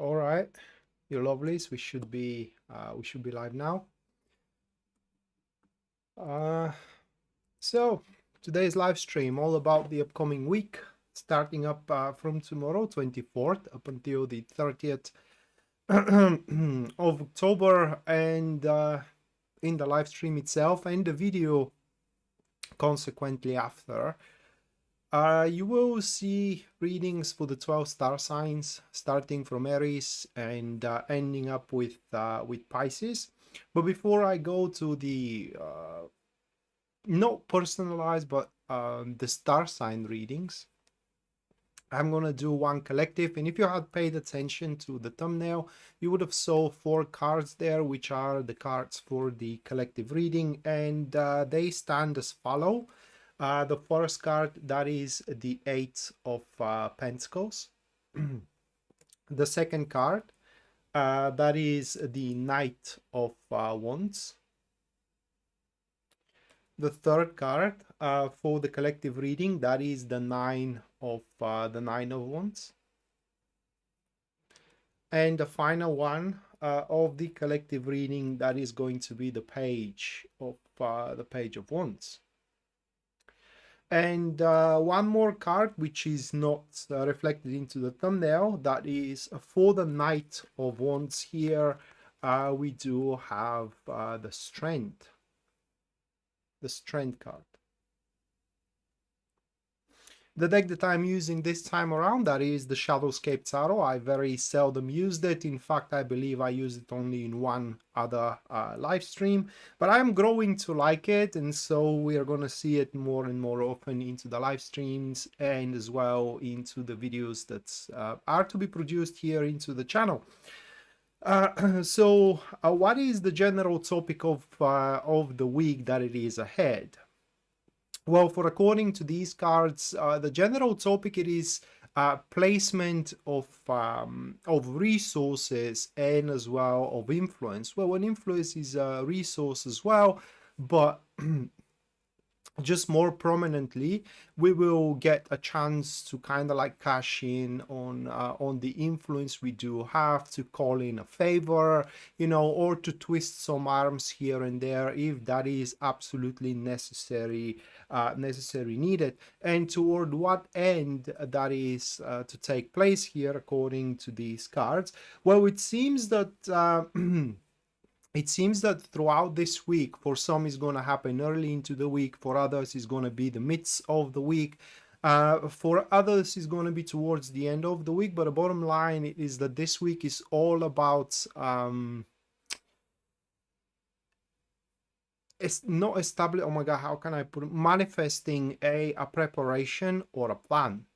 All right, you lovelies, we should be live now. Uh, so today's live stream all about the upcoming week, starting up from tomorrow, 24th, up until the 30th of October, and in the live stream itself and the video consequently after. You will see readings for the 12 star signs, starting from Aries and ending up with Pisces. But before I go to the not personalized, but the star sign readings, I'm gonna do one collective. And if you had paid attention to the thumbnail, you would have saw 4 cards there, which are the cards for the collective reading, and they stand as follow. The first card, that is the Eight of Pentacles. The second card, that is the Knight of Wands. The third card for the collective reading, that is the Nine of Wands. And the final one of the collective reading, that is going to be the Page of Wands. And one more card, which is not reflected into the thumbnail, that is for the Knight of Wands here. We do have the Strength card. The deck that I'm using this time around, that is the Shadowscape Tarot. I very seldom used it. In fact, I believe I used it only in one other live stream. But I'm growing to like it, and so we are going to see it more and more often into the live streams and as well into the videos that are to be produced here into the channel. So what is the general topic of the week that it is ahead? Well, for according to these cards, the general topic, it is placement of resources and as well of influence. Well, an influence is a resource as well, but just more prominently, we will get a chance to kind of like cash in on the influence we do have, to call in a favor, you know, or to twist some arms here and there if that is absolutely necessary, needed. And toward what end that is to take place here according to these cards? Well, it seems that it seems that throughout this week, for some is going to happen early into the week, for others is going to be the midst of the week, for others is going to be towards the end of the week. But the bottom line is that this week is all about it's not established, oh my god, how can I put it, manifesting a preparation or a plan.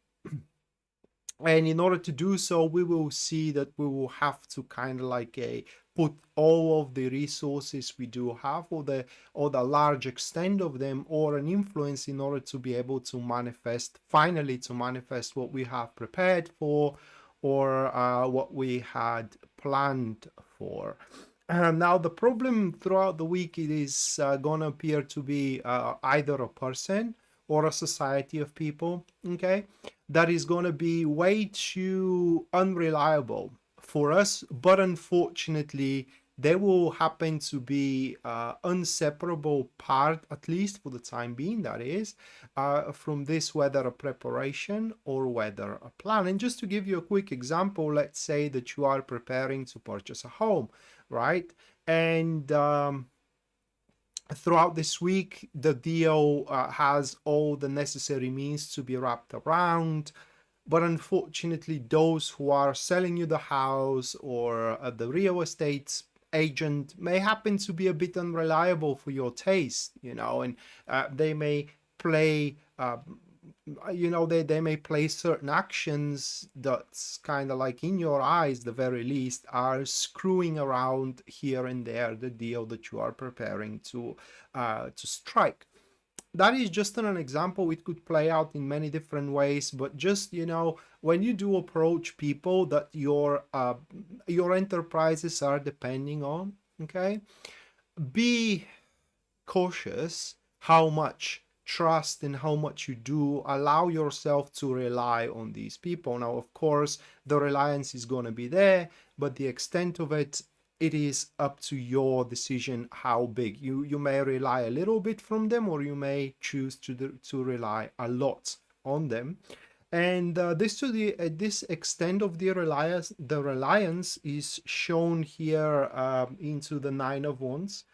And in order to do so, we will see that we will have to kind of like put all of the resources we do have, or the large extent of them, or an influence, in order to be able to manifest, finally to manifest what we have prepared for, or what we had planned for. Now, the problem throughout the week, it is going to appear to be either a person or a society of people, okay, that is going to be way too unreliable for us, but unfortunately they will happen to be inseparable part, at least for the time being, that is, from this, whether a preparation or whether a plan. And just to give you a quick example, let's say that you are preparing to purchase a home, right? And throughout this week, the deal has all the necessary means to be wrapped around, but unfortunately those who are selling you the house, or the real estate agent, may happen to be a bit unreliable for your taste, you know, and they may play you know, they may play certain actions that's kind of like, in your eyes, the very least, are screwing around here and there the deal that you are preparing to strike. That is just an example. It could play out in many different ways, but just, you know, when you do approach people that your enterprises are depending on, okay, be cautious how much trust and how much you do allow yourself to rely on these people. Now, of course, the reliance is going to be there, but the extent of it, it is up to your decision how big. You may rely a little bit from them, or you may choose to rely a lot on them. And this extent of the reliance is shown here into the Nine of Wands.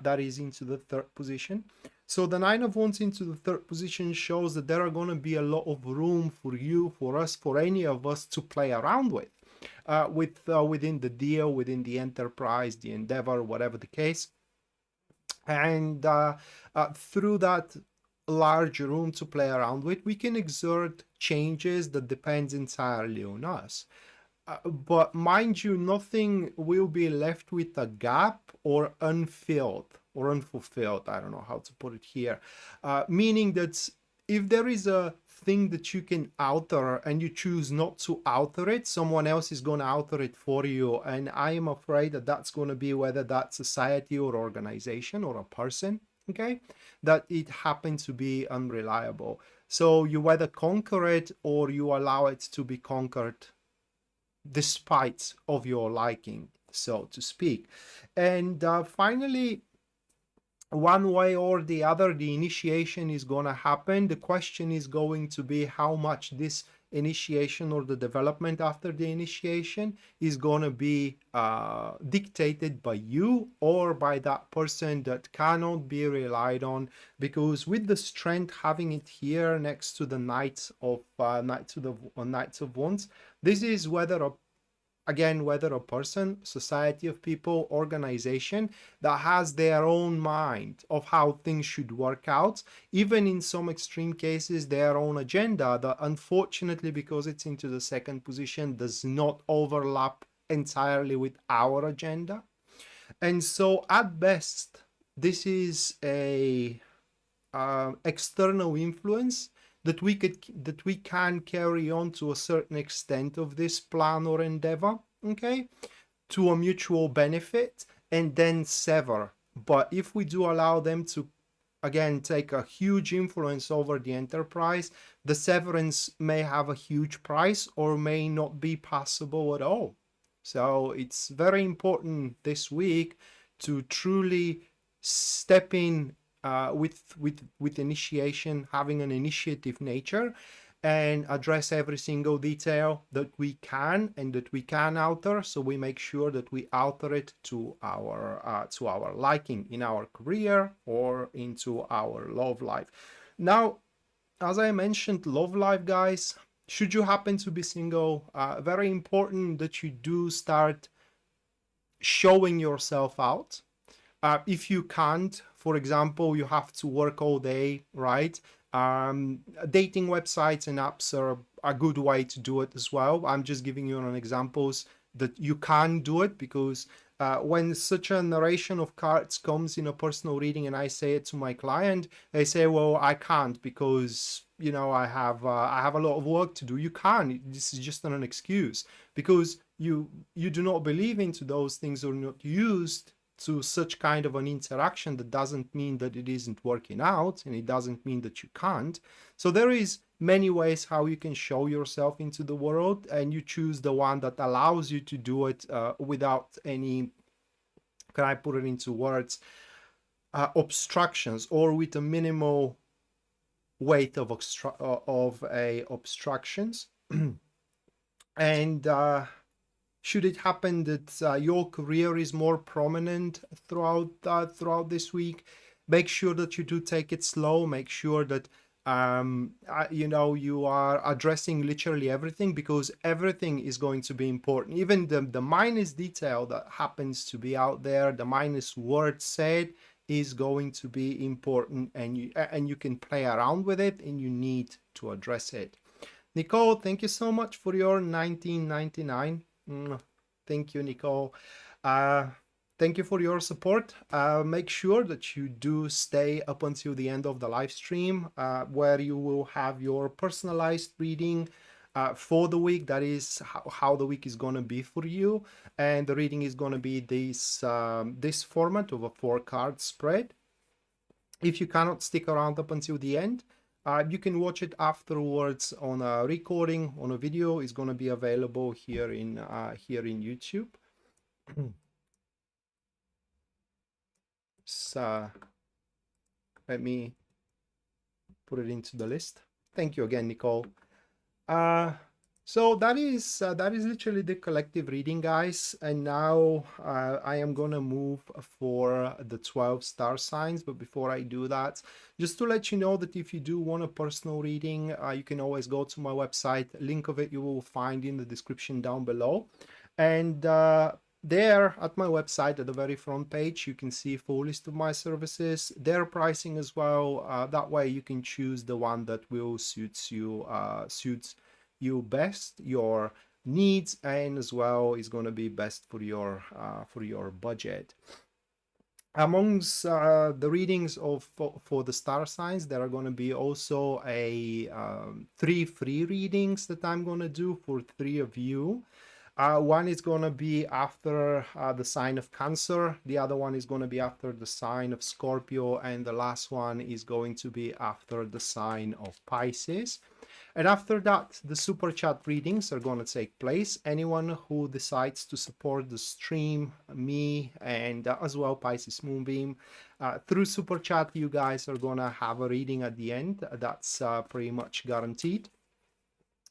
That is into the third position. So the Nine of Wands into the third position shows that there are going to be a lot of room for you, for us, for any of us to play around with, within the deal, within the enterprise, the endeavor, whatever the case. And through that large room to play around with, we can exert changes that depends entirely on us. But mind you, nothing will be left with a gap or unfilled or unfulfilled. I don't know how to put it here. Meaning that if there is a thing that you can alter and you choose not to alter it, someone else is going to alter it for you. And I am afraid that that's going to be whether that's society or organization or a person, okay, that it happens to be unreliable. So you either conquer it or you allow it to be conquered despite of your liking, so to speak. And finally, one way or the other, the initiation is going to happen. The question is going to be how much this initiation or the development after the initiation is going to be dictated by you or by that person that cannot be relied on. Because with the strength, having it here next to the Knights of Wands, this is whether a person, society of people, organization that has their own mind of how things should work out, even in some extreme cases their own agenda that unfortunately, because it's into the second position, does not overlap entirely with our agenda. And so at best, this is a external influence that we can carry on to a certain extent of this plan or endeavor, okay, to a mutual benefit, and then sever. But if we do allow them to, again, take a huge influence over the enterprise, the severance may have a huge price or may not be possible at all. So it's very important this week to truly step in with initiation, having an initiative nature, and address every single detail that we can and that we can alter. So we make sure that we alter it to our liking in our career or into our love life. Now, as I mentioned, love life, guys, should you happen to be single, very important that you do start showing yourself out. If you can't, for example, you have to work all day, right? Dating websites and apps are a good way to do it as well. I'm just giving you an examples that you can do it, because when such a narration of cards comes in a personal reading and I say it to my client, they say, well, I can't because, you know, I have a lot of work to do. You can't. This is just an excuse, because you do not believe into those things or not used to such kind of an interaction. That doesn't mean that it isn't working out, and it doesn't mean that you can't. So there is many ways how you can show yourself into the world, and you choose the one that allows you to do it without any, can I put it into words, obstructions, or with a minimal weight of obstructions. And should it happen that your career is more prominent throughout this week, make sure that you do take it slow. Make sure that you know, you are addressing literally everything, because everything is going to be important. Even the minus detail that happens to be out there, the minus word said, is going to be important, and you can play around with it, and you need to address it. Nicole, thank you so much for your 1999. Thank you, Nicole. Thank you for your support. Make sure that you do stay up until the end of the live stream, where you will have your personalized reading for the week. That is how the week is going to be for you, and the reading is going to be this format of a 4-card spread. If you cannot stick around up until the end, you can watch it afterwards on a recording, on a video. Is going to be available here in YouTube. So let me put it into the list. Thank you again, Nicole. So that is literally the collective reading, guys. And now I am gonna move for the 12 star signs. But before I do that, just to let you know that if you do want a personal reading, you can always go to my website. Link of it you will find in the description down below. And there at my website at the very front page, you can see a full list of my services, their pricing as well. That way you can choose the one that will suits you best, your needs, and as well is going to be best for your budget. Amongst the readings for the star signs, there are going to be also a 3 free readings that I'm going to do for 3 of you. One is going to be after the sign of Cancer, the other one is going to be after the sign of Scorpio, and the last one is going to be after the sign of Pisces. And after that, the super chat readings are going to take place. Anyone who decides to support the stream, me, and as well Pisces Moonbeam, through super chat, you guys are going to have a reading at the end. That's pretty much guaranteed.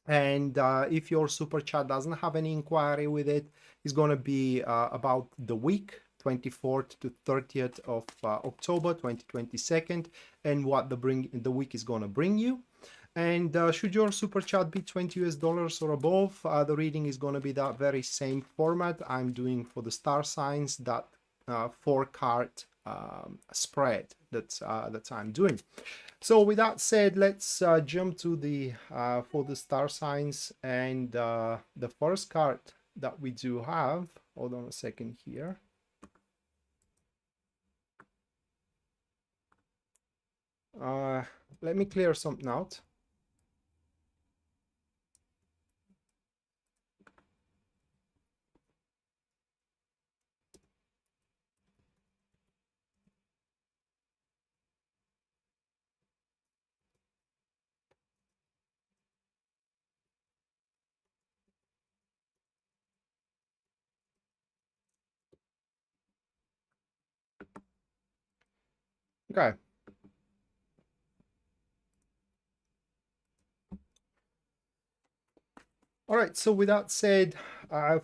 And if your super chat doesn't have any inquiry with it, it's going to be about the week 24th to 30th of October 2022, and what the week is going to bring you. And should your super chat be $20 or above, the reading is going to be that very same format I'm doing for the star signs, that 4-card spread that I'm doing. So with that said, let's jump to the for the star signs, and the first card that we do have, hold on a second here. Let me clear something out. Okay. All right, so with that said,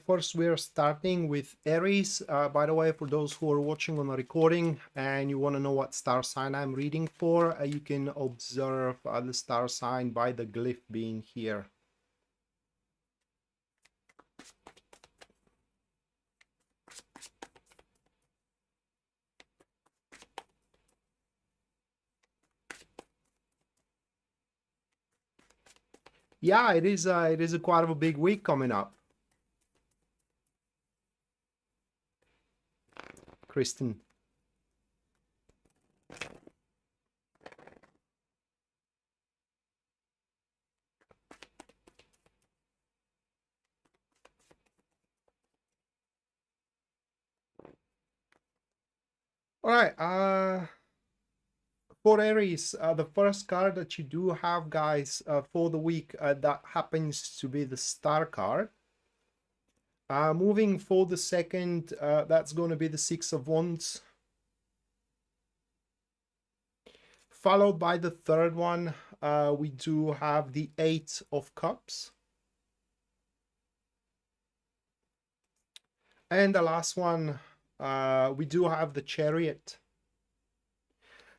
first we are starting with Aries. By the way, for those who are watching on a recording and you want to know what star sign I'm reading for, you can observe the star sign by the glyph being here. Yeah, it is a quite of a big week coming up. Kristen. All right, for Aries, the first card that you do have, guys, for the week, that happens to be the star card. Moving for the second, that's going to be the 6 of Wands. Followed by the third one, we do have the 8 of Cups. And the last one, we do have the Chariot.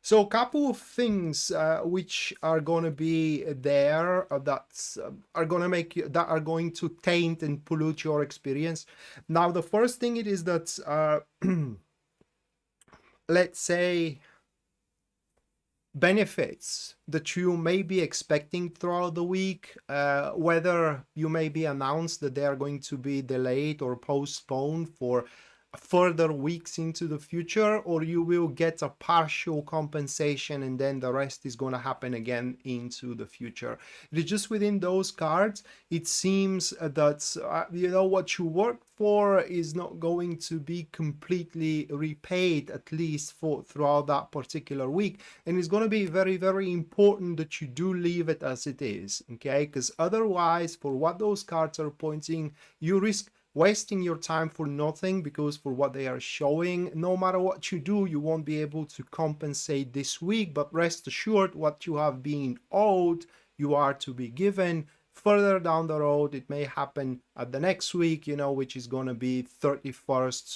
So a couple of things which are going to be there that are going to taint and pollute your experience. Now, the first thing it is that let's say benefits that you may be expecting throughout the week, whether you may be announced that they are going to be delayed or postponed for further weeks into the future, or you will get a partial compensation and then the rest is going to happen again into the future. It is just within those cards, it seems that you know, what you worked for is not going to be completely repaid, at least for throughout that particular week, and it's going to be very, very important that you do leave it as it is, okay? Because otherwise, for what those cards are pointing, you risk wasting your time for nothing, because for what they are showing, no matter what you do, you won't be able to compensate this week. But rest assured, what you have been owed, you are to be given. Further down the road, it may happen at the next week, you know, which is going to be 31st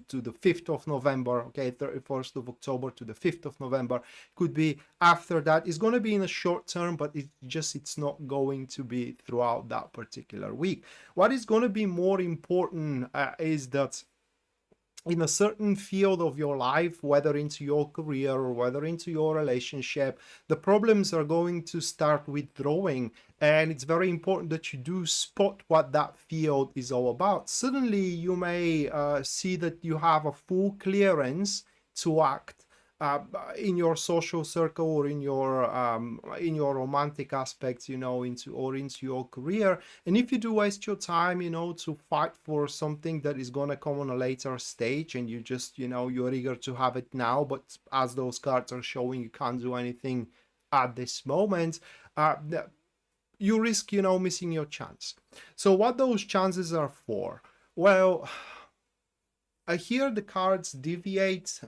to the 5th of November, okay, 31st of October to the 5th of November. Could be after that. It's going to be in a short term, but it's not going to be throughout that particular week. What is going to be more important is that in a certain field of your life, whether into your career or whether into your relationship, the problems are going to start withdrawing, and it's very important that you do spot what that field is all about. Suddenly you may see that you have a full clearance to act in your social circle or in your romantic aspects, you know, into your career. And if you do waste your time, you know, to fight for something that is going to come on a later stage, and you just, you know, you're eager to have it now, but as those cards are showing, you can't do anything at this moment, you risk, you know, missing your chance. So what those chances are for? Well, here the cards deviate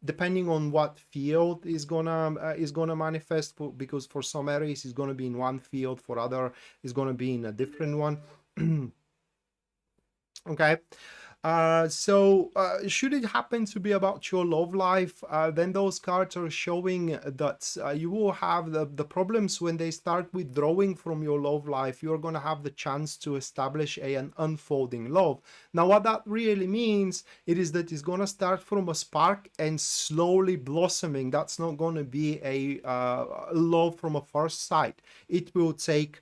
depending on what field is gonna manifest, because for some Aries it's gonna be in one field, for other is gonna be in a different one. Okay. Should it happen to be about your love life, then those cards are showing that you will have the problems when they start withdrawing from your love life. You're going to have the chance to establish an unfolding love. Now, what that really means, it is that it's going to start from a spark and slowly blossoming. That's not going to be a love from a first sight. It will take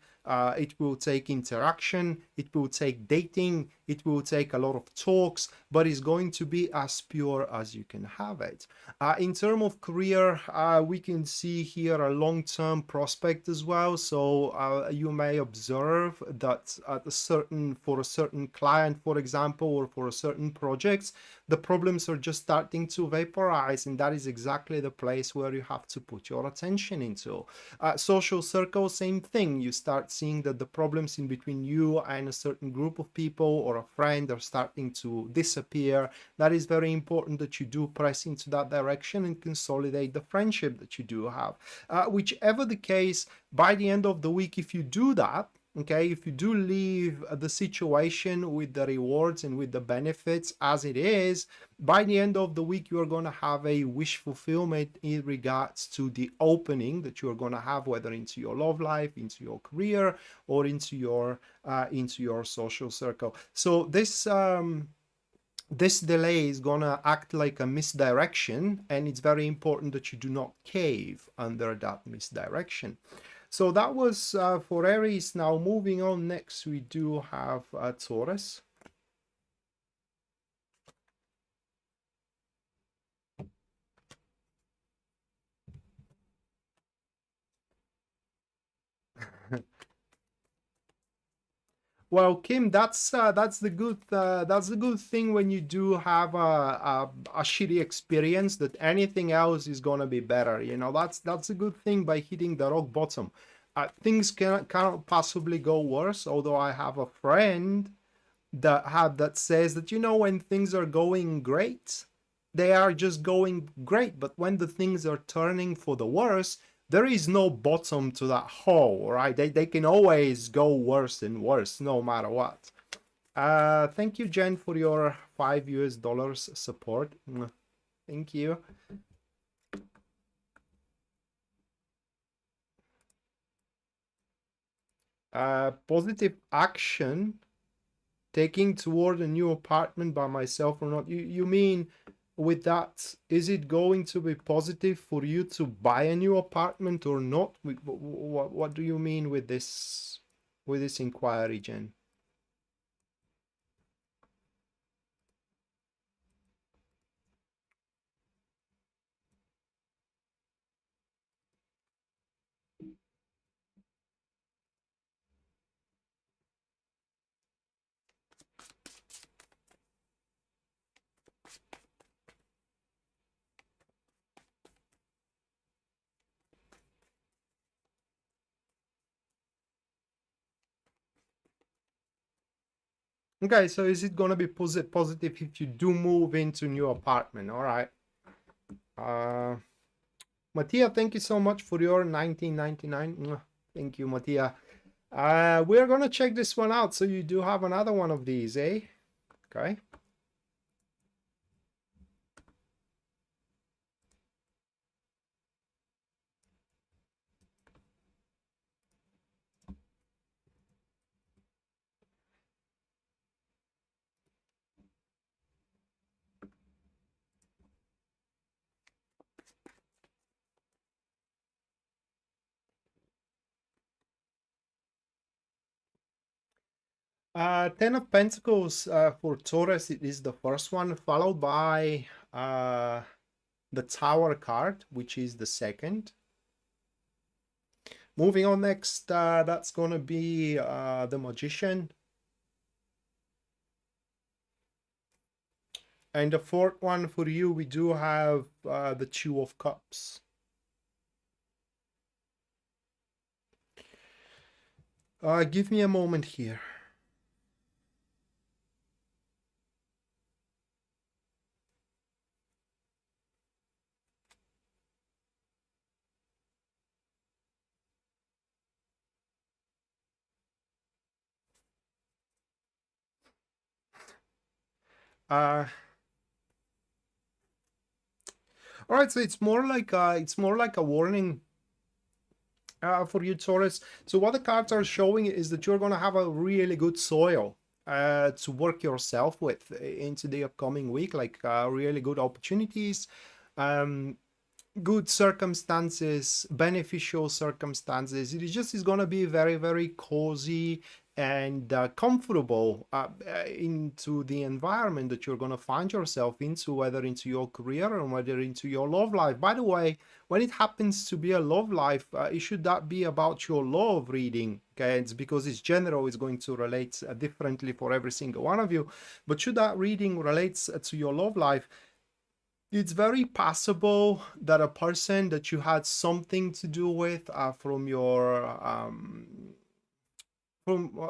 interaction, it will take dating, it will take a lot of talks, but it's going to be as pure as you can have it. In terms of career, we can see here a long-term prospect as well. So you may observe that for a certain client, for example, or for a certain projects, the problems are just starting to vaporize, and that is exactly the place where you have to put your attention into. Social circle, same thing. You start seeing that the problems in between you and a certain group of people or a friend are starting to disappear. That is very important that you do press into that direction and consolidate the friendship that you do have. Whichever the case, by the end of the week, if you do that, okay, if you do leave the situation with the rewards and with the benefits as it is, by the end of the week, you are going to have a wish fulfillment in regards to the opening that you are going to have, whether into your love life, into your career, or into your social circle. So this delay is going to act like a misdirection, and it's very important that you do not cave under that misdirection. So that was for Aries. Now moving on, next we do have Taurus. Well, Kim, that's the good thing when you do have a shitty experience, that anything else is gonna be better. You know, that's a good thing by hitting the rock bottom. Things cannot possibly go worse. Although I have a friend that says that, you know, when things are going great, they are just going great, but when the things are turning for the worse, there is no bottom to that hole, right? They can always go worse and worse, no matter what. Thank you, Jen, for your $5 support. Thank you. Positive action, taking toward a new apartment by myself or not. You mean with that, is it going to be positive for you to buy a new apartment or not? What do you mean with this inquiry, Jen? Okay, so is it gonna be positive if you do move into new apartment? All right. Matia, thank you so much for your 1999. Thank you, Matia. We're gonna check this one out. So you do have another one of these, eh? Okay. 10 of Pentacles for Taurus, it is the first one, followed by the Tower card, which is the second. Moving on next, that's going to be the Magician. And the fourth one for you, we do have the Two of Cups. Give me a moment here. All right, so it's more like a warning for you, Taurus. So what the cards are showing is that you're going to have a really good soil to work yourself with into the upcoming week, like really good opportunities, good circumstances, beneficial circumstances. It is going to be very, very cozy and comfortable into the environment that you're going to find yourself into, whether into your career or whether into your love life. By the way, when it happens to be a love life, it should not be about your love reading. Okay, it's because it's general, it's going to relate differently for every single one of you. But should that reading relates to your love life, it's very possible that a person that you had something to do with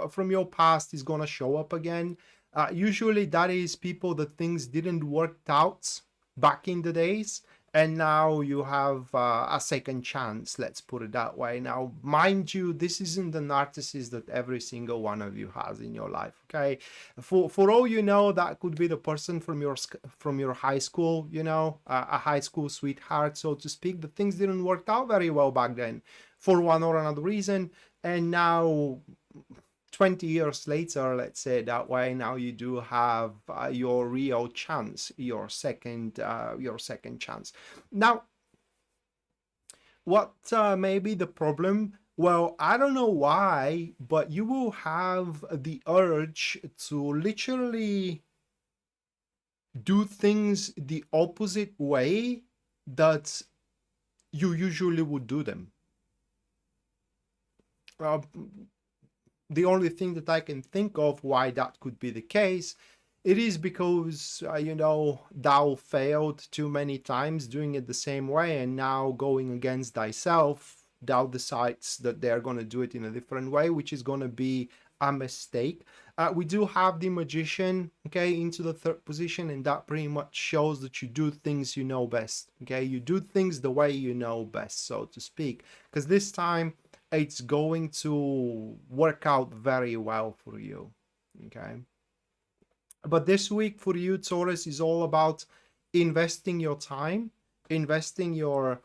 from your past is gonna show up again. Usually that is people that things didn't work out back in the days, and now you have a second chance, let's put it that way. Now, mind you, this isn't the narcissist that every single one of you has in your life, okay? For all you know, that could be the person from your high school, you know, a high school sweetheart, so to speak. The things didn't work out very well back then for one or another reason, and now 20 years later, let's say that way, now you do have your real chance, your second chance. Now, what may be the problem? Well, I don't know why, but you will have the urge to literally do things the opposite way that you usually would do them. The only thing that I can think of why that could be the case, it is because, you know, thou failed too many times doing it the same way, and now going against thyself, thou decides that they're going to do it in a different way, which is going to be a mistake. We do have the Magician, okay, into the third position, and that pretty much shows that you do things you know best, okay? You do things the way you know best, so to speak, because this time it's going to work out very well for you, okay? But this week for you, Taurus, is all about investing your time, investing your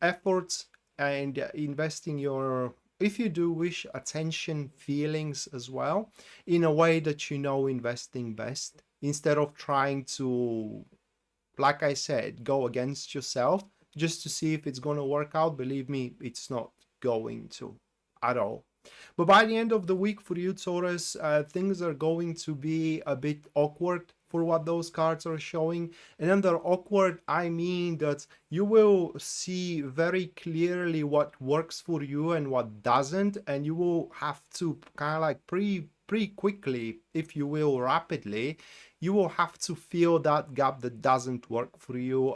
efforts, and investing your, if you do wish, attention, feelings as well, in a way that you know investing best, instead of trying to, like I said, go against yourself just to see if it's going to work out. Believe me, it's not going to at all. But by the end of the week for you, Taurus, things are going to be a bit awkward for what those cards are showing. And under awkward, I mean that you will see very clearly what works for you and what doesn't, and you will have to kind of like pretty quickly, if you will, rapidly, you will have to fill that gap that doesn't work for you,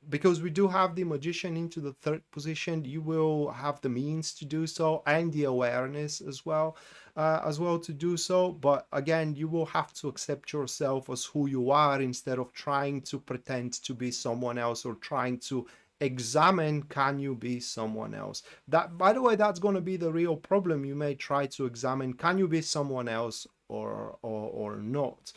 because we do have the magician into the third position. You will have the means to do so and the awareness as well to do so. But again, you will have to accept yourself as who you are instead of trying to pretend to be someone else or trying to examine, can you be someone else? That, by the way, that's going to be the real problem. You may try to examine, can you be someone else or not?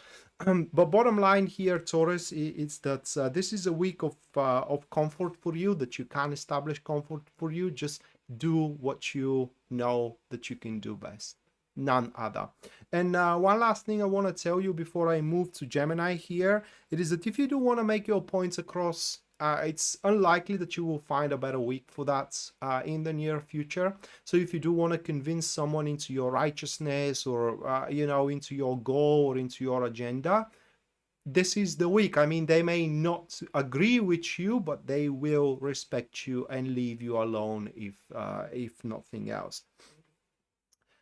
But bottom line here, Taurus, is that this is a week of comfort for you, that you can establish comfort for you. Just do what you know that you can do best, none other. And one last thing I want to tell you before I move to Gemini here, it is that if you do want to make your points across, it's unlikely that you will find a better week for that in the near future. So if you do want to convince someone into your righteousness or, you know, into your goal or into your agenda, this is the week. I mean, they may not agree with you, but they will respect you and leave you alone if nothing else.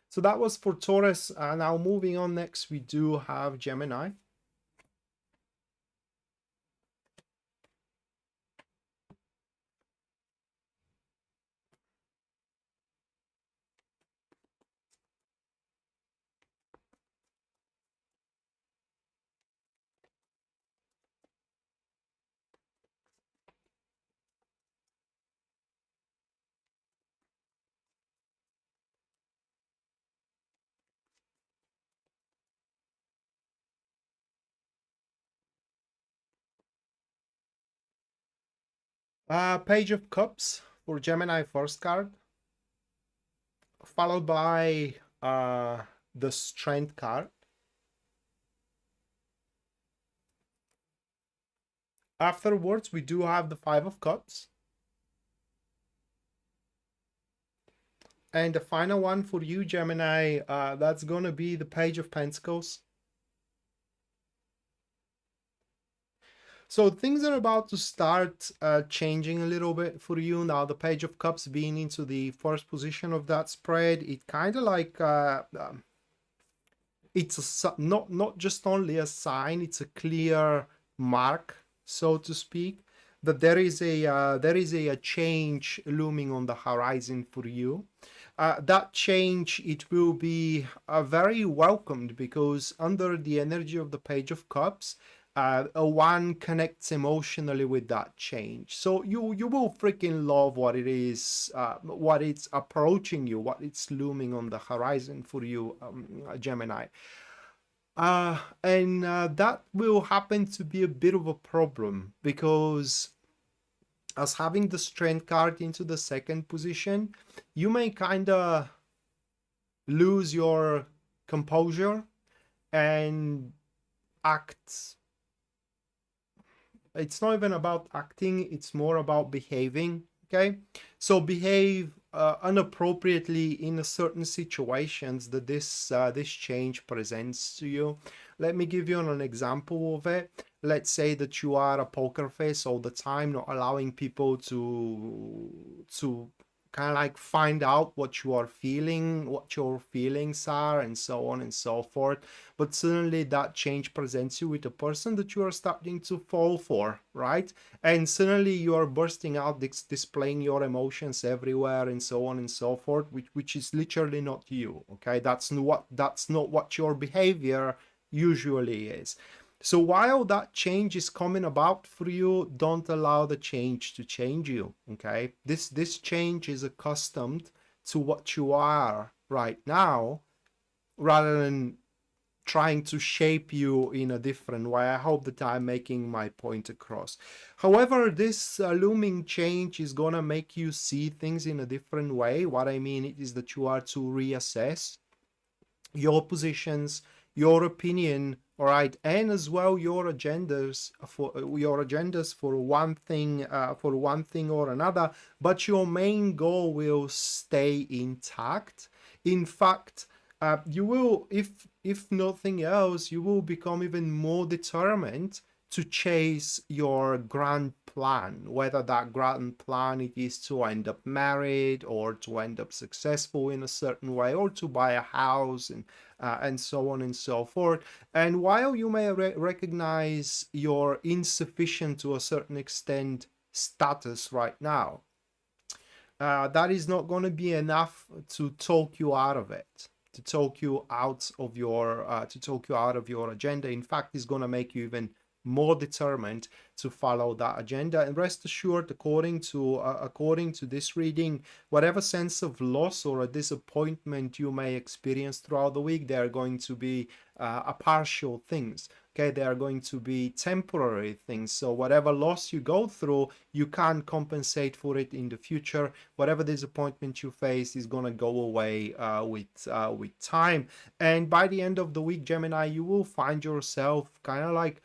So that was for Taurus. Now moving on, next we do have Gemini. Page of Cups for Gemini, first card, followed by the Strength card. Afterwards, we do have the Five of Cups. And the final one for you, Gemini, that's going to be the Page of Pentacles. So things are about to start changing a little bit for you now. The Page of Cups being into the first position of that spread, it kind of like it's not just only a sign; it's a clear mark, so to speak, that there is a change looming on the horizon for you. That change, it will be very welcomed, because under the energy of the Page of Cups, one connects emotionally with that change. So you will freaking love what it is, what it's approaching you, what it's looming on the horizon for you, Gemini. And that will happen to be a bit of a problem, because as having the Strength card into the second position, you may kind of lose your composure and act. It's not even about acting, it's more about behaving, okay? So behave inappropriately in certain situations that this change presents to you. Let me give you an example of it. Let's say that you are a poker face all the time, not allowing people to kind of like find out what you are feeling, what your feelings are, and so on and so forth. But suddenly that change presents you with a person that you are starting to fall for, right? And suddenly you are bursting out, displaying your emotions everywhere, and so on and so forth, which is literally not you, okay? That's not what your behavior usually is. So while that change is coming about for you, don't allow the change to change you, okay? This change is accustomed to what you are right now, rather than trying to shape you in a different way. I hope that I'm making my point across. However, this looming change is gonna make you see things in a different way. What I mean is that you are to reassess your positions, your opinion, all right, and as well your agendas for one thing or another, but your main goal will stay intact. In fact, you will, if nothing else, you will become even more determined to chase your grand plan, whether that grand plan it is to end up married or to end up successful in a certain way or to buy a house and so on and so forth. And while you may recognize your insufficient to a certain extent status right now, that is not going to be enough to talk you out of it, to talk you out of your agenda. In fact, it's going to make you even more determined to follow that agenda. And rest assured, according to this reading, whatever sense of loss or a disappointment you may experience throughout the week, they are going to be a partial things. Okay, they are going to be temporary things. So whatever loss you go through, you can compensate for it in the future. Whatever disappointment you face is going to go away with time. And by the end of the week, Gemini, you will find yourself kind of like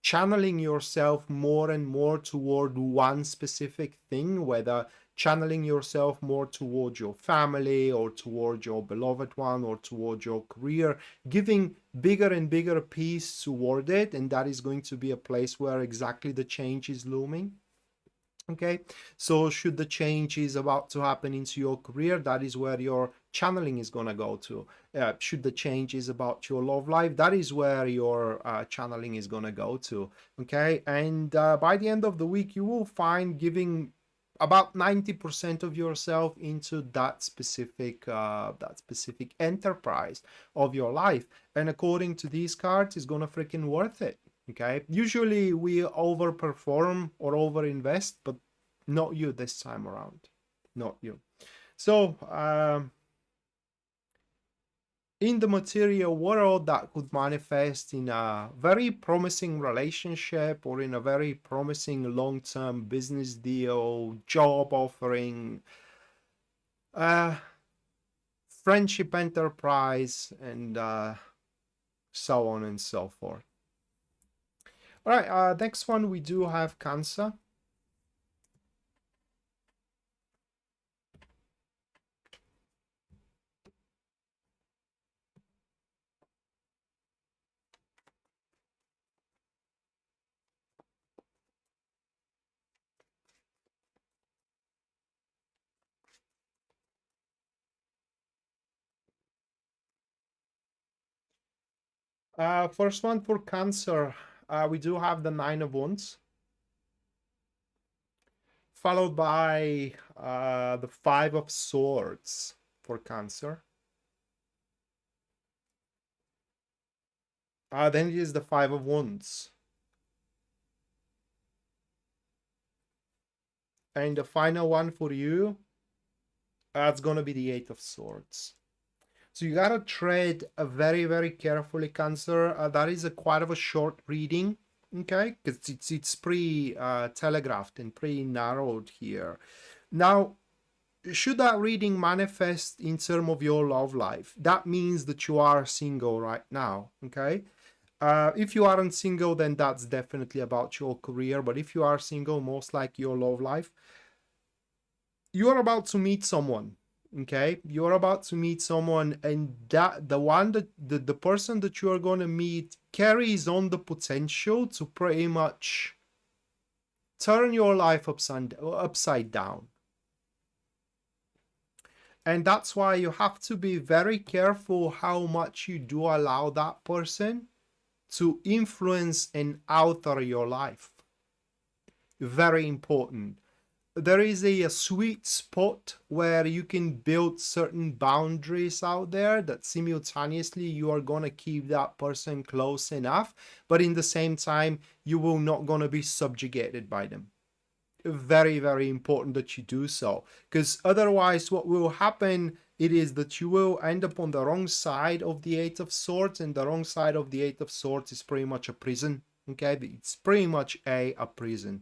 channeling yourself more and more toward one specific thing, whether channeling yourself more towards your family or towards your beloved one or towards your career, giving bigger and bigger piece toward it. And that is going to be a place where exactly the change is looming. Okay, so should the change is about to happen into your career, that is where your channeling is going to go to. Should the change is about your love life, that is where your channeling is going to go to. Okay, and by the end of the week, you will find giving about 90% of yourself into that specific enterprise of your life. And according to these cards, it's going to freaking worth it. Okay, usually we overperform or overinvest, but not you this time around, not you. So in the material world, that could manifest in a very promising relationship or in a very promising long-term business deal, job offering, friendship enterprise, and so on and so forth. All right, next one we do have Cancer. First one for Cancer, we do have the Nine of Wands, followed by the Five of Swords for Cancer. Then it is the Five of Wands. And the final one for you, it's going to be the Eight of Swords. So you got to tread very, very carefully, Cancer. That is quite of a short reading, okay? Because it's pre-telegraphed and pre-narrowed here. Now, should that reading manifest in terms of your love life, that means that you are single right now, okay? If you aren't single, then that's definitely about your career. But if you are single, most like your love life, you are about to meet someone. Okay, you're about to meet someone, and that the person that you are going to meet carries on the potential to pretty much turn your life upside down. And that's why you have to be very careful how much you do allow that person to influence and alter your life. Very important. There is a sweet spot where you can build certain boundaries out there that simultaneously you are going to keep that person close enough, but in the same time, you will not going to be subjugated by them. Very, very important that you do so, because otherwise what will happen, it is that you will end up on the wrong side of the Eight of Swords, and the wrong side of the Eight of Swords is pretty much a prison. Okay, it's pretty much a prison.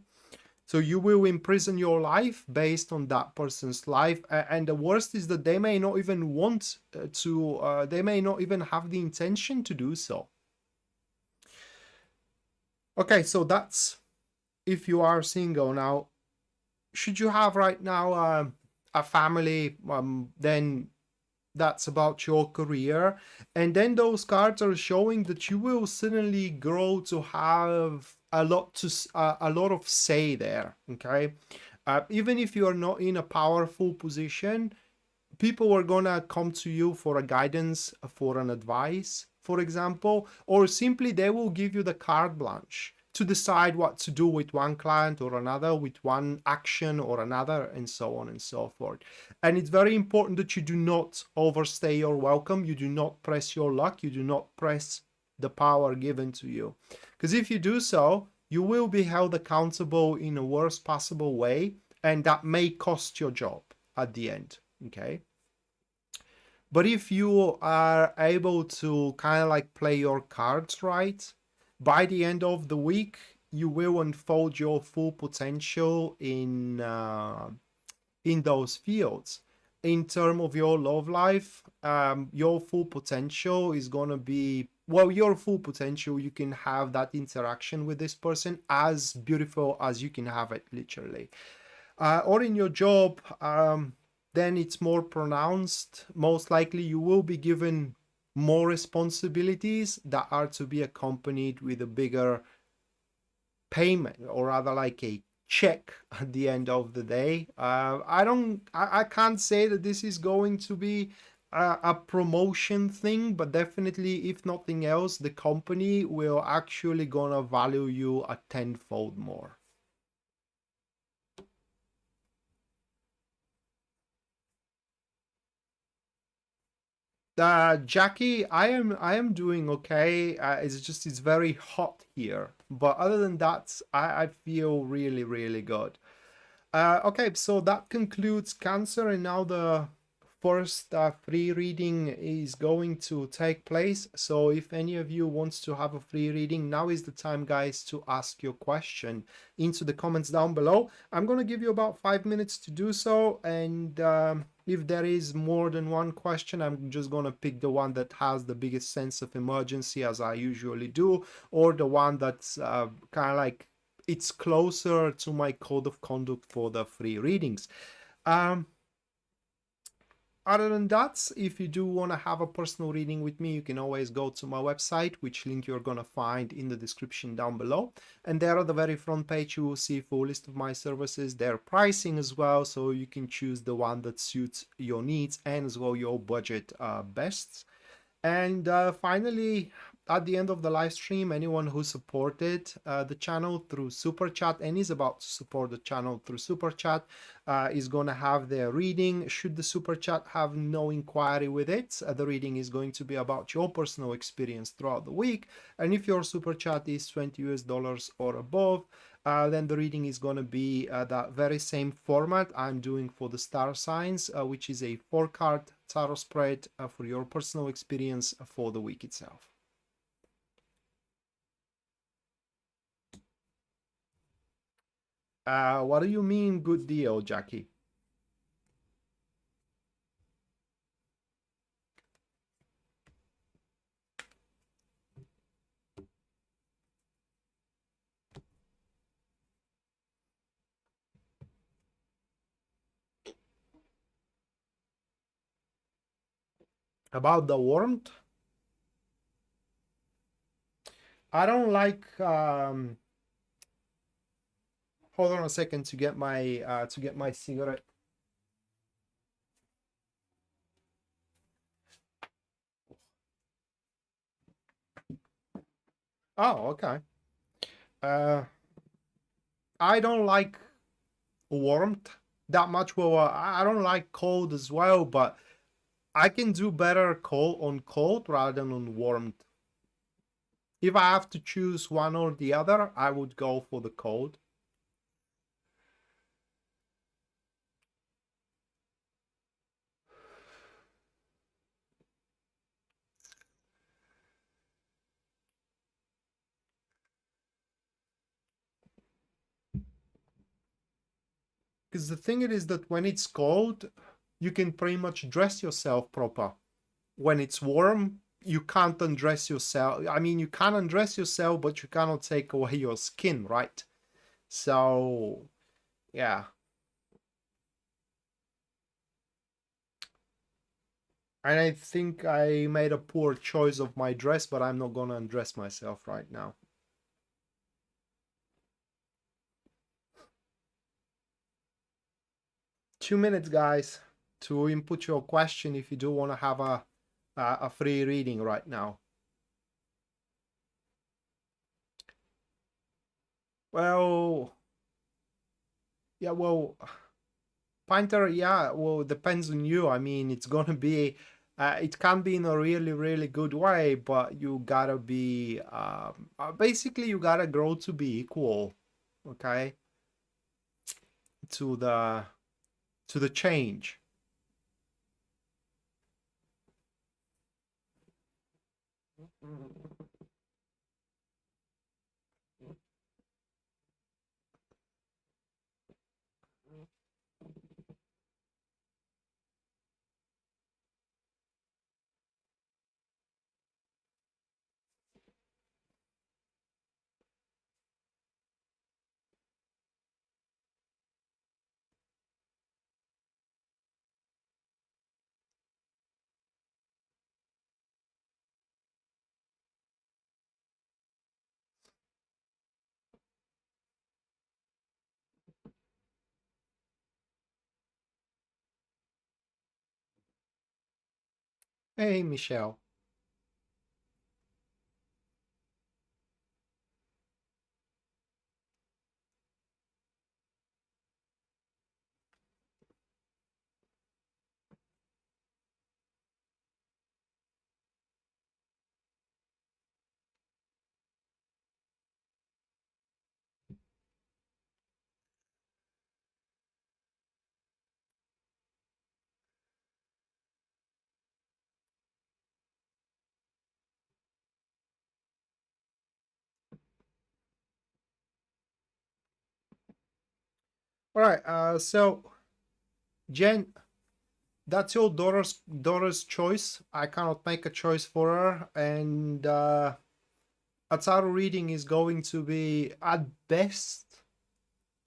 So you will imprison your life based on that person's life. And the worst is that they may not even want to, they may not even have the intention to do so. Okay, so that's if you are single. Now, should you have right now a family, then that's about your career. And then those cards are showing that you will suddenly grow to have a lot a lot of say there. Okay, even if you are not in a powerful position, people are gonna come to you for a guidance, for an advice, for example, or simply they will give you the carte blanche to decide what to do with one client or another, with one action or another, and so on and so forth. And it's very important that you do not overstay your welcome. You do not press your luck. You do not press the power given to you. Because if you do so, you will be held accountable in a worst possible way, and that may cost your job at the end. Okay. But if you are able to kind of like play your cards right, by the end of the week, you will unfold your full potential in those fields. In terms of your love life, your full potential is going to be, well, your full potential, you can have that interaction with this person as beautiful as you can have it, literally. Or in your job, then it's more pronounced. Most likely you will be given more responsibilities that are to be accompanied with a bigger payment, or rather like a check at the end of the day. I can't say that this is going to be a promotion thing, but definitely, if nothing else, the company will actually gonna value you a tenfold more. Jackie, I am doing okay. It's very hot here, but other than that, I feel really really good. Okay, so that concludes Cancer, and now the first free reading is going to take place. So if any of you wants to have a free reading, now is the time, guys, to ask your question into the comments down below. I'm gonna give you about 5 minutes to do so, and if there is more than one question, I'm just gonna pick the one that has the biggest sense of emergency, as I usually do, or the one that's kind of like it's closer to my code of conduct for the free readings. Other than that, if you do want to have a personal reading with me, you can always go to my website, which link you're going to find in the description down below. And there on the very front page, you will see a full list of my services, their pricing as well, so you can choose the one that suits your needs and as well your budget best. And finally, at the end of the live stream, anyone who supported the channel through Super Chat and is about to support the channel through Super Chat is going to have their reading. Should the Super Chat have no inquiry with it, the reading is going to be about your personal experience throughout the week. And if your Super Chat is $20 or above, then the reading is going to be that very same format I'm doing for the star signs, which is a 4-card tarot spread for your personal experience for the week itself. What do you mean good deal, Jackie? About the warmth? I don't like hold on a second to get my cigarette. Oh, okay. I don't like warmth that much. Well, I don't like cold as well, but I can do better cold on cold rather than on warmth. If I have to choose one or the other, I would go for the cold. Because the thing is that when it's cold, you can pretty much dress yourself proper. When it's warm, you can't undress yourself. I mean, you can undress yourself, but you cannot take away your skin, right? So, yeah. And I think I made a poor choice of my dress, but I'm not gonna undress myself right now. 2 minutes, guys, to input your question if you do want to have a free reading right now. Well, yeah, well, Painter, yeah, well, depends on you. I mean, it's gonna be, it can be in a really, really good way, but you gotta be, basically, you gotta grow to be equal, okay, to the change. Hey, Michelle. All right, so Jen, that's your daughter's choice. I cannot make a choice for her, and a tarot reading is going to be at best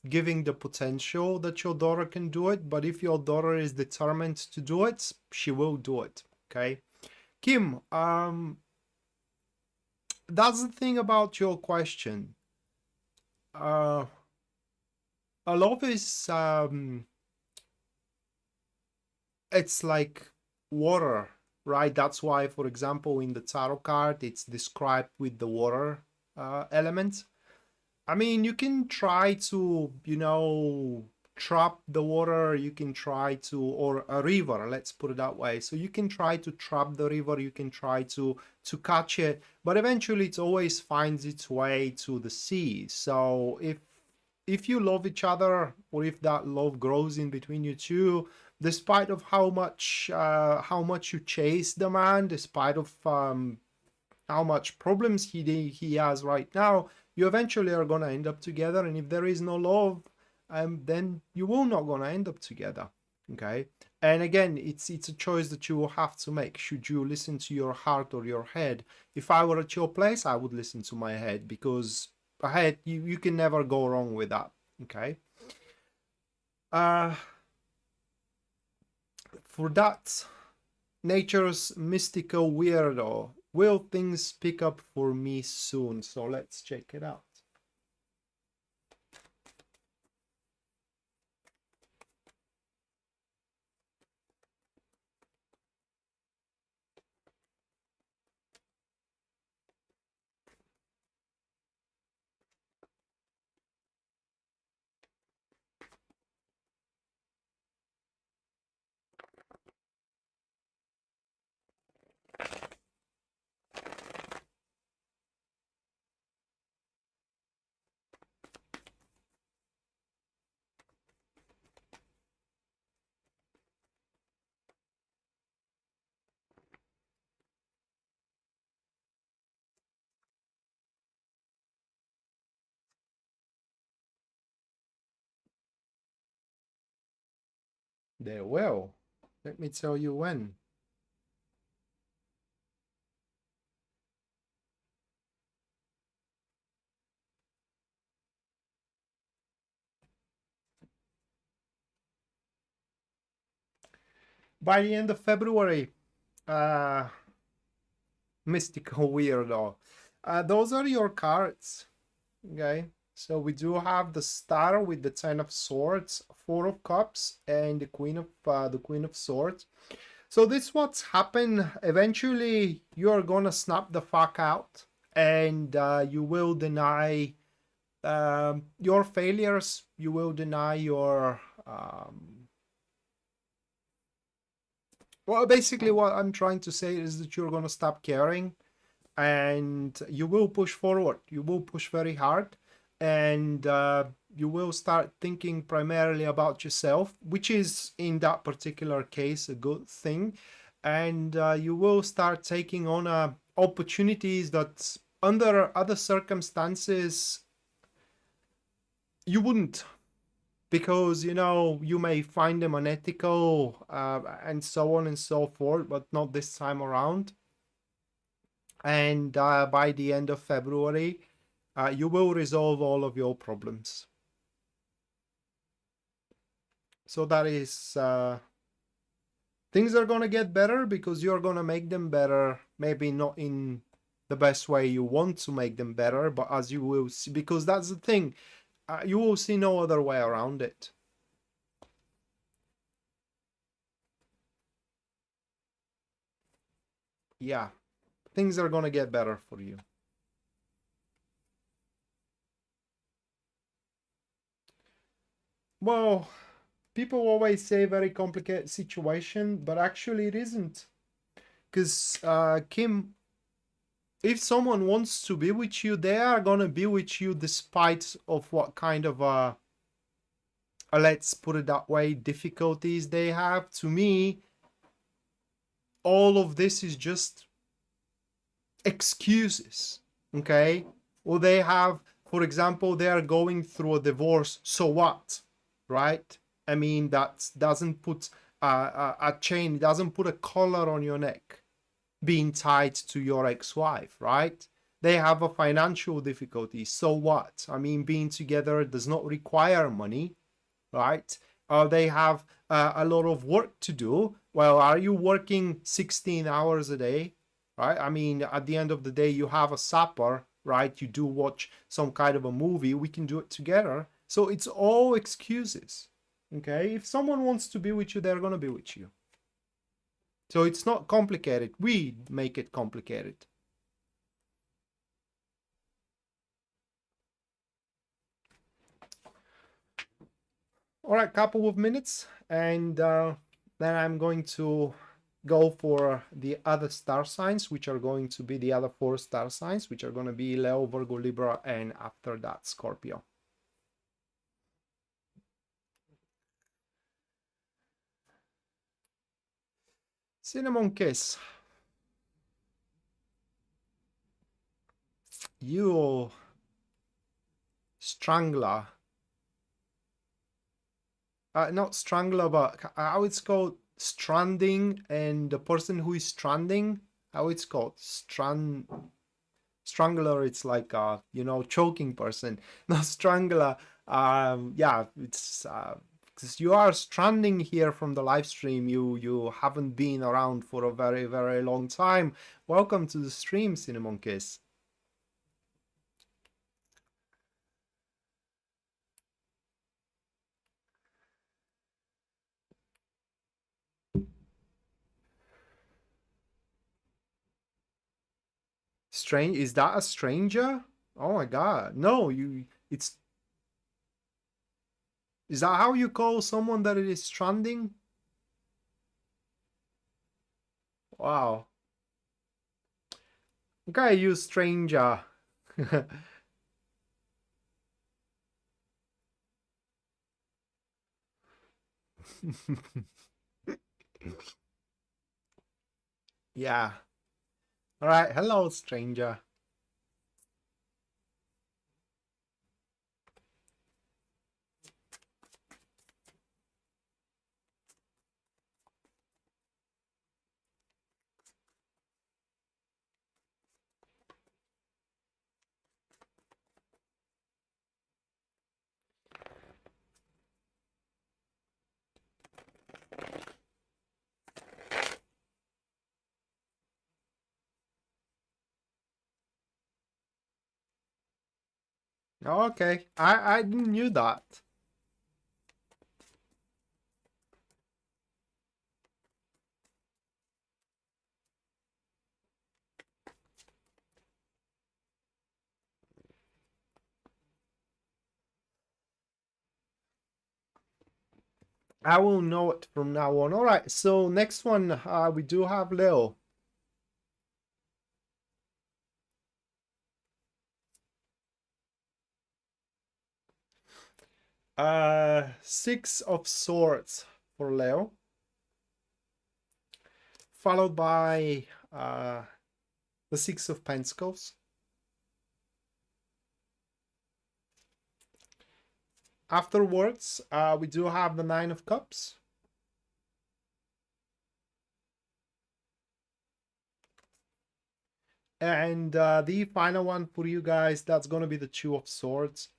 giving the potential that your daughter can do it, but if your daughter is determined to do it, she will do it. Okay, Kim, that's the thing about your question. uh a love is it's like water, right? That's why, for example, in the tarot card it's described with the water element. I mean, you can try to, trap the water, you can try to, or a river, let's put it that way. So you can try to trap the river, you can try to catch it, but eventually it always finds its way to the sea. So if you love each other, or if that love grows in between you two, despite of how much you chase the man, despite of how much problems he has right now, you eventually are gonna end up together. And if there is no love, then you will not gonna end up together. Okay. And again, it's a choice that you will have to make. Should you listen to your heart or your head? If I were at your place, I would listen to my head, because ahead you can never go wrong with that. Okay. uh for that, nature's mystical weirdo, will things pick up for me soon? So let's check it out. They will. Let me tell you when. By the end of February. Mystical weirdo. Those are your cards. Okay. So we do have the Star with the Ten of Swords, Four of Cups, and the Queen of Swords. So this what's happened. Eventually, you're gonna snap the fuck out, and you will deny your failures. You will deny your well, basically, what I'm trying to say is that you're gonna stop caring, and you will push forward. You will push very hard, and you will start thinking primarily about yourself, which is in that particular case a good thing. And you will start taking on opportunities that under other circumstances you wouldn't, because you may find them unethical and so on and so forth, but not this time around. And by the end of February, you will resolve all of your problems. So that is, things are going to get better because you're going to make them better. Maybe not in the best way you want to make them better, but as you will see, because that's the thing, you will see no other way around it. Yeah, things are going to get better for you. Well, people always say very complicated situation, but actually it isn't. Because Kim, if someone wants to be with you, they are gonna be with you despite of what kind of let's put it that way, difficulties they have. To me, all of this is just excuses. Okay, or they have, for example, they are going through a divorce. So what, right? I mean, that doesn't put a chain, it doesn't put a collar on your neck being tied to your ex-wife, right? They have a financial difficulty. So what? I mean, being together does not require money, right? They have a lot of work to do. Well, are you working 16 hours a day, right? I mean, at the end of the day, you have a supper, right? You do watch some kind of a movie. We can do it together. So it's all excuses, okay? If someone wants to be with you, they're going to be with you. So it's not complicated. We make it complicated. All right, couple of minutes, and then I'm going to go for the other star signs, which are going to be the other 4 star signs, which are going to be Leo, Virgo, Libra, and after that, Scorpio. Cinnamon Kiss. You strangler. Not strangler, but how it's called? Stranding, and the person who is stranding, how it's called? Strangler, it's like choking person. No, strangler. Yeah, it's because you are stranding here from the live stream. You haven't been around for a very, very long time. Welcome to the stream, Cinnamon Kiss. Strange? Is that a stranger? Oh my god. No, it's is that how you call someone that it is stranding? Wow. Okay, you stranger. Yeah. All right. Hello, stranger. Okay, I didn't knew that. I will know it from now on. All right, so next one, we do have Leo. Six of Swords for Leo, followed by the Six of Pentacles. Afterwards, we do have the Nine of Cups. And the final one for you guys, that's going to be the Two of Swords.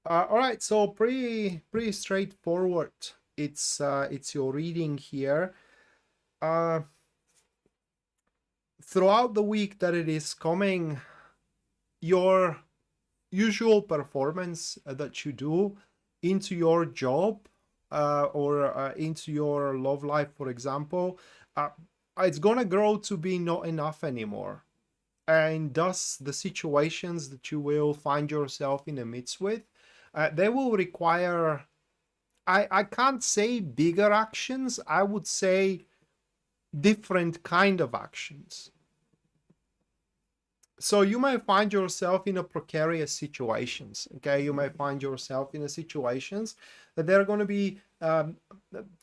All right, so pretty straightforward. It's your reading here. Throughout the week that it is coming, your usual performance that you do into your job or into your love life, for example, it's gonna grow to be not enough anymore. And thus the situations that you will find yourself in the midst with, they will require, I can't say bigger actions, I would say different kind of actions. So you may find yourself in a precarious situations. Okay, you may find yourself in a situations that there are going to be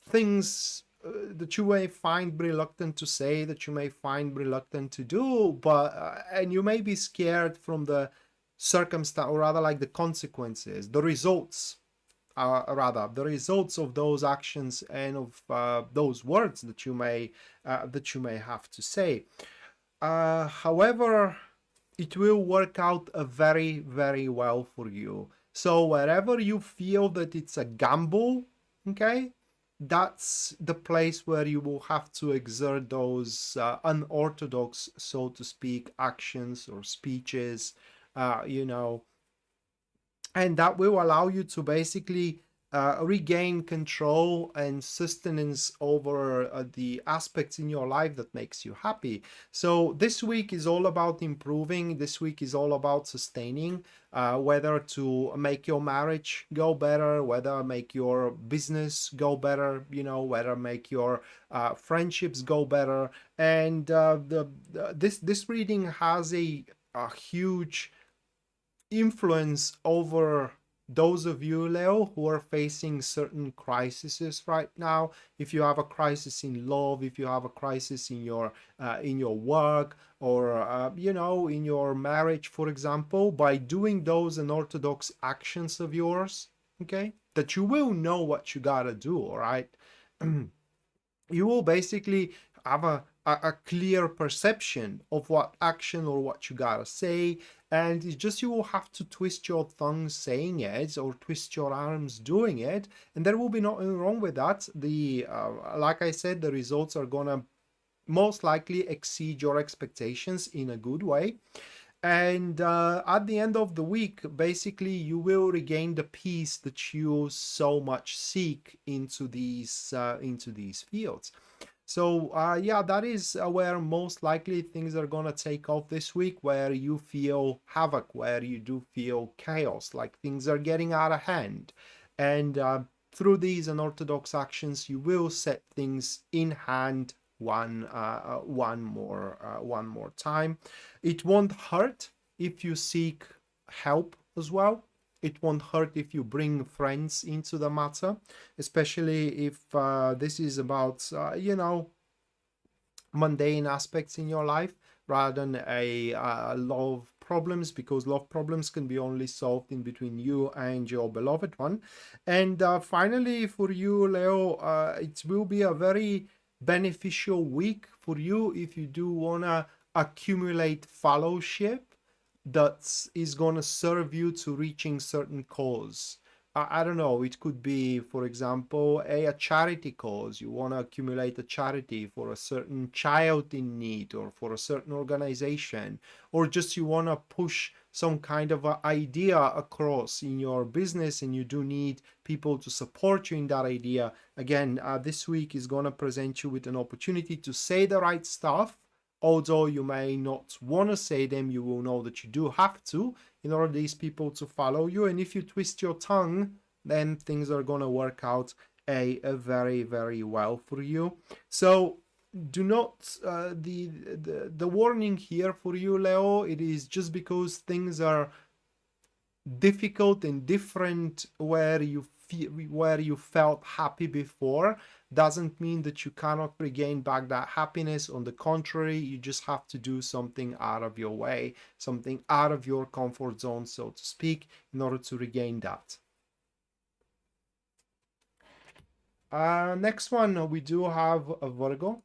things that you may find reluctant to say, that you may find reluctant to do, but and you may be scared from the circumstance, or rather like the consequences, the results, rather the results of those actions and of those words that you may have to say. However, it will work out very, very well for you. So wherever you feel that it's a gamble, okay, that's the place where you will have to exert those unorthodox, so to speak, actions or speeches, you know, and that will allow you to basically regain control and sustenance over the aspects in your life that makes you happy. So this week is all about improving. This week is all about sustaining, whether to make your marriage go better, whether make your business go better, you know, whether make your friendships go better. And this reading has a huge influence over those of you, Leo, who are facing certain crises right now. If you have a crisis in love, if you have a crisis in your work, or you know, in your marriage, for example, by doing those unorthodox actions of yours, okay, that you will know what you gotta do, all right. You will basically have a clear perception of what action or what you gotta say, and it's just you will have to twist your tongue saying it or twist your arms doing it, and there will be nothing wrong with that. The like I said, the results are gonna most likely exceed your expectations in a good way. And at the end of the week, basically, you will regain the peace that you so much seek into these fields. So yeah, that is where most likely things are gonna take off this week, where you feel havoc, where you do feel chaos, like things are getting out of hand. And through these unorthodox actions, you will set things in hand one more time. It won't hurt if you seek help as well. It won't hurt if you bring friends into the matter, especially if this is about, you know, mundane aspects in your life rather than a love problems, because love problems can be only solved in between you and your beloved one. And finally, for you, Leo, it will be a very beneficial week for you if you do want to accumulate fellowship that is going to serve you to reaching certain cause. I don't know, it could be, for example, a charity cause. You want to accumulate a charity for a certain child in need or for a certain organization, or just you want to push some kind of a idea across in your business and you do need people to support you in that idea. Again, this week is going to present you with an opportunity to say the right stuff. Although you may not want to say them, you will know that you do have to in order these people to follow you. And if you twist your tongue, then things are going to work out a very, very well for you. So do not, the warning here for you, Leo, it is just because things are difficult and different where you felt happy before doesn't mean that you cannot regain back that happiness. On the contrary, you just have to do something out of your way, something out of your comfort zone, so to speak, in order to regain that. Next one, we do have a Virgo.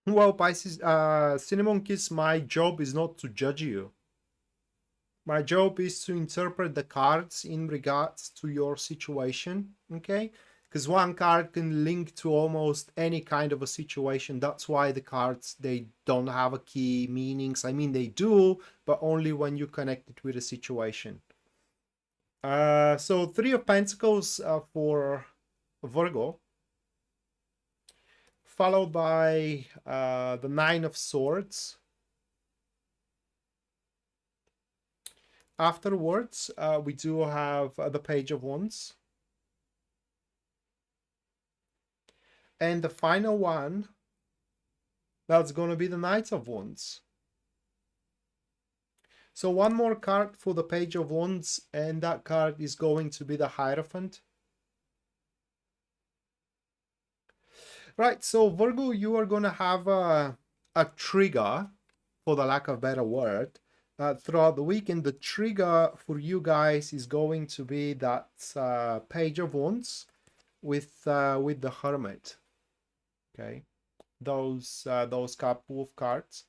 Well, Pisces, Cinnamon Kiss, my job is not to judge you. My job is to interpret the cards in regards to your situation, okay? Because one card can link to almost any kind of a situation. That's why the cards, they don't have a key meanings. I mean, they do, but only when you connect it with a situation. So Three of Pentacles for Virgo, followed by the Nine of Swords. Afterwards, we do have the Page of Wands. And the final one, that's going to be the Knight of Wands. So one more card for the Page of Wands, and that card is going to be the Hierophant. Right, so Virgo, you are going to have a trigger, for the lack of a better word, throughout the weekend. The trigger for you guys is going to be that Page of Wands with the Hermit. Okay, those couple of cards.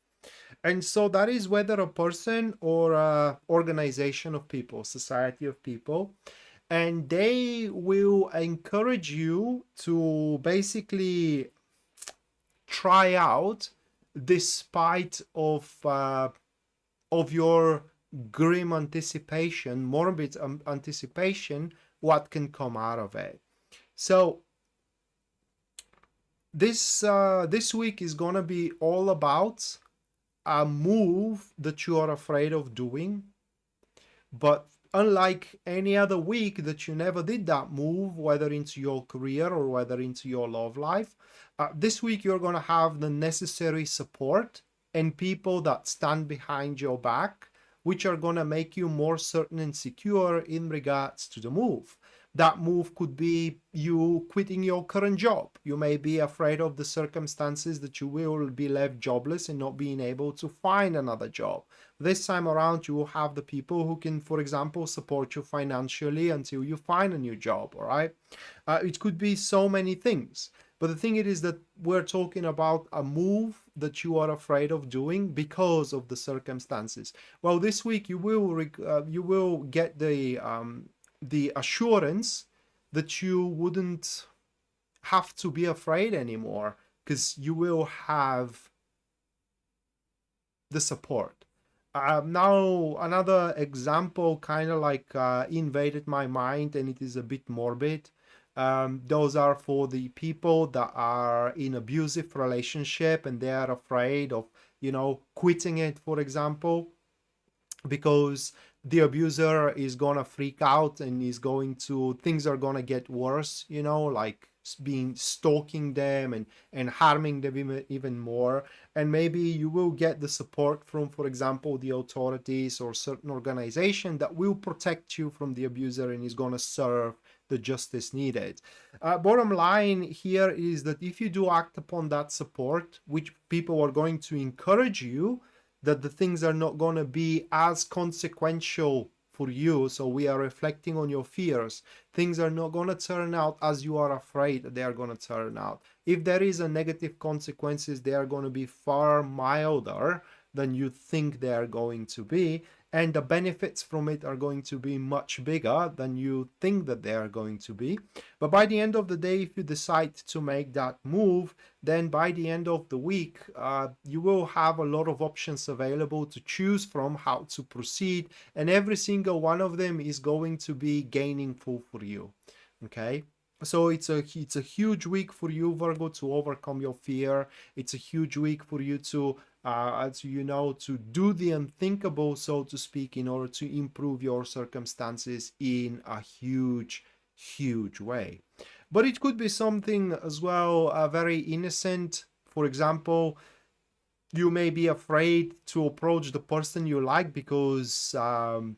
And so that is whether a person or a organization of people, society of people, and they will encourage you to basically try out, despite of your grim anticipation, morbid anticipation, what can come out of it. So this week is gonna be all about a move that you are afraid of doing, but unlike any other week that you never did that move, whether into your career or whether into your love life, this week you're going to have the necessary support and people that stand behind your back, which are going to make you more certain and secure in regards to the move. That move could be you quitting your current job. You may be afraid of the circumstances that you will be left jobless and not being able to find another job. This time around, you will have the people who can, for example, support you financially until you find a new job, all right? It could be so many things. But the thing is that we're talking about a move that you are afraid of doing because of the circumstances. Well, this week you will get the assurance that you wouldn't have to be afraid anymore, because you will have the support. Now, another example kind of like invaded my mind, and it is a bit morbid. Those are for the people that are in abusive relationship and they are afraid of, quitting it, for example, because the abuser is gonna freak out and things are gonna get worse, like being stalking them and harming them even more. And maybe you will get the support from, for example, the authorities or certain organization that will protect you from the abuser and is going to serve the justice needed. Bottom line here is that if you do act upon that support, which people are going to encourage you, that the things are not going to be as consequential for you. So we are reflecting on your fears. Things are not going to turn out as you are afraid they are going to turn out. If there is a negative consequences, they are going to be far milder than you think they are going to be, and the benefits from it are going to be much bigger than you think that they are going to be. But by the end of the day, if you decide to make that move, then by the end of the week, you will have a lot of options available to choose from how to proceed, and every single one of them is going to be gainingful for you. Okay, so it's a huge week for you, Virgo, to overcome your fear. It's a huge week for you to to do the unthinkable, so to speak, in order to improve your circumstances in a huge way. But it could be something as well very innocent. For example, you may be afraid to approach the person you like because of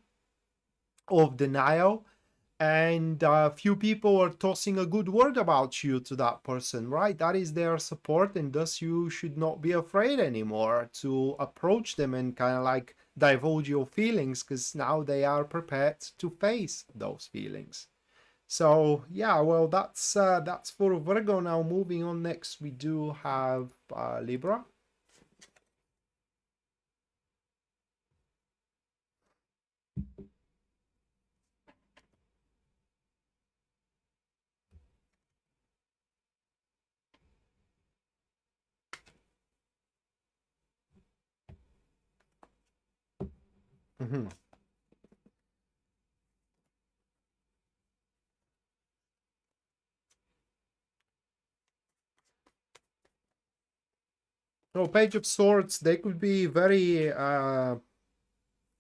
denial, and few people are tossing a good word about you to that person, right? That is their support, and thus you should not be afraid anymore to approach them and kind of like divulge your feelings, because now they are prepared to face those feelings. So yeah, well, that's for Virgo. Now moving on, next we do have Libra. Mm-hmm. So Page of Swords, they could be a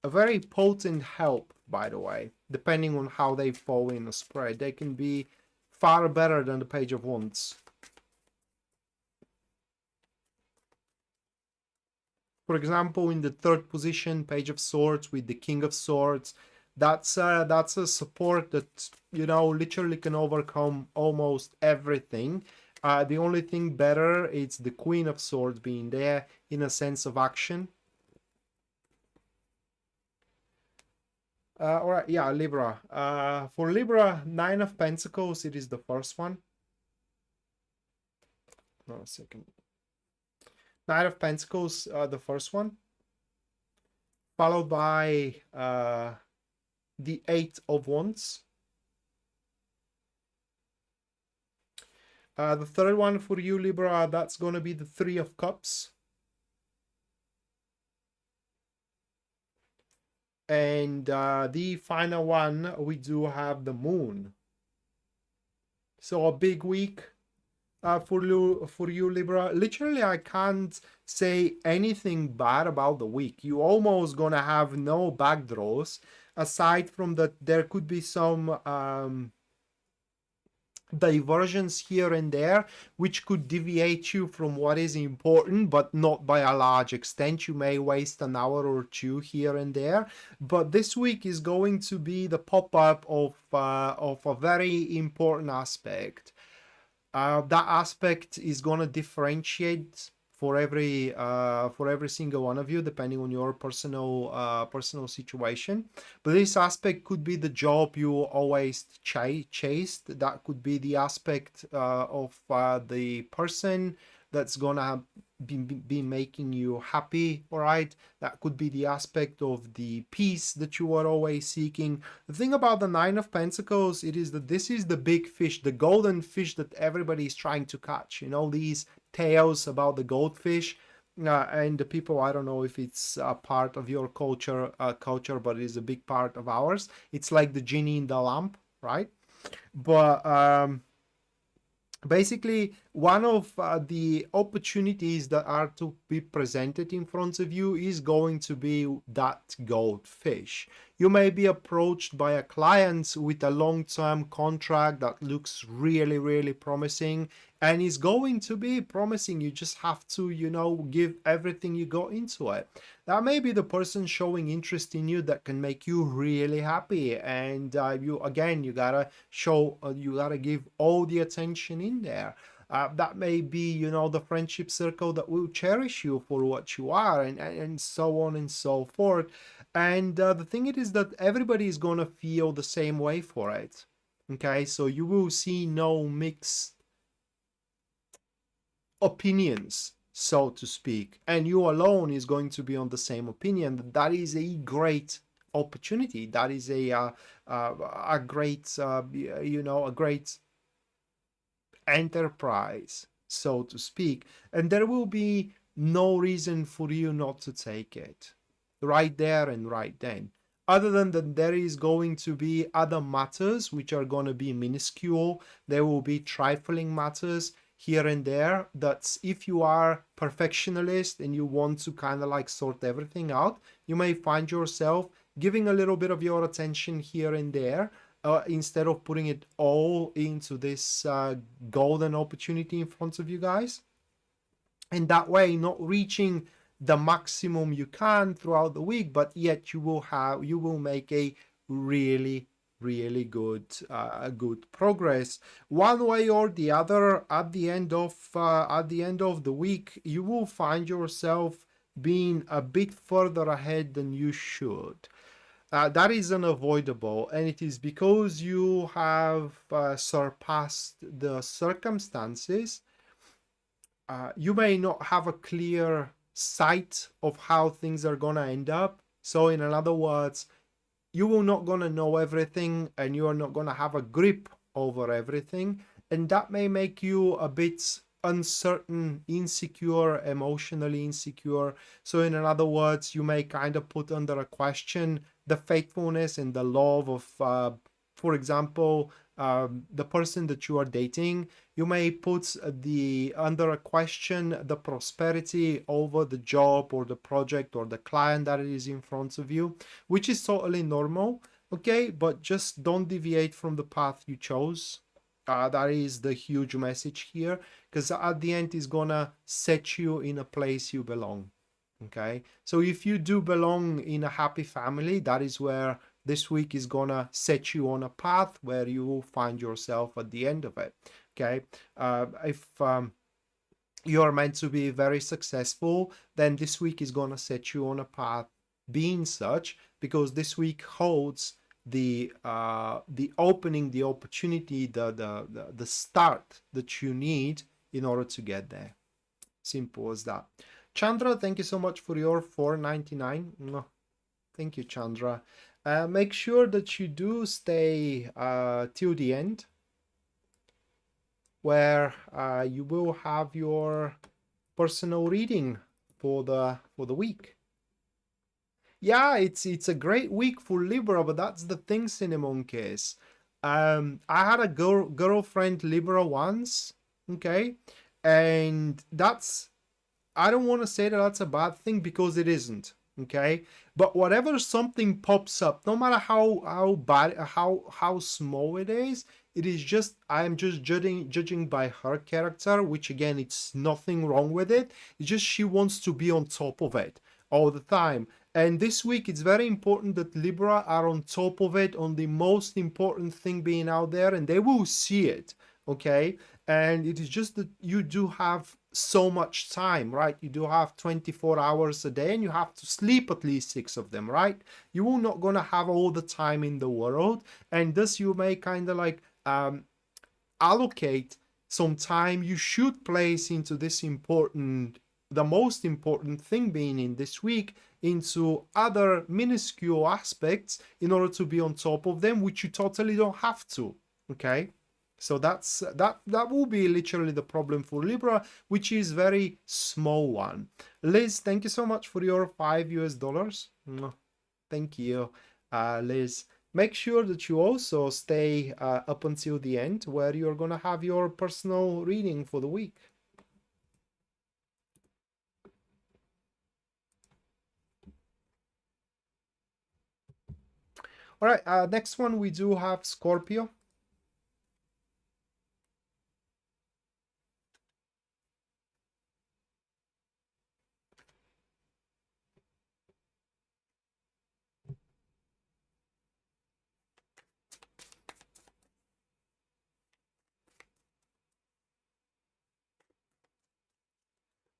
very potent help, by the way, depending on how they fall in a spread. They can be far better than the Page of Wands. For example, in the third position, Page of Swords with the King of Swords, that's a support that, you know, literally can overcome almost everything. The only thing better is the Queen of Swords being there in a sense of action. All right, yeah, Libra. For Libra, Nine of Pentacles, it is the first one. No, a second. Knight of Pentacles, the first one, followed by the Eight of Wands. The third one for you, Libra, that's going to be the Three of Cups. And the final one, we do have the Moon. So a big week for you, Libra. Literally, I can't say anything bad about the week. You almost gonna have no backdraws, aside from that there could be some diversions here and there which could deviate you from what is important, but not by a large extent. You may waste an hour or two here and there, but this week is going to be the pop-up of a very important aspect. That aspect is going to differentiate for every single one of you, depending on your personal situation. But this aspect could be the job you always chased. That could be the aspect of the person that's gonna be making you happy. All right, that could be the aspect of the peace that you are always seeking. The thing about the Nine of Pentacles, it is that this is the big fish, the golden fish that everybody is trying to catch. You know, these tales about the goldfish, and the people, I don't know if it's a part of your culture, but it is a big part of ours. It's like the genie in the lamp, right? But basically one of the opportunities that are to be presented in front of you is going to be that goldfish. You may be approached by a client with a long-term contract that looks really, really promising and is going to be promising. You just have to, you know, give everything you got into it. That may be the person showing interest in you that can make you really happy, and you gotta show, you gotta give all the attention in there. That may be, you know, the friendship circle that will cherish you for what you are, and so on and so forth. And the thing it is that everybody is gonna feel the same way for it. Okay, so you will see no mixed opinions, so to speak, and you alone is going to be on the same opinion. That is a great opportunity. That is a great you know, a great enterprise, so to speak, and there will be no reason for you not to take it right there and right then. Other than that, there is going to be other matters which are going to be minuscule. There will be trifling matters here and there. That's if you are perfectionist and you want to kind of like sort everything out, you may find yourself giving a little bit of your attention here and there, instead of putting it all into this golden opportunity in front of you guys. And that way, not reaching the maximum you can throughout the week, but yet you will make a really, really good good progress one way or the other. At the end of the week, you will find yourself being a bit further ahead than you should. That is unavoidable, and it is because you have surpassed the circumstances. You may not have a clear sight of how things are gonna end up. So in other words, you will not gonna know everything, and you are not gonna have a grip over everything, and that may make you a bit uncertain, insecure, emotionally insecure. So in other words, you may kind of put under a question the faithfulness and the love of, for example, the person that you are dating. You may put under a question the prosperity over the job or the project or the client that is in front of you, which is totally normal. Okay, but just don't deviate from the path you chose. That is the huge message here, because at the end is gonna set you in a place you belong. Okay, so if you do belong in a happy family, that is where this week is gonna set you on a path where you will find yourself at the end of it. Okay, if you're meant to be very successful, then this week is gonna set you on a path being such, because this week holds the opening, the opportunity, the start that you need in order to get there. Simple as that. Chandra, thank you so much for your $4.99. Thank you, Chandra. Make sure that you do stay till the end, where you will have your personal reading for the week. Yeah, it's a great week for Libra, but that's the thing, Cinemonkeys. I had a girlfriend Libra once, okay, and that's, I don't want to say that that's a bad thing, because it isn't, okay. But whatever something pops up, no matter how bad, how small it is just, I am just judging by her character, which again, it's nothing wrong with it. It's just she wants to be on top of it all the time. And this week, it's very important that Libra are on top of it, on the most important thing being out there, and they will see it, okay? And it is just that you do have so much time, right? You do have 24 hours a day, and you have to sleep at least 6 of them, right? You are not gonna have all the time in the world, and thus you may kind of like allocate some time you should place into this important, the most important thing being in this week, into other minuscule aspects in order to be on top of them, which you totally don't have to, okay? So that will be literally the problem for Libra, which is very small one. Liz, thank you so much for your $5 US. Thank you, Liz. make sure that you also stay up until the end, where you're going to have your personal reading for the week. All right, next one we do have Scorpio.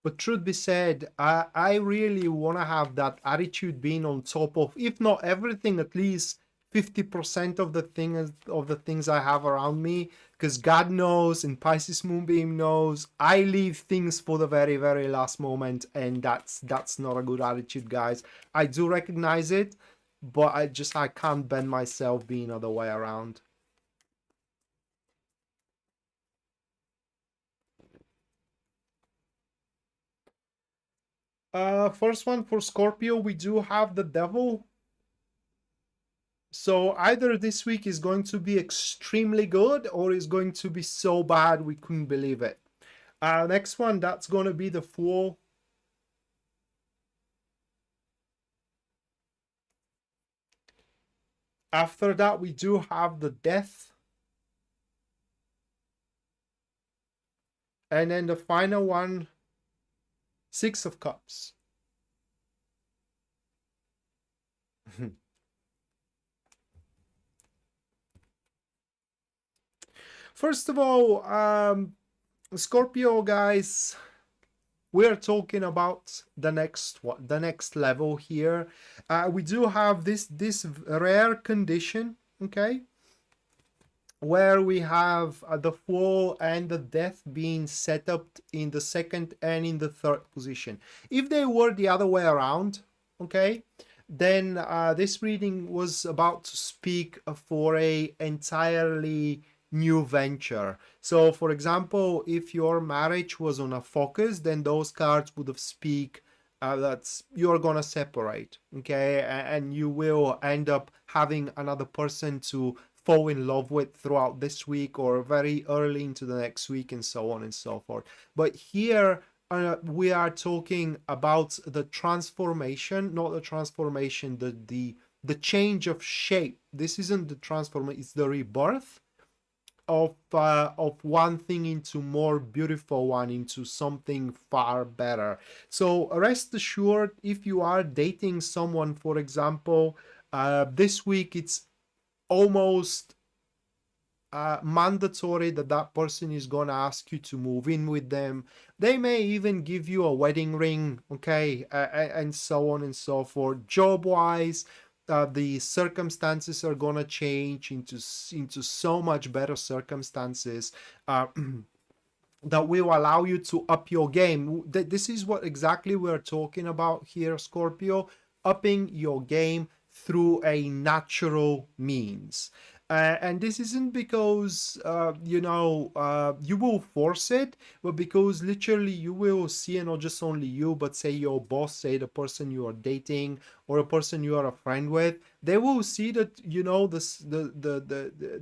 But truth be said, I really want to have that attitude being on top of, if not everything, at least 50% of the things I have around me. Because God knows, and Pisces Moonbeam knows, I leave things for the very, very last moment, and that's not a good attitude, guys. I do recognize it, but I can't bend myself being other way around. First one for Scorpio, we do have the Devil. So either this week is going to be extremely good or is going to be so bad we couldn't believe it. Next one, that's going to be the Fool. After that, we do have the Death. And then the final one, Six of Cups. First of all, Scorpio guys, we're talking about the next level here. We do have this rare condition, okay, where we have the Fool and the Death being set up in the second and in the third position. If they were the other way around, okay, then this reading was about to speak for a entirely new venture. So for example, if your marriage was on a focus, then those cards would have speak that's you're gonna separate, okay, and you will end up having another person to fall in love with throughout this week or very early into the next week, and so on and so forth. But here we are talking about the transformation, not the transformation, the change of shape. This isn't the transformation, it's the rebirth of one thing into more beautiful one, into something far better. So rest assured, if you are dating someone, for example, this week it's almost mandatory that that person is gonna ask you to move in with them. They may even give you a wedding ring, okay, and so on and so forth. Job wise, the circumstances are gonna change into so much better circumstances that will allow you to up your game. This is what exactly we're talking about here, Scorpio, upping your game through a natural means. And this isn't because you will force it, but because literally you will see, and not just only you, but say your boss, say the person you are dating or a person you are a friend with, they will see that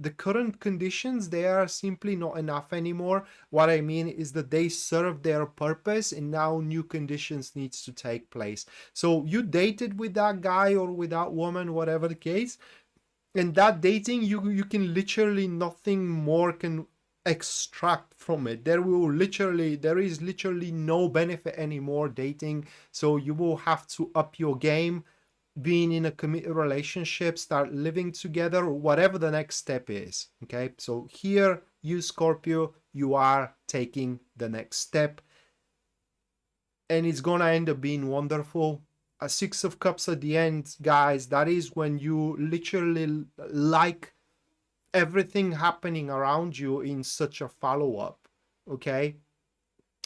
the current conditions, they are simply not enough anymore. What I mean is that they serve their purpose and now new conditions needs to take place. So you dated with that guy or with that woman, whatever the case, and that dating, you can literally nothing more can extract from it. There is literally no benefit anymore dating, so you will have to up your game, being in a committed relationship, start living together, or whatever the next step is. Okay, so here you, Scorpio, you are taking the next step, and it's gonna end up being wonderful. A Six of Cups at the end, guys, that is when you literally like everything happening around you in such a follow-up. Okay,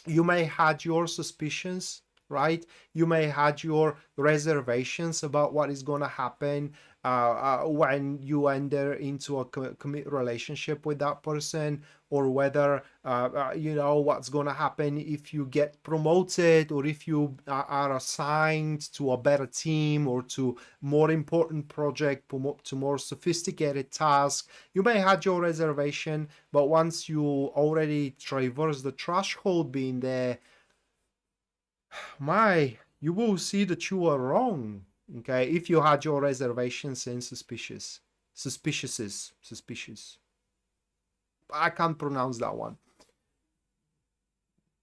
you may had your suspicions, right? You may had your reservations about what is going to happen when you enter into a commit relationship with that person, or whether you know what's going to happen if you get promoted, or if you are assigned to a better team, or to more important project, to more sophisticated task. You may have your reservation, but once you already traverse the threshold being there, you will see that you are wrong. Okay, if you had your reservations and suspicious. I can't pronounce that one.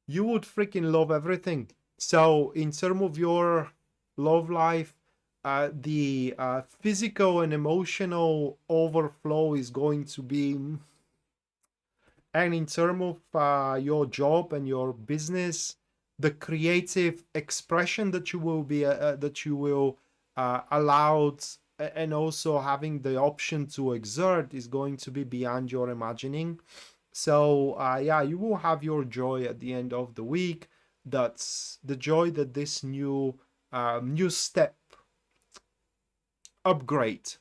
You would freaking love everything. So in terms of your love life, the physical and emotional overflow is going to be, and in terms of your job and your business, the creative expression that you will be allowed, and also having the option to exert, is going to be beyond your imagining. So yeah, you will have your joy at the end of the week. That's the joy that this new step, upgrade,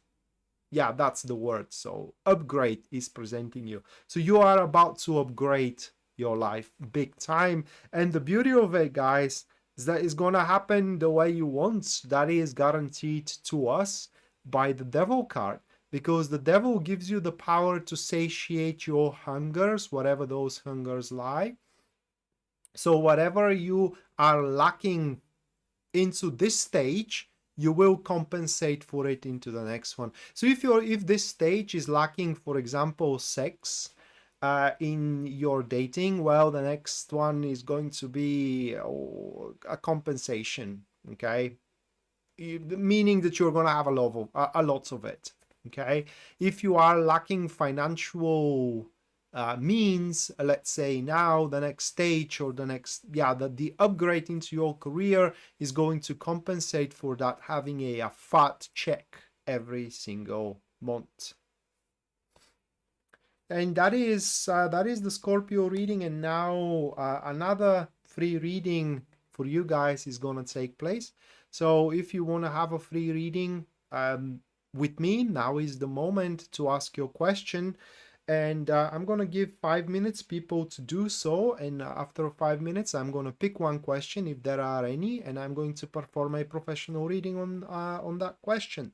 yeah, that's the word. So upgrade is presenting you. So you are about to upgrade your life big time. And the beauty of it, guys, is that it's gonna happen the way you want. That is guaranteed to us by the devil card, because the devil gives you the power to satiate your hungers, whatever those hungers lie. So whatever you are lacking into this stage, you will compensate for it into the next one. So if this stage is lacking, for example, sex in your dating, well, the next one is going to be a compensation. Okay, meaning that you're going to have a lot of it. Okay, if you are lacking financial means, let's say now the next stage, or the next, yeah, the upgrade into your career is going to compensate for that, having a fat check every single month. And that is the Scorpio reading. And now another free reading for you guys is going to take place. So if you want to have a free reading with me, now is the moment to ask your question. And I'm going to give 5 minutes people to do so. And after 5 minutes, I'm going to pick one question, if there are any, and I'm going to perform a professional reading on that question.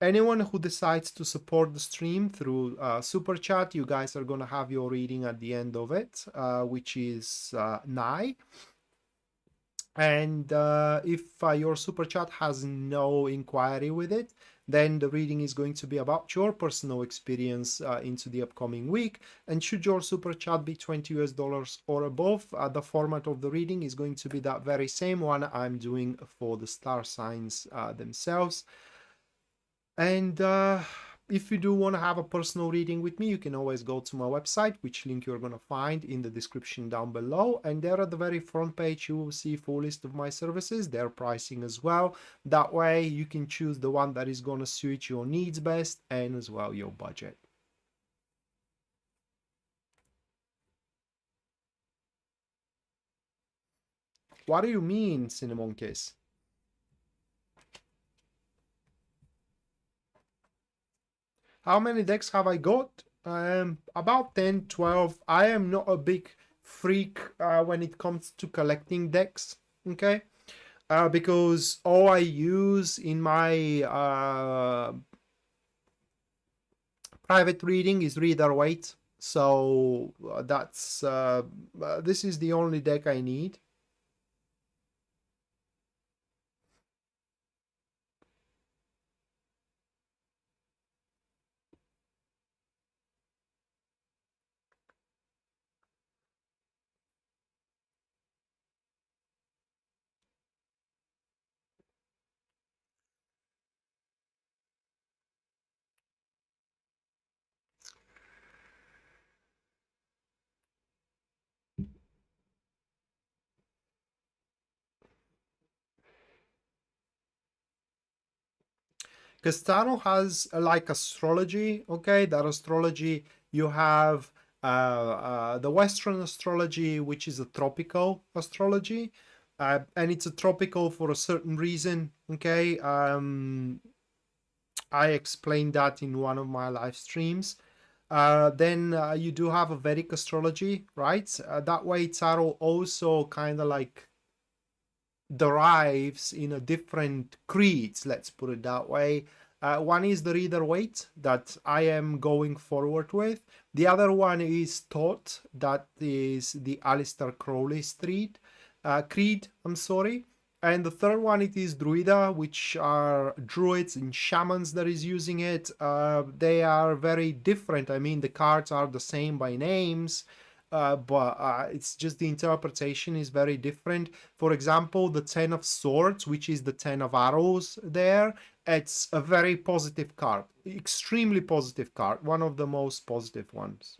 Anyone who decides to support the stream through super chat, you guys are going to have your reading at the end of it, which is nigh. And if your super chat has no inquiry with it, then the reading is going to be about your personal experience into the upcoming week. And should your super chat be $20 or above, the format of the reading is going to be that very same one I'm doing for the star signs themselves. And if you do want to have a personal reading with me, you can always go to my website, which link you're going to find in the description down below. And there at the very front page, you will see a full list of my services, their pricing as well. That way you can choose the one that is going to suit your needs best, and as well your budget. What do you mean, Cinnamon Kiss? How many decks have I got? About 10, 12. I am not a big freak when it comes to collecting decks, okay? Because all I use in my private reading is Reader Waite. So that's this is the only deck I need. Castano has like astrology, okay? That astrology, you have the Western astrology, which is a tropical astrology. and it's a tropical for a certain reason. Okay, I explained that in one of my live streams. Then you do have a Vedic astrology, right? That way tarot also kind of like derives in a different creeds, let's put it that way. One is the Reader Waite that I am going forward with. The other one is Thought, that is the Aleister Crowley creed, I'm sorry. And the third one, it is Druida, which are druids and shamans that is using it. They are very different. I mean, the cards are the same by names, but it's just the interpretation is very different. For example, the 10 of Swords, which is the 10 of Arrows there, it's a very positive card. Extremely positive card. One of the most positive ones.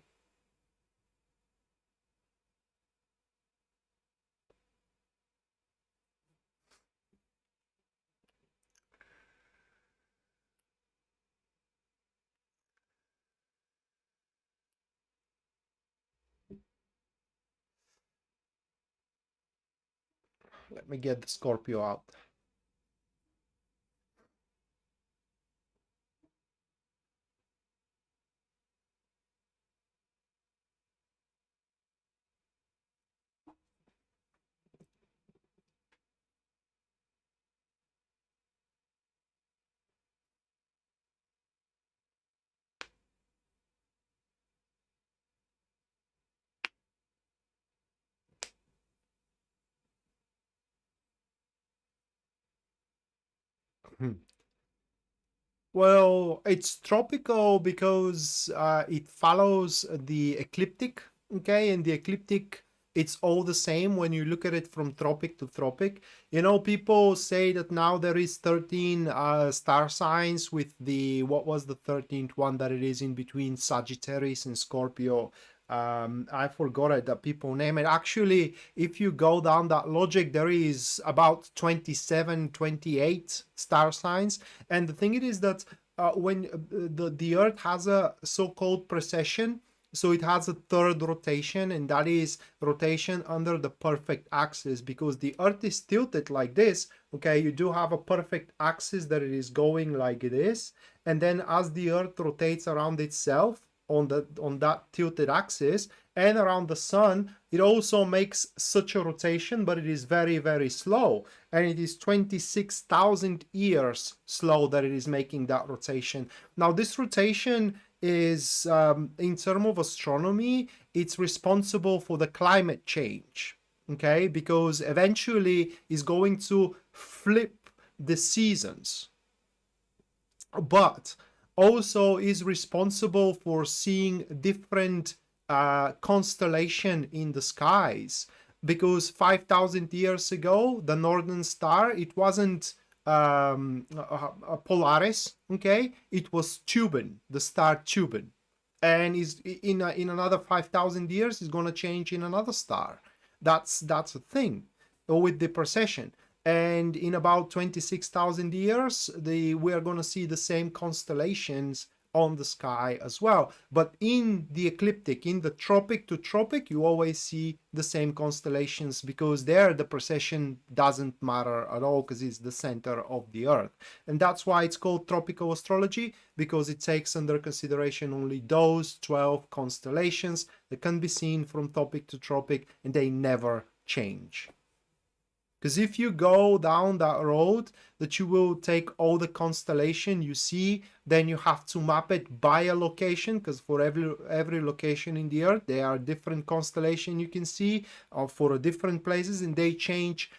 Let me get the Scorpio out. Well, it's tropical because it follows the ecliptic, okay? And the ecliptic, it's all the same when you look at it from tropic to tropic. You know, people say that now there is 13 star signs with the, what was the 13th one that it is in between Sagittarius and Scorpio? I forgot it, that people name it. Actually, if you go down that logic, there is about 27, 28 star signs. And the thing it is that when the Earth has a so-called precession, so it has a third rotation, and that is rotation under the perfect axis, because the Earth is tilted like this. Okay, you do have a perfect axis that it is going like this, and then as the Earth rotates around itself on that tilted axis and around the sun, it also makes such a rotation, but it is very, very slow, and it is 26,000 years slow that it is making that rotation. Now this rotation is in terms of astronomy, it's responsible for the climate change, okay, because eventually it's going to flip the seasons, but also is responsible for seeing different constellation in the skies, because 5,000 years ago the northern star, it wasn't a Polaris, okay, it was Tuban, the star Tuban, and is in another 5,000 years is going to change in another star. That's a thing with the precession. And in about 26,000 years, we are going to see the same constellations on the sky as well. But in the ecliptic, in the tropic to tropic, you always see the same constellations, because there the precession doesn't matter at all, because it's the center of the Earth. And that's why it's called tropical astrology, because it takes under consideration only those 12 constellations that can be seen from tropic to tropic, and they never change. Because if you go down that road that you will take all the constellation you see, then you have to map it by a location, because for every location in the Earth, there are different constellation you can see for different places, and they change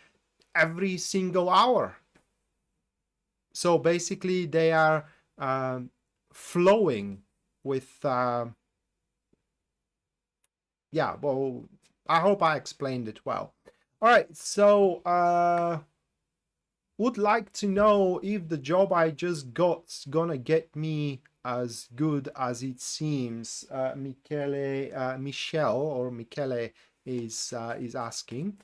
every single hour. So basically they are flowing with, yeah, well, I hope I explained it well. All right, so would like to know if the job I just got's gonna get me as good as it seems. Michelle or Michele is asking.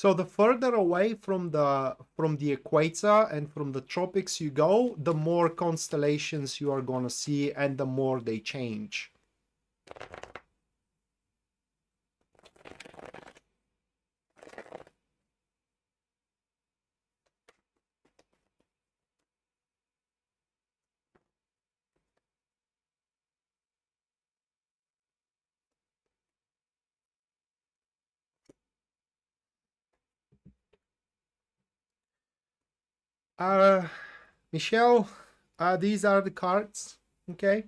So the further away from the equator and from the tropics you go, the more constellations you are going to see and the more they change. Michelle, these are the cards, okay?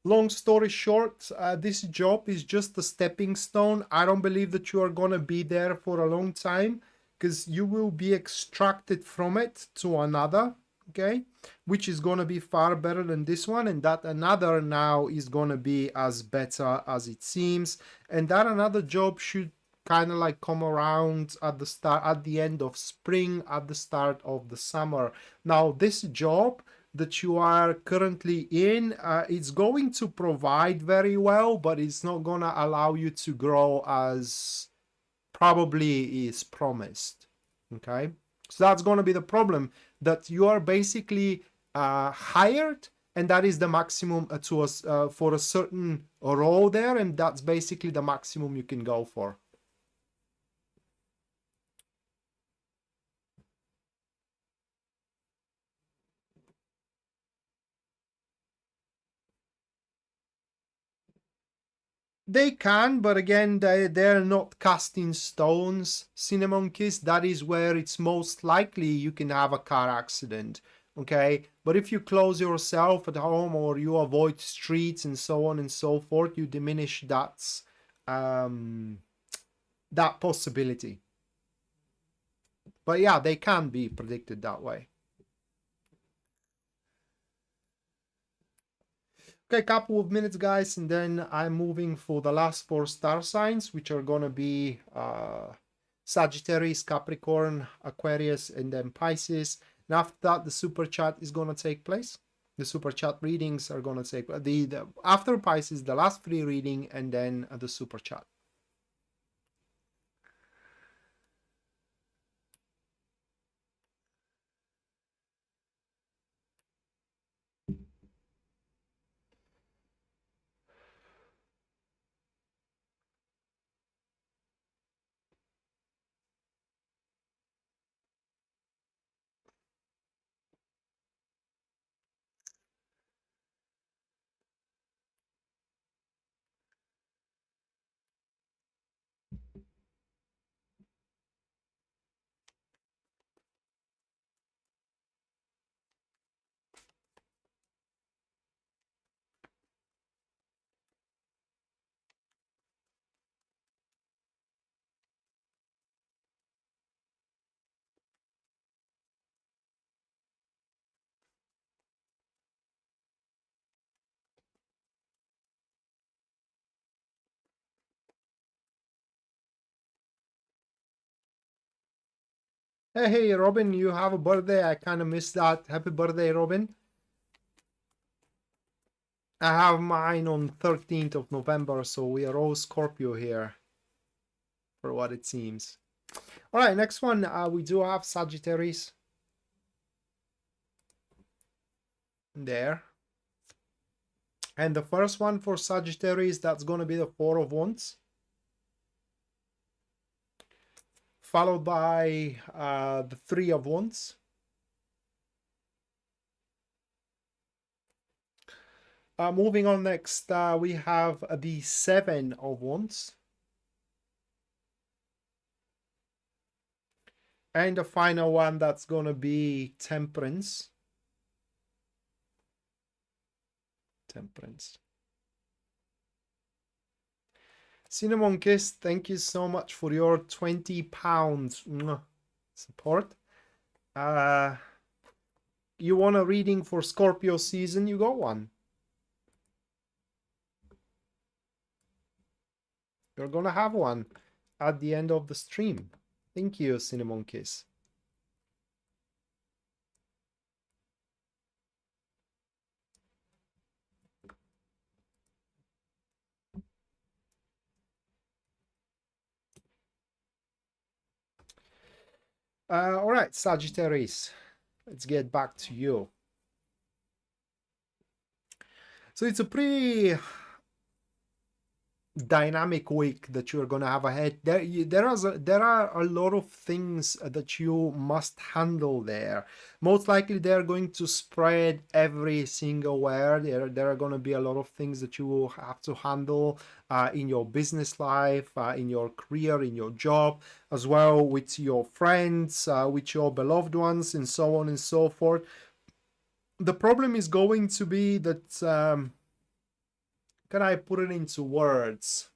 Long story short, this job is just a stepping stone. I don't believe that you are going to be there for a long time because you will be extracted from it to another, okay? Which is going to be far better than this one. And that another now is going to be as better as it seems. And that another job should kind of like come around at the start, at the end of spring, at the start of the summer. Now, this job that you are currently in, it's going to provide very well, but it's not going to allow you to grow as probably is promised. Okay, so that's going to be the problem, that you are basically hired, and that is the maximum for a certain role there, and that's basically the maximum you can go for. They can, but again, they're not cast in stones, Cinnamon Kiss. That is where it's most likely you can have a car accident, okay? But if you close yourself at home or you avoid streets and so on and so forth, you diminish that possibility. But yeah, they can be predicted that way. Okay, couple of minutes, guys, and then I'm moving for the last 4 star signs, which are gonna be Sagittarius, Capricorn, Aquarius, and then Pisces. And after that, the super chat is gonna take place. The super chat readings are gonna take the after Pisces, the last 3 reading, and then the super chat. Hey, Robin, you have a birthday. I kind of missed that. Happy birthday, Robin. I have mine on 13th of November, so we are all Scorpio here, for what it seems. All right, next one, we do have Sagittarius there. And the first one for Sagittarius, that's going to be the 4 of Wands. Followed by the 3 of Wands. Moving on next, we have the 7 of Wands. And the final one, that's going to be Temperance. Temperance. Cinnamon Kiss, thank you so much for your £20 support. You want a reading for Scorpio season? You got one. You're gonna have one at the end of the stream. Thank you, Cinnamon Kiss. All right, Sagittarius, let's get back to you. So it's a pretty dynamic week that you're going to have ahead. There are a lot of things that you must handle there. Most likely they're going to spread every single where. There are going to be a lot of things that you will have to handle in your business life, in your career, in your job, as well with your friends, with your beloved ones, and so on and so forth. The problem is going to be that, can I put it into words?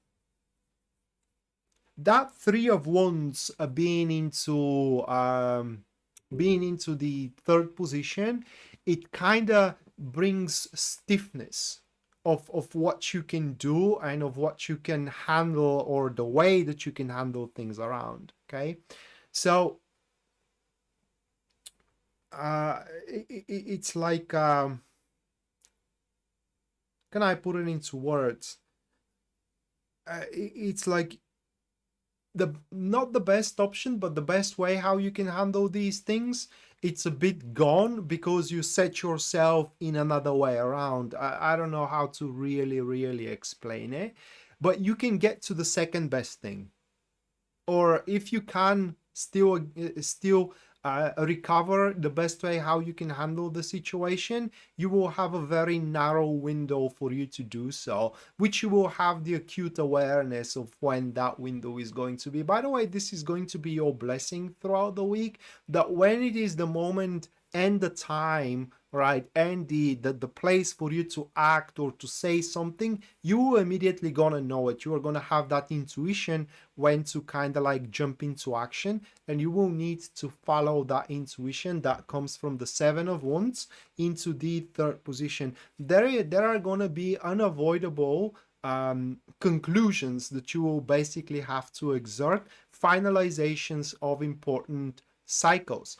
That three of wands being into the third position, it kind of brings stiffness of what you can do and of what you can handle, or the way that you can handle things around. Okay, so it's like, can I put it into words? It's like the not the best option, but the best way how you can handle these things. It's a bit gone because you set yourself in another way around. I don't know how to really explain it, but you can get to the second best thing, or if you can still recover the best way how you can handle the situation, you will have a very narrow window for you to do so, which you will have the acute awareness of when that window is going to be. By the way, this is going to be your blessing throughout the week, that when it is the moment and the time, right, and the place for you to act or to say something, you immediately gonna know it. You are gonna have that intuition when to kind of like jump into action, and you will need to follow that intuition that comes from the Seven of Wands into the third position. There are gonna be unavoidable conclusions that you will basically have to exert, finalizations of important cycles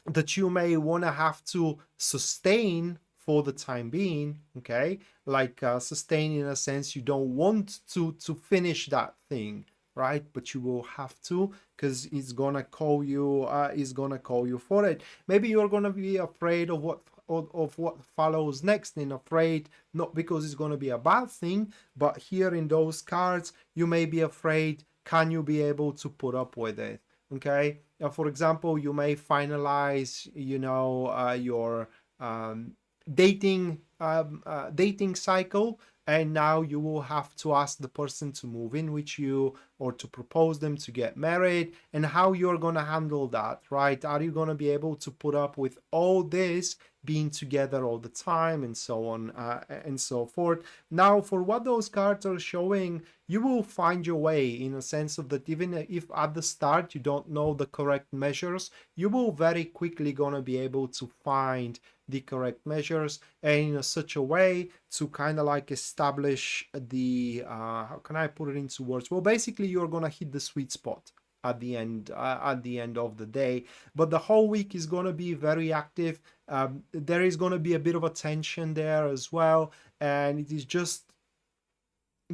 that you may want to have to sustain for the time being. Okay, like sustain in a sense, you don't want to finish that thing, right? But you will have to, because it's gonna call you, for it. Maybe you're gonna be afraid of what follows next, and afraid not because it's gonna be a bad thing, but here in those cards you may be afraid, can you be able to put up with it? Okay, for example, you may finalize, your dating cycle, and now you will have to ask the person to move in with you, or to propose them to get married, and how you're going to handle that, right? Are you going to be able to put up with all this being together all the time, and so on and so forth? Now, for what those cards are showing, you will find your way, in a sense of that even if at the start you don't know the correct measures, you will very quickly gonna be able to find the correct measures, and in such a way to kind of like establish the how can I put it into words? Well, basically you're gonna hit the sweet spot at the end of the day. But the whole week is going to be very active. There is going to be a bit of a tension there as well, and it is just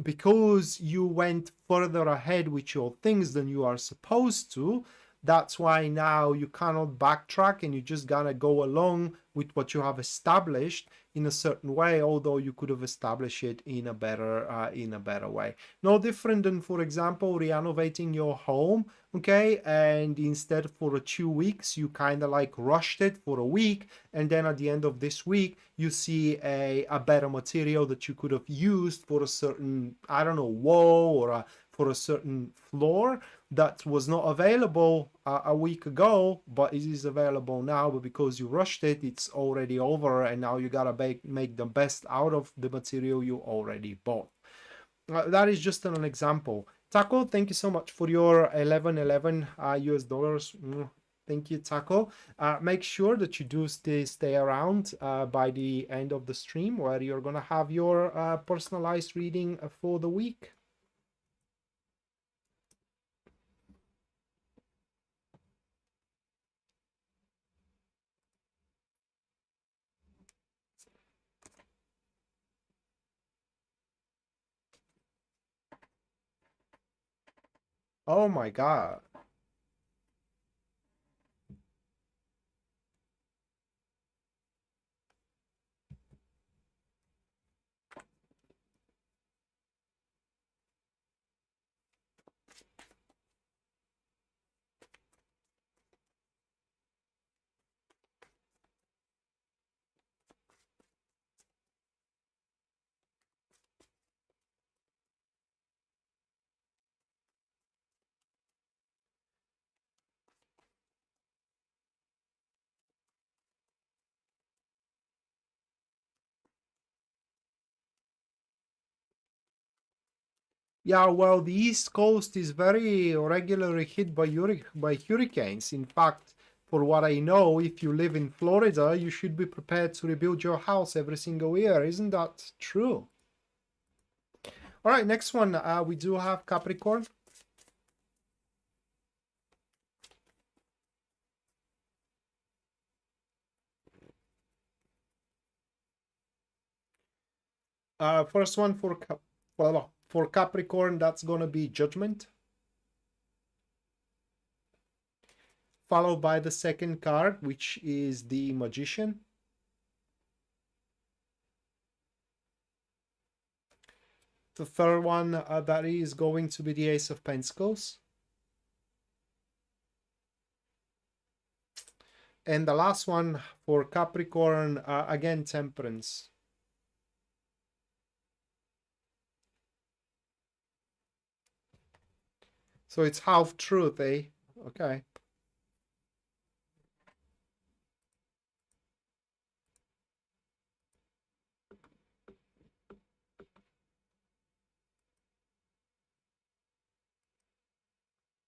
because you went further ahead with your things than you are supposed to. That's why now you cannot backtrack, and you just gotta go along with what you have established in a certain way, although you could have established it in a better way. No different than, for example, renovating your home. Okay, and instead for 2 weeks you kind of like rushed it for a week, and then at the end of this week you see a better material that you could have used for a certain, I don't know, wall, or for a certain floor that was not available a week ago, but it is available now. But because you rushed it, it's already over, and now you gotta make the best out of the material you already bought. That is just an example. Taco, thank you so much for your 1111 US dollars. Thank you, Taco. Make sure that you do stay around by the end of the stream, where you're gonna have your personalized reading for the week. Oh my God. Yeah, well, the East Coast is very regularly hit by hurricanes. In fact, for what I know, if you live in Florida, you should be prepared to rebuild your house every single year. Isn't that true? All right, next one. We do have Capricorn. First one for Capricorn, that's gonna be Judgment, followed by the second card, which is the Magician. The third one that is going to be the Ace of Pentacles. And the last one for Capricorn, again, Temperance. So it's half truth, eh? Okay.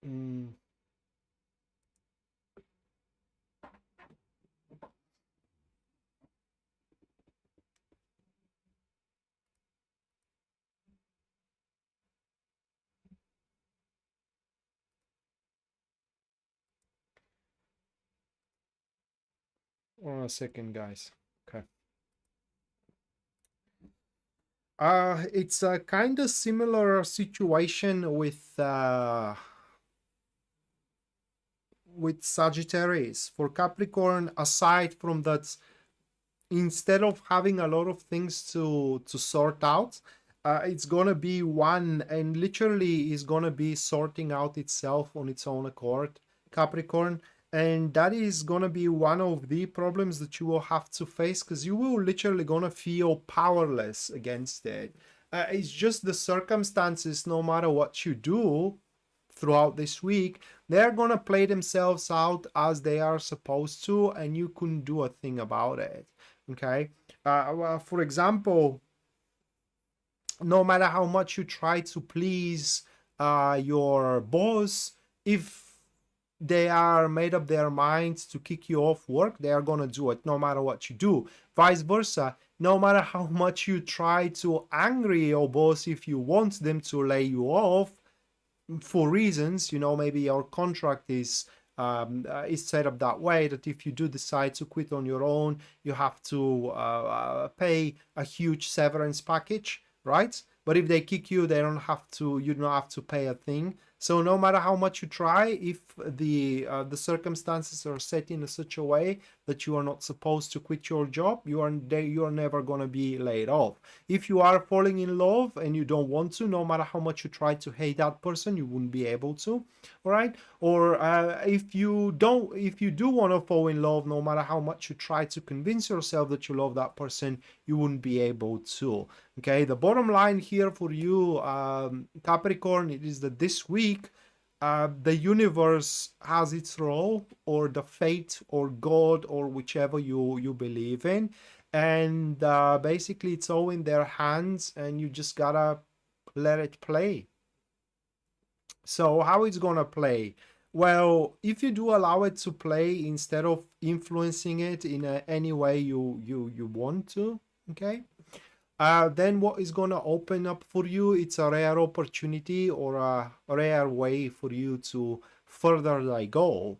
Mm. One second, guys. Okay. It's a kind of similar situation with Sagittarius. For Capricorn, aside from that, instead of having a lot of things to sort out, it's gonna be one, and literally is gonna be sorting out itself on its own accord, Capricorn. And that is gonna be one of the problems that you will have to face, because you will literally gonna feel powerless against it. It's just the circumstances, no matter what you do throughout this week, they're gonna play themselves out as they are supposed to, and you couldn't do a thing about it. Okay. Well, for example, no matter how much you try to please your boss, if they are made up their minds to kick you off work, they are gonna do it no matter what you do. Vice versa, no matter how much you try to angry your boss, if you want them to lay you off for reasons, maybe your contract is set up that way that if you do decide to quit on your own, you have to pay a huge severance package, right? But if they kick you, you don't have to pay a thing. So no matter how much you try, if the circumstances are set in such a way that you are not supposed to quit your job, you are never going to be laid off. If you are falling in love and you don't want to, no matter how much you try to hate that person, you wouldn't be able to. All right. Or if you do want to fall in love, no matter how much you try to convince yourself that you love that person, you wouldn't be able to. Okay, the bottom line here for you, Capricorn, it is that this week the universe has its role, or the fate, or God, or whichever you believe in, and basically it's all in their hands, and you just gotta let it play. So how it's gonna play? Well, if you do allow it to play instead of influencing it in any way you want to, okay, then what is going to open up for you, it's a rare opportunity or a rare way for you to further thy goal.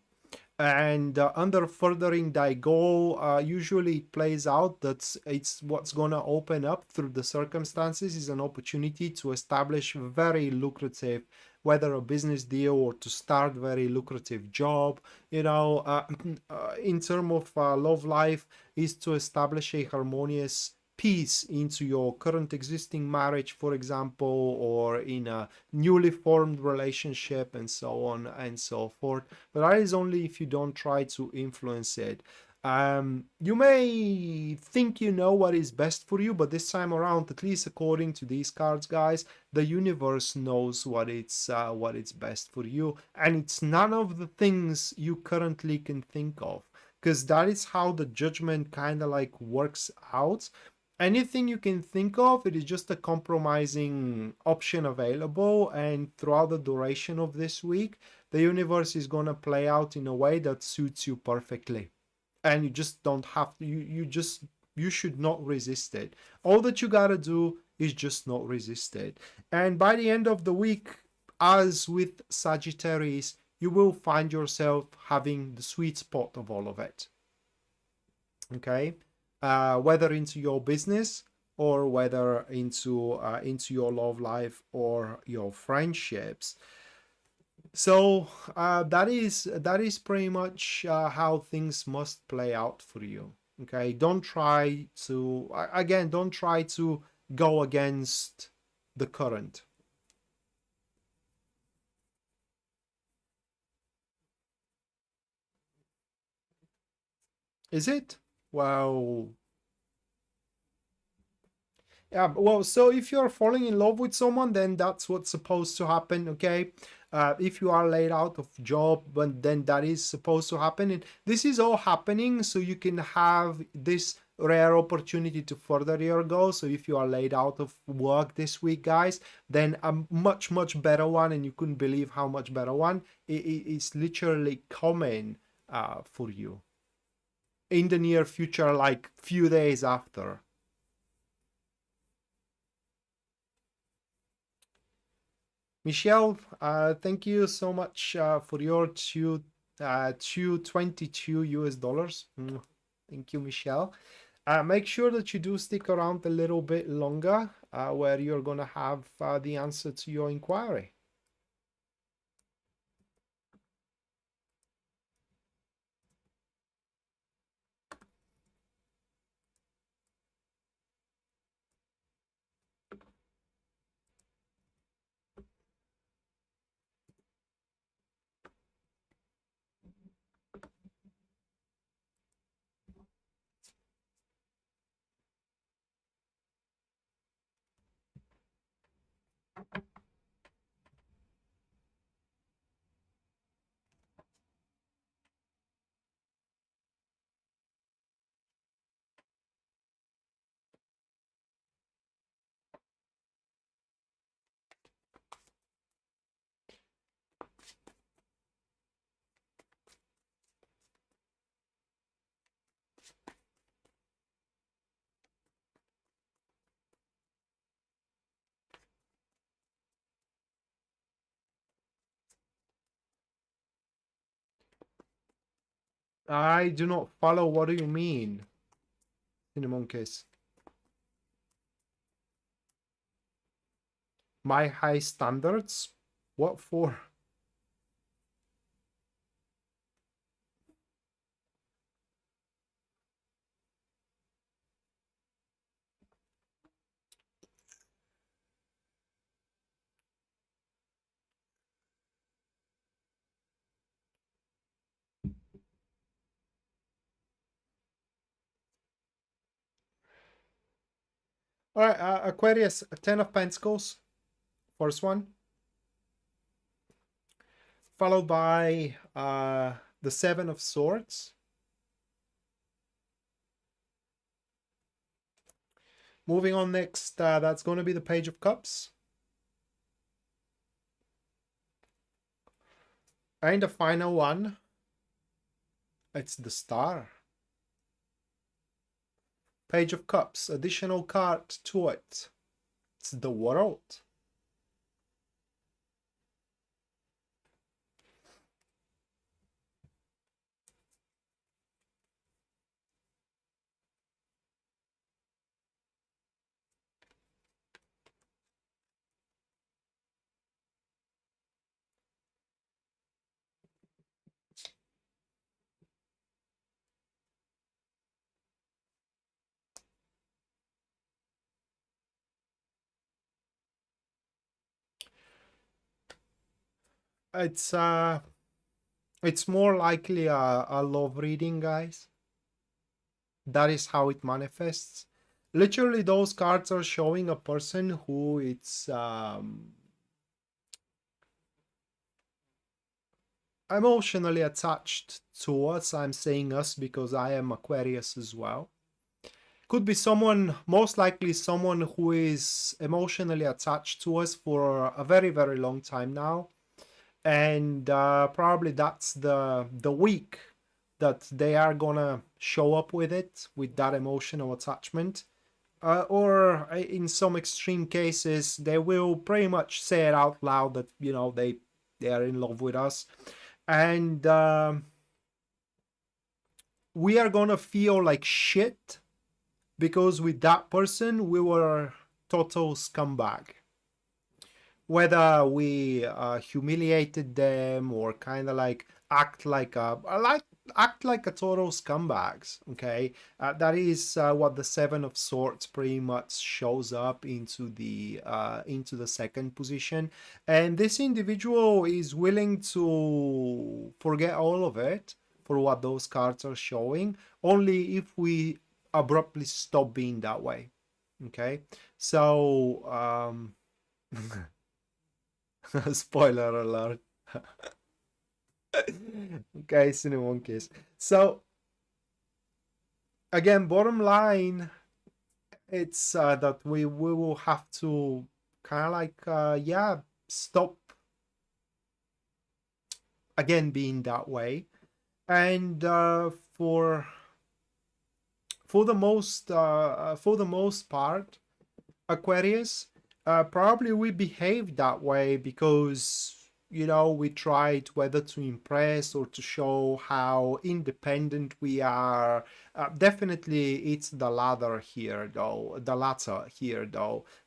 And under furthering thy goal, usually it plays out that it's what's going to open up through the circumstances is an opportunity to establish very lucrative, whether a business deal or to start very lucrative job, in terms of love life, is to establish a harmonious peace into your current existing marriage, for example, or in a newly formed relationship, and so on and so forth. But that is only if you don't try to influence it. You may think you know what is best for you, but this time around, at least according to these cards, guys, the universe knows what it's best for you, and it's none of the things you currently can think of, because that is how the judgment kind of like works out. anything you can think of, it is just a compromising option available, and throughout the duration of this week, the universe is going to play out in a way that suits you perfectly. And you just don't have to, you should not resist it. All that you gotta do is just not resist it. And by the end of the week, as with Sagittarius, you will find yourself having the sweet spot of all of it. Okay, whether into your business or whether into your love life or your friendships. So that is pretty much how things must play out for you. Okay, don't try to, again, don't try to go against the current. Is it? Well, yeah, well, so if you're falling in love with someone, then that's what's supposed to happen, okay? If you are laid out of job, but then that is supposed to happen. And this is all happening so you can have this rare opportunity to further your goals. So if you are laid out of work this week, guys, then a much, much better one, and you couldn't believe how much better one, is literally coming for you in the near future, like few days after. Michelle, thank you so much for your 222 US dollars. Thank you, Michelle. Make sure that you do stick around a little bit longer, where you're gonna have the answer to your inquiry. I do not follow. What do you mean, Cinnamon Kiss? My high standards? What for? All right, Aquarius, 10 of Pentacles, first one, followed by the 7 of Swords. Moving on next, that's going to be the Page of Cups. And the final one, it's the Star. Page of Cups, additional card to it. It's the World. It's more likely a love reading, guys. That is how it manifests. Literally, those cards are showing a person who it's emotionally attached to us. I'm saying us because I am Aquarius as well. Could be someone, most likely someone who is emotionally attached to us for a very, very long time now. And probably that's the week that they are gonna show up with it, with that emotional attachment. Or in some extreme cases, they will pretty much say it out loud that, you know, they are in love with us. And we are gonna feel like shit because with that person we were total scumbag. Whether we humiliated them or kind of like act like a total scumbags, okay? That is what the Seven of Swords pretty much shows up into the second position, and this individual is willing to forget all of it for what those cards are showing, only if we abruptly stop being that way, okay? So spoiler alert. Okay, in one case. So again, bottom line, it's that we will have to kind of like yeah, stop again being that way. And for the most part, Aquarius, probably we behave that way because, you know, we tried whether to impress or to show how independent we are. Definitely it's the latter here though,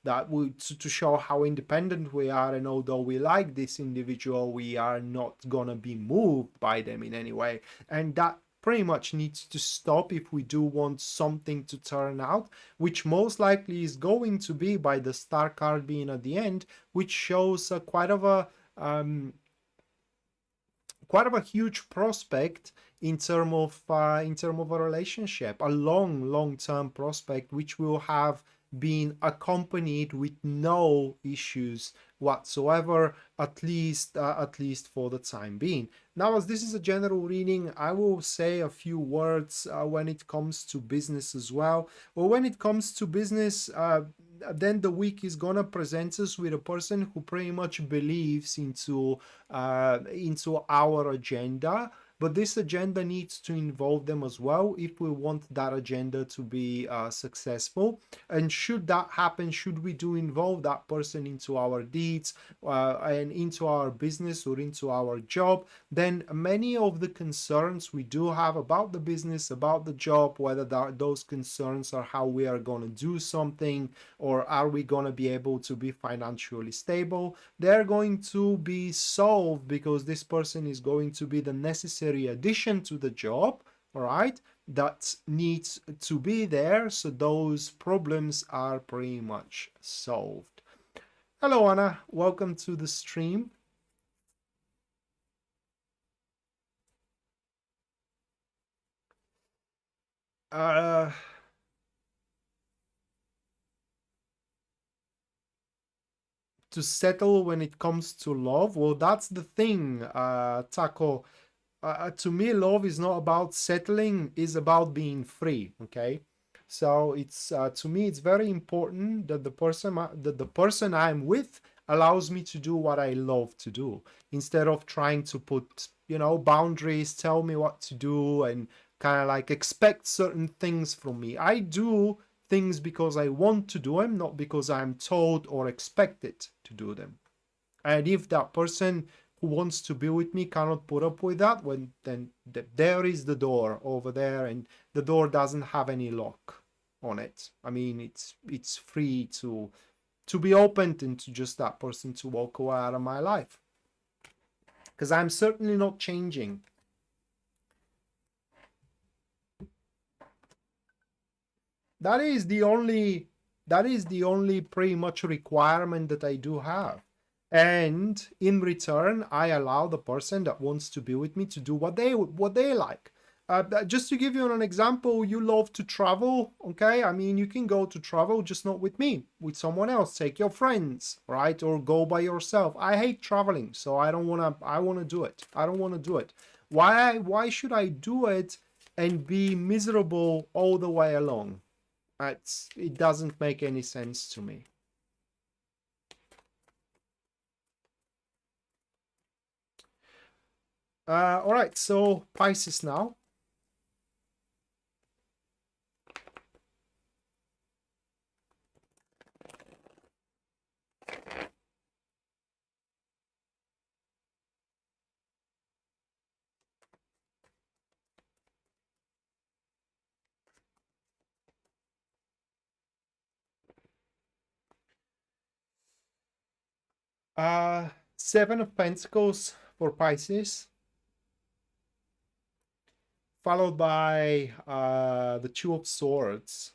that we to show how independent we are, and although we like this individual, we are not gonna be moved by them in any way. And that pretty much needs to stop if we do want something to turn out, which most likely is going to be by the star card being at the end, which shows quite of a huge prospect in term of a relationship, a long-term prospect, which will have been accompanied with no issues whatsoever, at least for the time being. Now, as this is a general reading, I will say a few words when it comes to business as well. Well, when it comes to business, then the week is gonna present us with a person who pretty much believes into our agenda, but this agenda needs to involve them as well if we want that agenda to be successful. And should that happen, should we do involve that person into our deeds and into our business or into our job, then many of the concerns we do have about the business, about the job, whether those concerns are how we are going to do something or are we going to be able to be financially stable, they're going to be solved because this person is going to be the necessary addition to the job, all right, that needs to be there, so those problems are pretty much solved. Hello Anna, welcome to the stream. To settle when it comes to love, well, that's the thing, Taco. To me, love is not about settling, is about being free, okay? So it's to me it's very important that the person I'm with allows me to do what I love to do, instead of trying to put, you know, boundaries, tell me what to do, and kind of like expect certain things from me. I do things because I want to do them, not because I'm told or expected to do them. And if that person who wants to be with me cannot put up with that, then there is the door over there, and the door doesn't have any lock on it. I mean, it's free to be opened and to just that person to walk away out of my life, because I'm certainly not changing. That is the only pretty much requirement that I do have. And in return, I allow the person that wants to be with me to do what they like. Just to give you an example, you love to travel, okay? I mean, you can go to travel, just not with me, with someone else. Take your friends, right? Or go by yourself. I hate traveling, so I want to do it. I don't want to do it. Why should I do it and be miserable all the way along? It doesn't make any sense to me. All right, so Pisces now. Seven of Pentacles for Pisces, followed by the Two of Swords.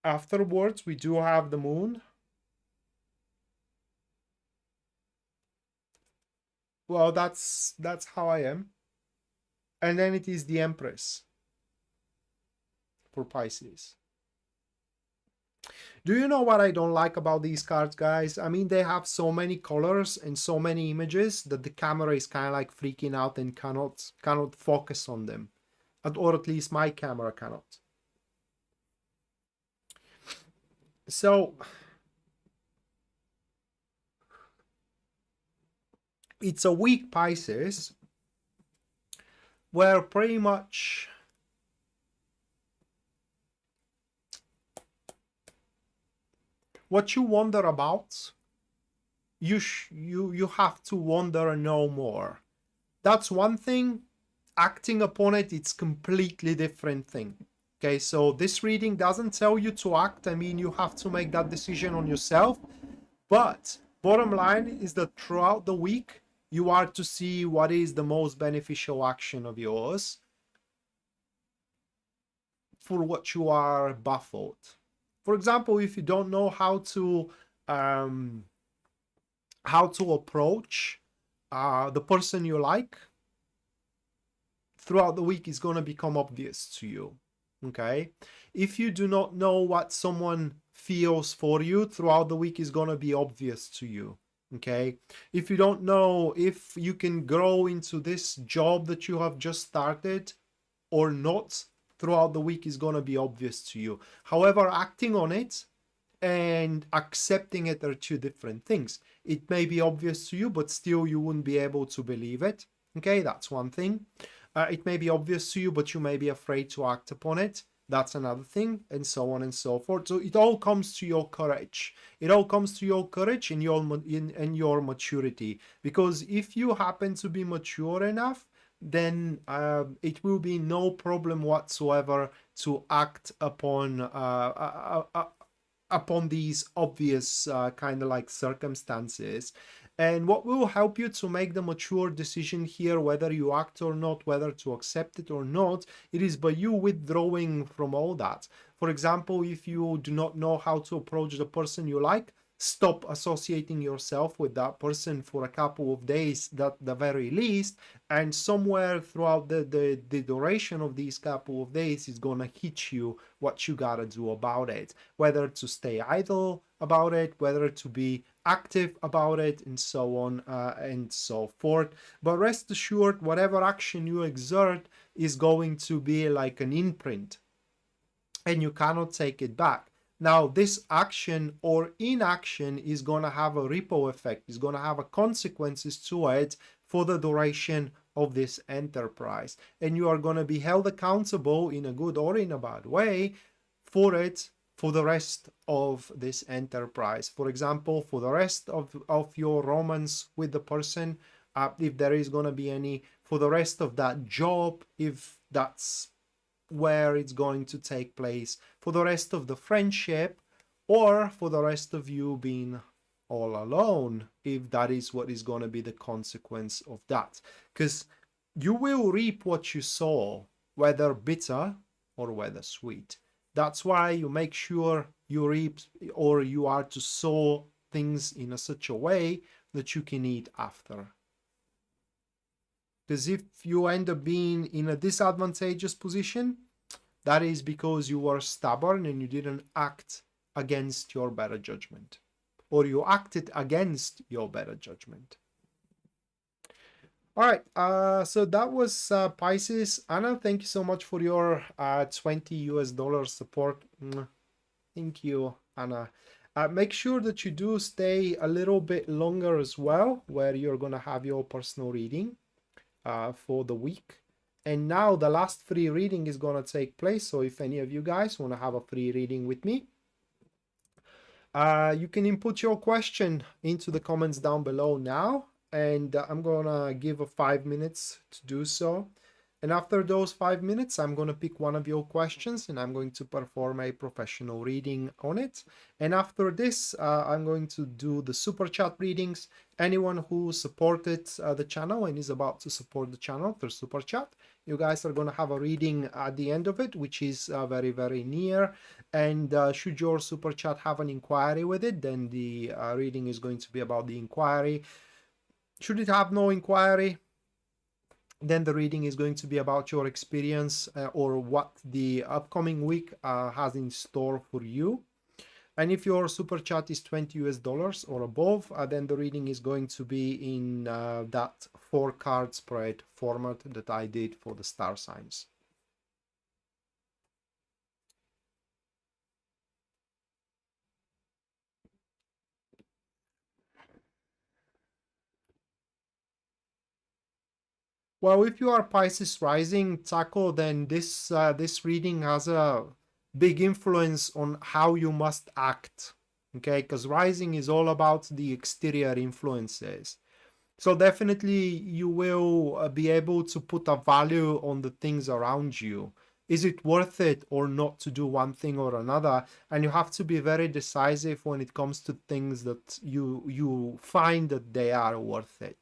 Afterwards, we do have the Moon. Well, that's how I am. And then it is the Empress for Pisces. Do you know what I don't like about these cards, guys? I mean, they have so many colors and so many images that the camera is kind of like freaking out and cannot focus on them. Or at least my camera cannot. So it's a week, Pisces, where pretty much what you wonder about, you have to wonder and know more. That's one thing. Acting upon it, it's completely different thing. Okay, so this reading doesn't tell you to act. I mean, you have to make that decision on yourself. But bottom line is that throughout the week, you are to see what is the most beneficial action of yours for what you are baffled. For example, if you don't know how to approach the person you like, throughout the week is going to become obvious to you. Okay, if you do not know what someone feels for you, throughout the week is going to be obvious to you. Okay, if you don't know if you can grow into this job that you have just started or not, throughout the week is going to be obvious to you. However, acting on it and accepting it are two different things. It may be obvious to you, but still you wouldn't be able to believe it. Okay, that's one thing. It may be obvious to you, but you may be afraid to act upon it. That's another thing, and so on and so forth. So it all comes to your courage. It all comes to your courage and your maturity. Because if you happen to be mature enough, then it will be no problem whatsoever to act upon these obvious kind of like circumstances. And what will help you to make the mature decision here, whether you act or not, whether to accept it or not, it is by you withdrawing from all that. For example, if you do not know how to approach the person you like, stop associating yourself with that person for a couple of days at the very least, and somewhere throughout the duration of these couple of days is gonna hit you what you gotta do about it, whether to stay idle about it, whether to be active about it, and so on and so forth. But rest assured, whatever action you exert is going to be like an imprint, and you cannot take it back. Now, this action or inaction is going to have a ripple effect, is going to have a consequences to it for the duration of this enterprise. And you are going to be held accountable in a good or in a bad way for it for the rest of this enterprise. For example, for the rest of your romance with the person, if there is going to be any, for the rest of that job, if that's where it's going to take place, for the rest of the friendship, or for the rest of you being all alone, if that is what is going to be the consequence of that. Because you will reap what you sow, whether bitter or whether sweet. That's why you make sure you reap, or you are to sow things in such a way that you can eat after. Because if you end up being in a disadvantageous position, that is because you were stubborn and you didn't act against your better judgment, or you acted against your better judgment. All right, so that was Pisces. Anna, thank you so much for your $20 support. Thank you, Anna. Make sure that you do stay a little bit longer as well, where you're gonna have your personal reading for the week. And now the last free reading is gonna take place. So if any of you guys wanna have a free reading with me, you can input your question into the comments down below now, and I'm gonna give 5 minutes to do so. And after those 5 minutes, I'm gonna pick one of your questions and I'm going to perform a professional reading on it. And after this, I'm going to do the super chat readings. Anyone who supported the channel and is about to support the channel through super chat, you guys are gonna have a reading at the end of it, which is very, very near. And should your super chat have an inquiry with it, then the reading is going to be about the inquiry. Should it have no inquiry, then the reading is going to be about your experience or what the upcoming week has in store for you. And if your super chat is $20 or above, then the reading is going to be in that 4-card spread format that I did for the star signs. Well, if you are Pisces rising, Taco, then this reading has a big influence on how you must act. Okay, because rising is all about the exterior influences. So definitely you will be able to put a value on the things around you. Is it worth it or not to do one thing or another? And you have to be very decisive when it comes to things that you find that they are worth it.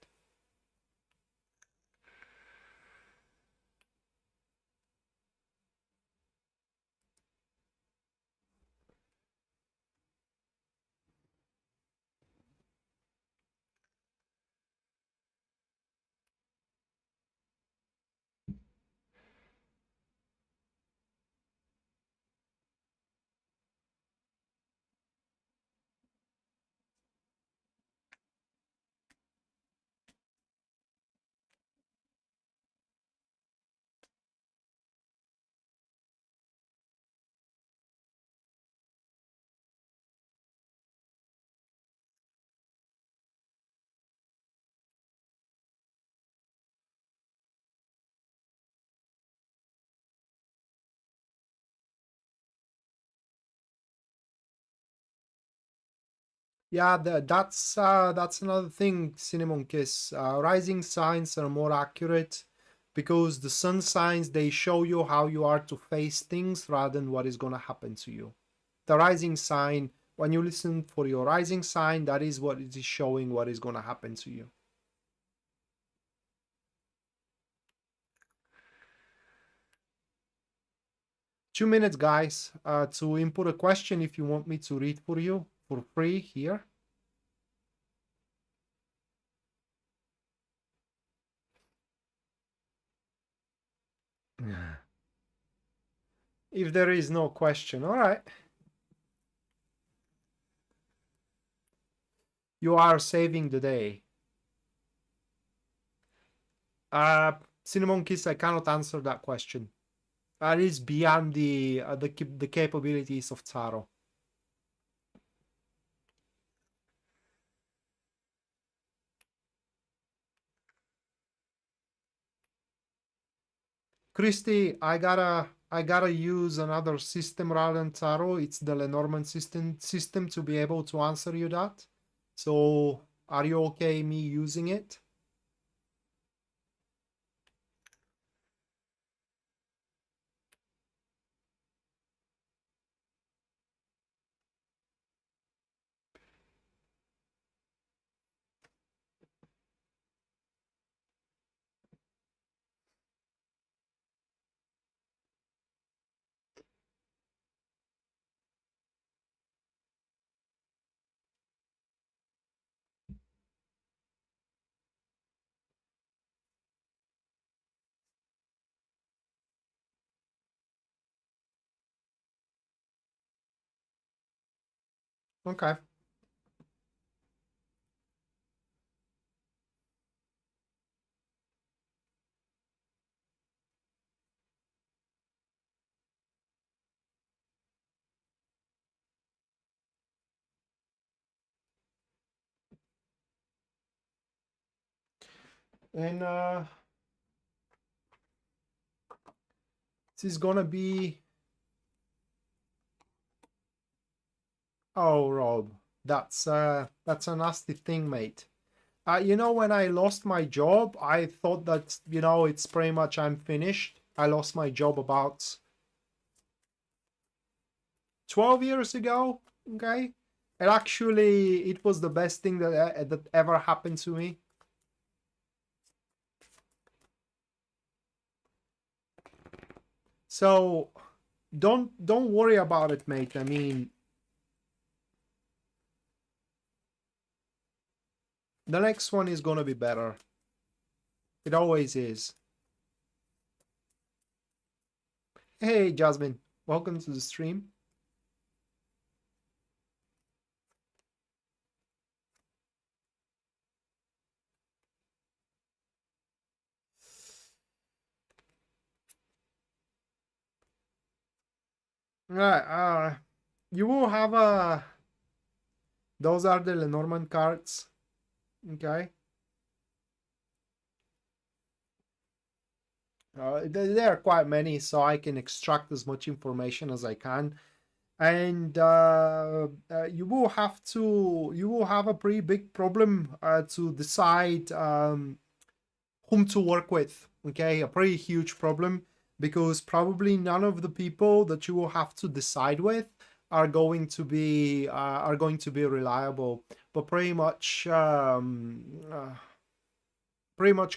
Yeah, that's another thing, Cinnamon Kiss. Rising signs are more accurate because the sun signs, they show you how you are to face things rather than what is going to happen to you. The rising sign, when you listen for your rising sign, that is what it is showing what is going to happen to you. Two minutes, guys, to input a question if you want me to read for you for free here. If there is no question, all right. You are saving the day. Uh, Cinnamon Kiss, I cannot answer that question. That is beyond the capabilities of Taro. Christy, I gotta use another system rather than Taro. It's the Lenormand system to be able to answer you that. So are you okay me using it? Okay. And this is gonna be... Oh, Rob, that's a nasty thing, mate. You know, when I lost my job, I thought that, you know, it's pretty much I'm finished. I lost my job about 12 years ago, okay? And actually, it was the best thing that ever happened to me. So don't worry about it, mate. I mean, the next one is gonna be better. It always is. Hey, Jasmine, welcome to the stream. Right, you will have a... Those are the Lenormand cards, okay? There are quite many, so I can extract as much information as I can. And you will have a pretty big problem to decide whom to work with. Okay, a pretty huge problem, because probably none of the people that you will have to decide with are going to be reliable. But pretty much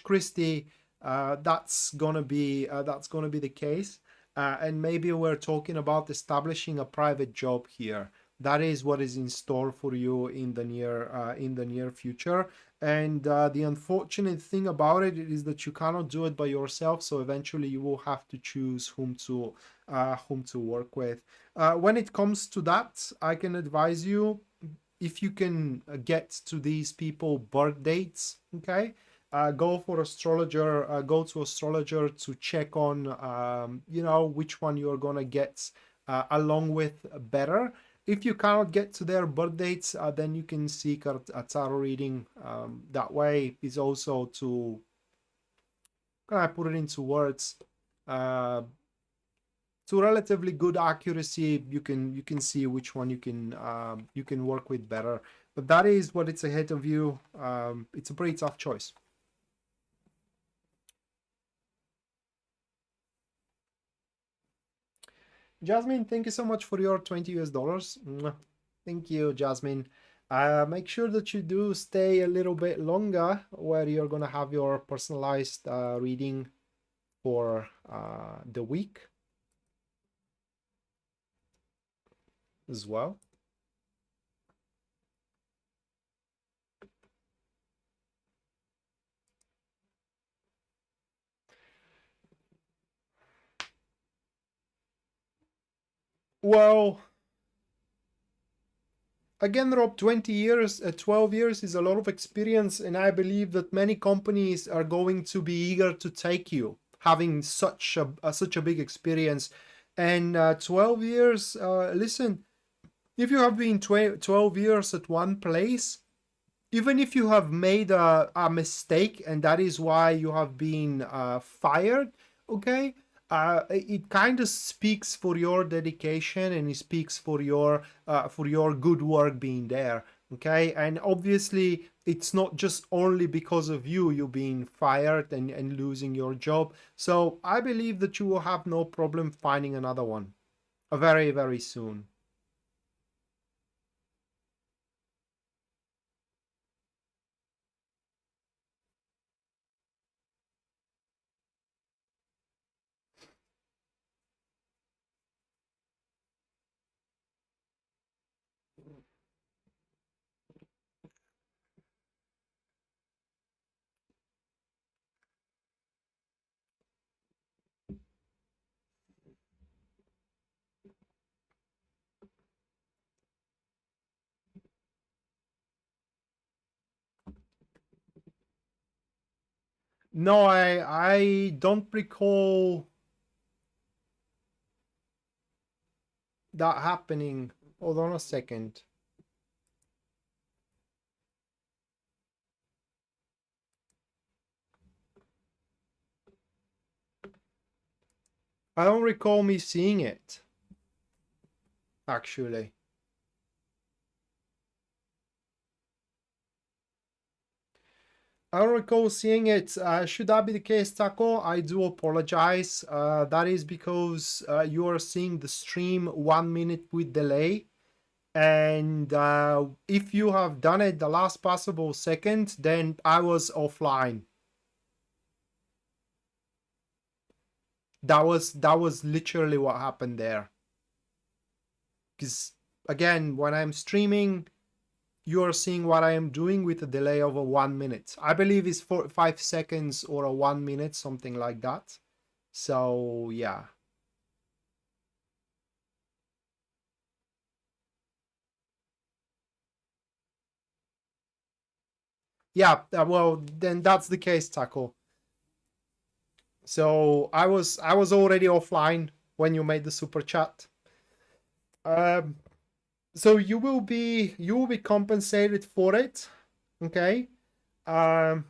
Christie, that's gonna be the case. And maybe we're talking about establishing a private job here. That is what is in store for you in the near future. And the unfortunate thing about it is that you cannot do it by yourself. So eventually, you will have to choose whom to work with. When it comes to that, I can advise you, if you can get to these people birth dates, okay, go to astrologer to check on you know, which one you're gonna get along with better. If you cannot get to their birth dates, then you can seek a tarot reading. That way is also to... Can I put it into words? To relatively good accuracy, you can see which one you can work with better. But that is what it's ahead of you. It's a pretty tough choice. Jasmine, thank you so much for your $20 US. Thank you, Jasmine. Make sure that you do stay a little bit longer, where you're gonna have your personalized reading for the week as well. Well, again, Rob, 20 years, 12 years is a lot of experience, and I believe that many companies are going to be eager to take you, having such a big experience. And 12 years, listen, if you have been 12 years at one place, even if you have made a mistake and that is why you have been fired, okay, it kind of speaks for your dedication, and it speaks for your good work being there, okay. And obviously, it's not just only because of you being fired and losing your job. So I believe that you will have no problem finding another one very, very soon. No, I don't recall that happening. Hold on a second. I don't recall me seeing it, actually. I don't recall seeing it. Should that be the case, Taco? I do apologize. That is because you are seeing the stream 1 minute with delay. And if you have done it the last possible second, then I was offline. That was literally what happened there. Because again, when I'm streaming, you are seeing what I am doing with a delay of a 1 minute. I believe it's 5 seconds or a 1 minute, something like that. So yeah. Yeah, well, then that's the case, Taco. So I was already offline when you made the super chat. So you will be compensated for it, okay? Right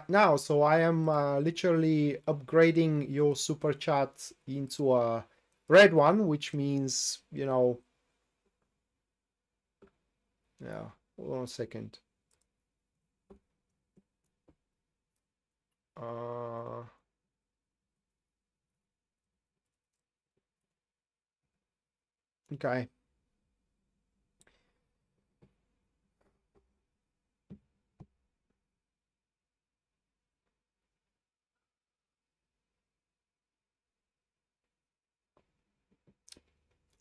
now, so I am literally upgrading your super chat into a red one, which means, you know, yeah, hold on a second. Okay.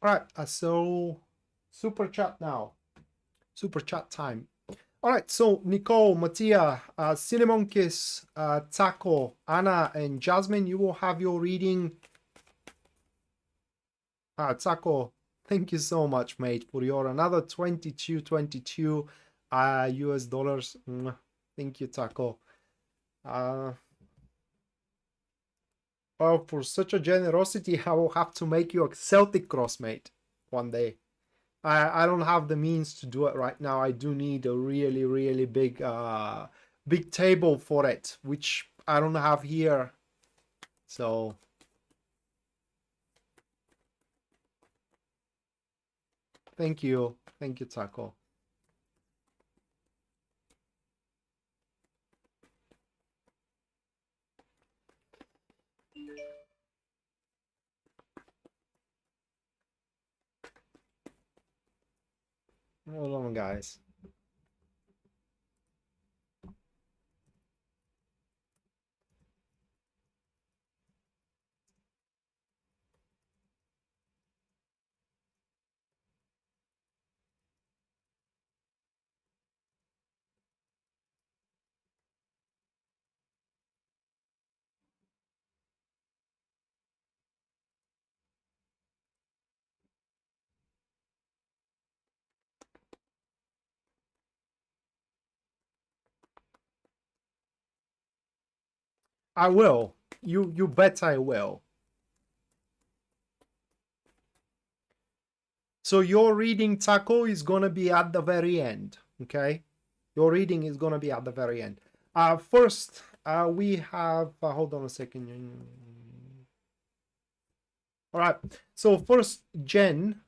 All right, so super chat now. Super chat time. All right, so Nicole, Matia, Cinnamon Kiss, Taco, Anna, and Jasmine, you will have your reading. Taco, thank you so much, mate, for your another 22 US dollars. Thank you, Taco. Well, for such a generosity, I will have to make you a Celtic cross, mate, one day. I don't have the means to do it right now. I do need a really, really big big table for it, which I don't have here. So thank you. Thank you, Taco. Hold on, guys. I will. You bet I will. So your reading, Taco, is gonna be at the very end. Okay, your reading is gonna be at the very end. First, we have. Hold on a second. All right. So first, Jen.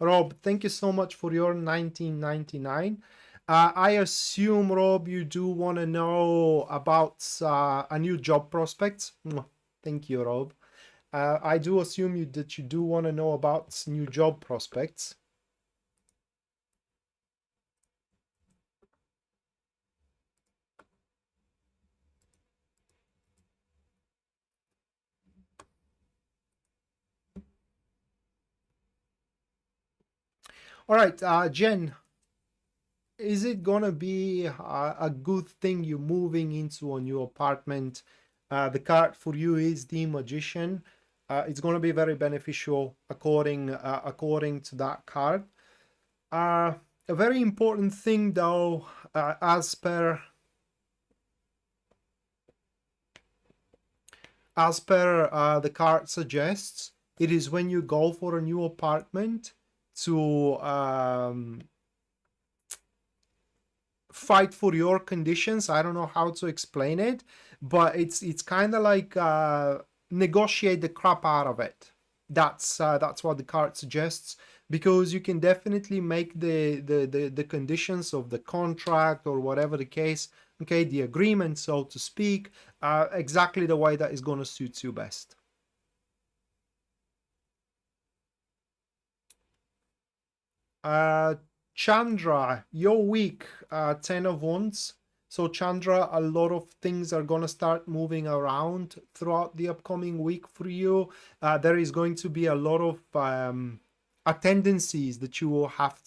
Rob, thank you so much for your 1999. I assume, Rob, you do want to know about a new job prospects. Thank you, Rob. I do assume that you do want to know about new job prospects. All right, Jen, is it gonna be a good thing you moving into a new apartment? The card for you is the Magician. It's gonna be very beneficial according to that card. A very important thing, though, as per the card suggests, it is when you go for a new apartment to fight for your conditions. I don't know how to explain it, but it's kind of like negotiate the crap out of it. That's what the card suggests, because you can definitely make the conditions of the contract or whatever the case, okay, the agreement, so to speak, exactly the way that is going to suit you best. Chandra, your week, 10 of Wands. So Chandra, a lot of things are going to start moving around throughout the upcoming week for you. There is going to be a lot of attendances that you will have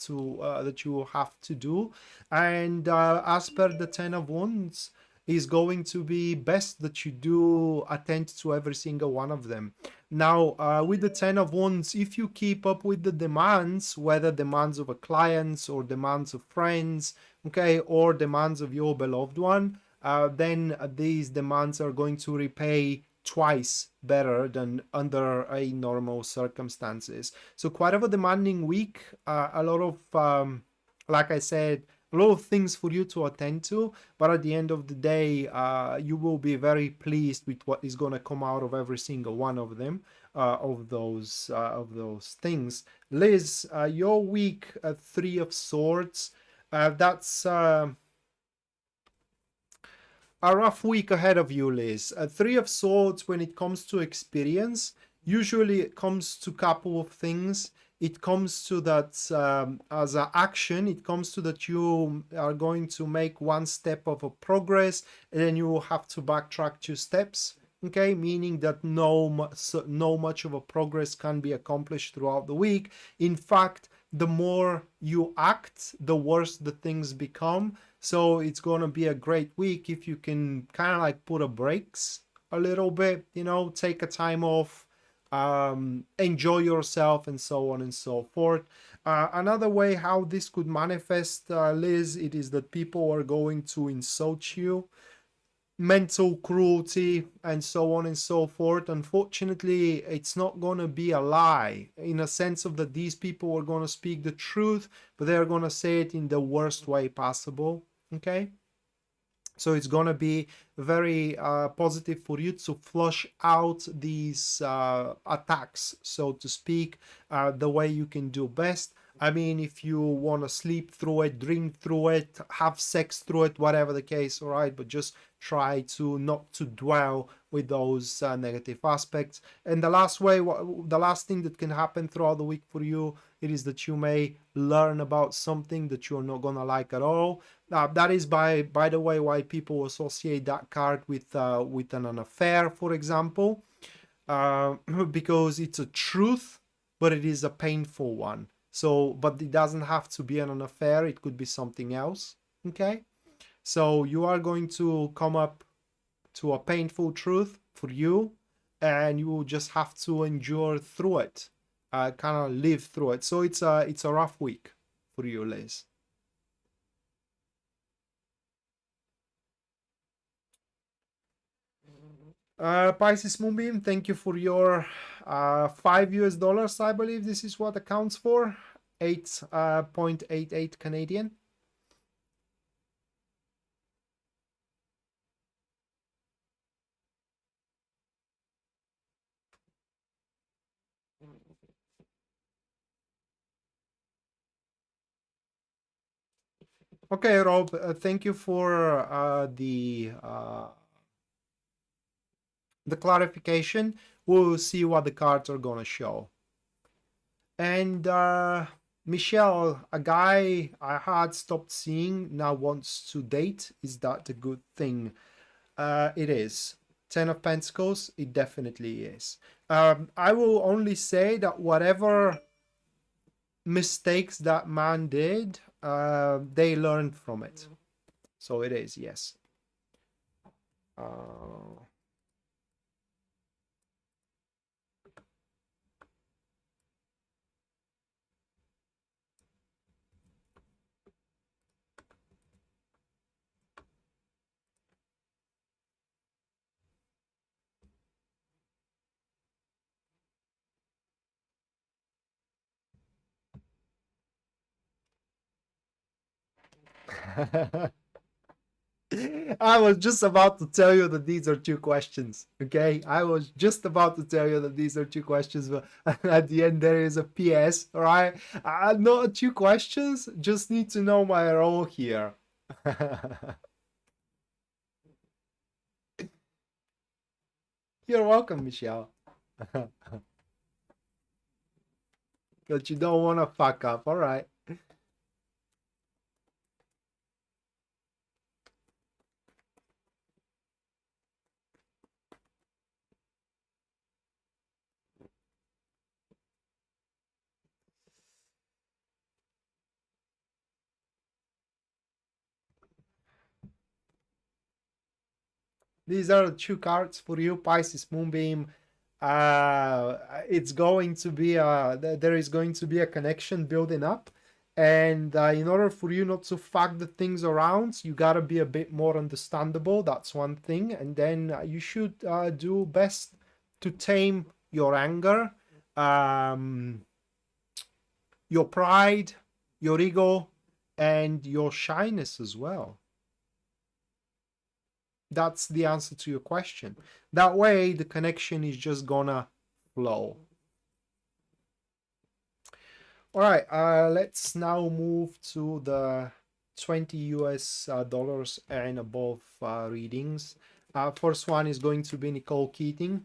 to do. And as per the 10 of Wands, is going to be best that you do attend to every single one of them. Now, with the 10 of Wands, if you keep up with the demands, whether demands of a client or demands of friends, okay, or demands of your beloved one, then these demands are going to repay twice better than under a normal circumstances. So quite of a demanding week, a lot of, like I said, a lot of things for you to attend to, but at the end of the day, you will be very pleased with what is going to come out of every single one of them, of those things. Liz, your week, 3 of Swords, that's a rough week ahead of you, Liz. 3 of Swords, when it comes to experience, usually it comes to a couple of things. It comes to that as an action, it comes to that you are going to make one step of a progress, and then you will have to backtrack 2 steps. Okay, meaning that no much of a progress can be accomplished throughout the week. In fact, the more you act, the worse the things become. So it's going to be a great week if you can kind of like put a brakes a little bit, you know, take a time off, enjoy yourself, and so on and so forth. Another way how this could manifest, Liz, it is that people are going to insult you, mental cruelty, and so on and so forth. Unfortunately, it's not going to be a lie, in a sense of that these people are going to speak the truth, but they're going to say it in the worst way possible. Okay, so it's going to be very positive for you to flush out these attacks, so to speak, the way you can do best. I mean, if you want to sleep through it, drink through it, have sex through it, whatever the case, all right, but just try to not to dwell with those negative aspects. And the last thing that can happen throughout the week for you, it is that you may learn about something that you're not gonna like at all. That is by the way why people associate that card with an affair, for example, because it's a truth, but it is a painful one. So, but it doesn't have to be an affair, it could be something else. Okay, so you are going to come up to a painful truth for you, and you will just have to endure through it, kind of live through it. So it's a rough week for you, Liz. Pisces Moonbeam, thank you for your $5 US, I believe this is what accounts for 8.88 Canadian. Okay, Rob, thank you for the clarification. We'll see what the cards are gonna show. And Michelle, a guy I had stopped seeing now wants to date. Is that a good thing? It is. 10 of Pentacles, it definitely is. I will only say that whatever mistakes that man did, they learned from it. So it is, yes. I was just about to tell you that these are two questions. Okay, I was just about to tell you that these are two questions, but at the end there is a PS. All right, not two questions. Just need to know my role here. You're welcome, Michelle. But you don't want to fuck up. All right. These are the two cards for you, Pisces Moonbeam. It's going to be there is going to be a connection building up, and in order for you not to fuck the things around, you gotta be a bit more understandable. That's one thing, and then you should do best to tame your anger, um, your pride, your ego, and your shyness as well. That's the answer to your question. That way, the connection is just gonna flow. All right, let's now move to the 20 US dollars and above readings. First one is going to be Nicole Keating.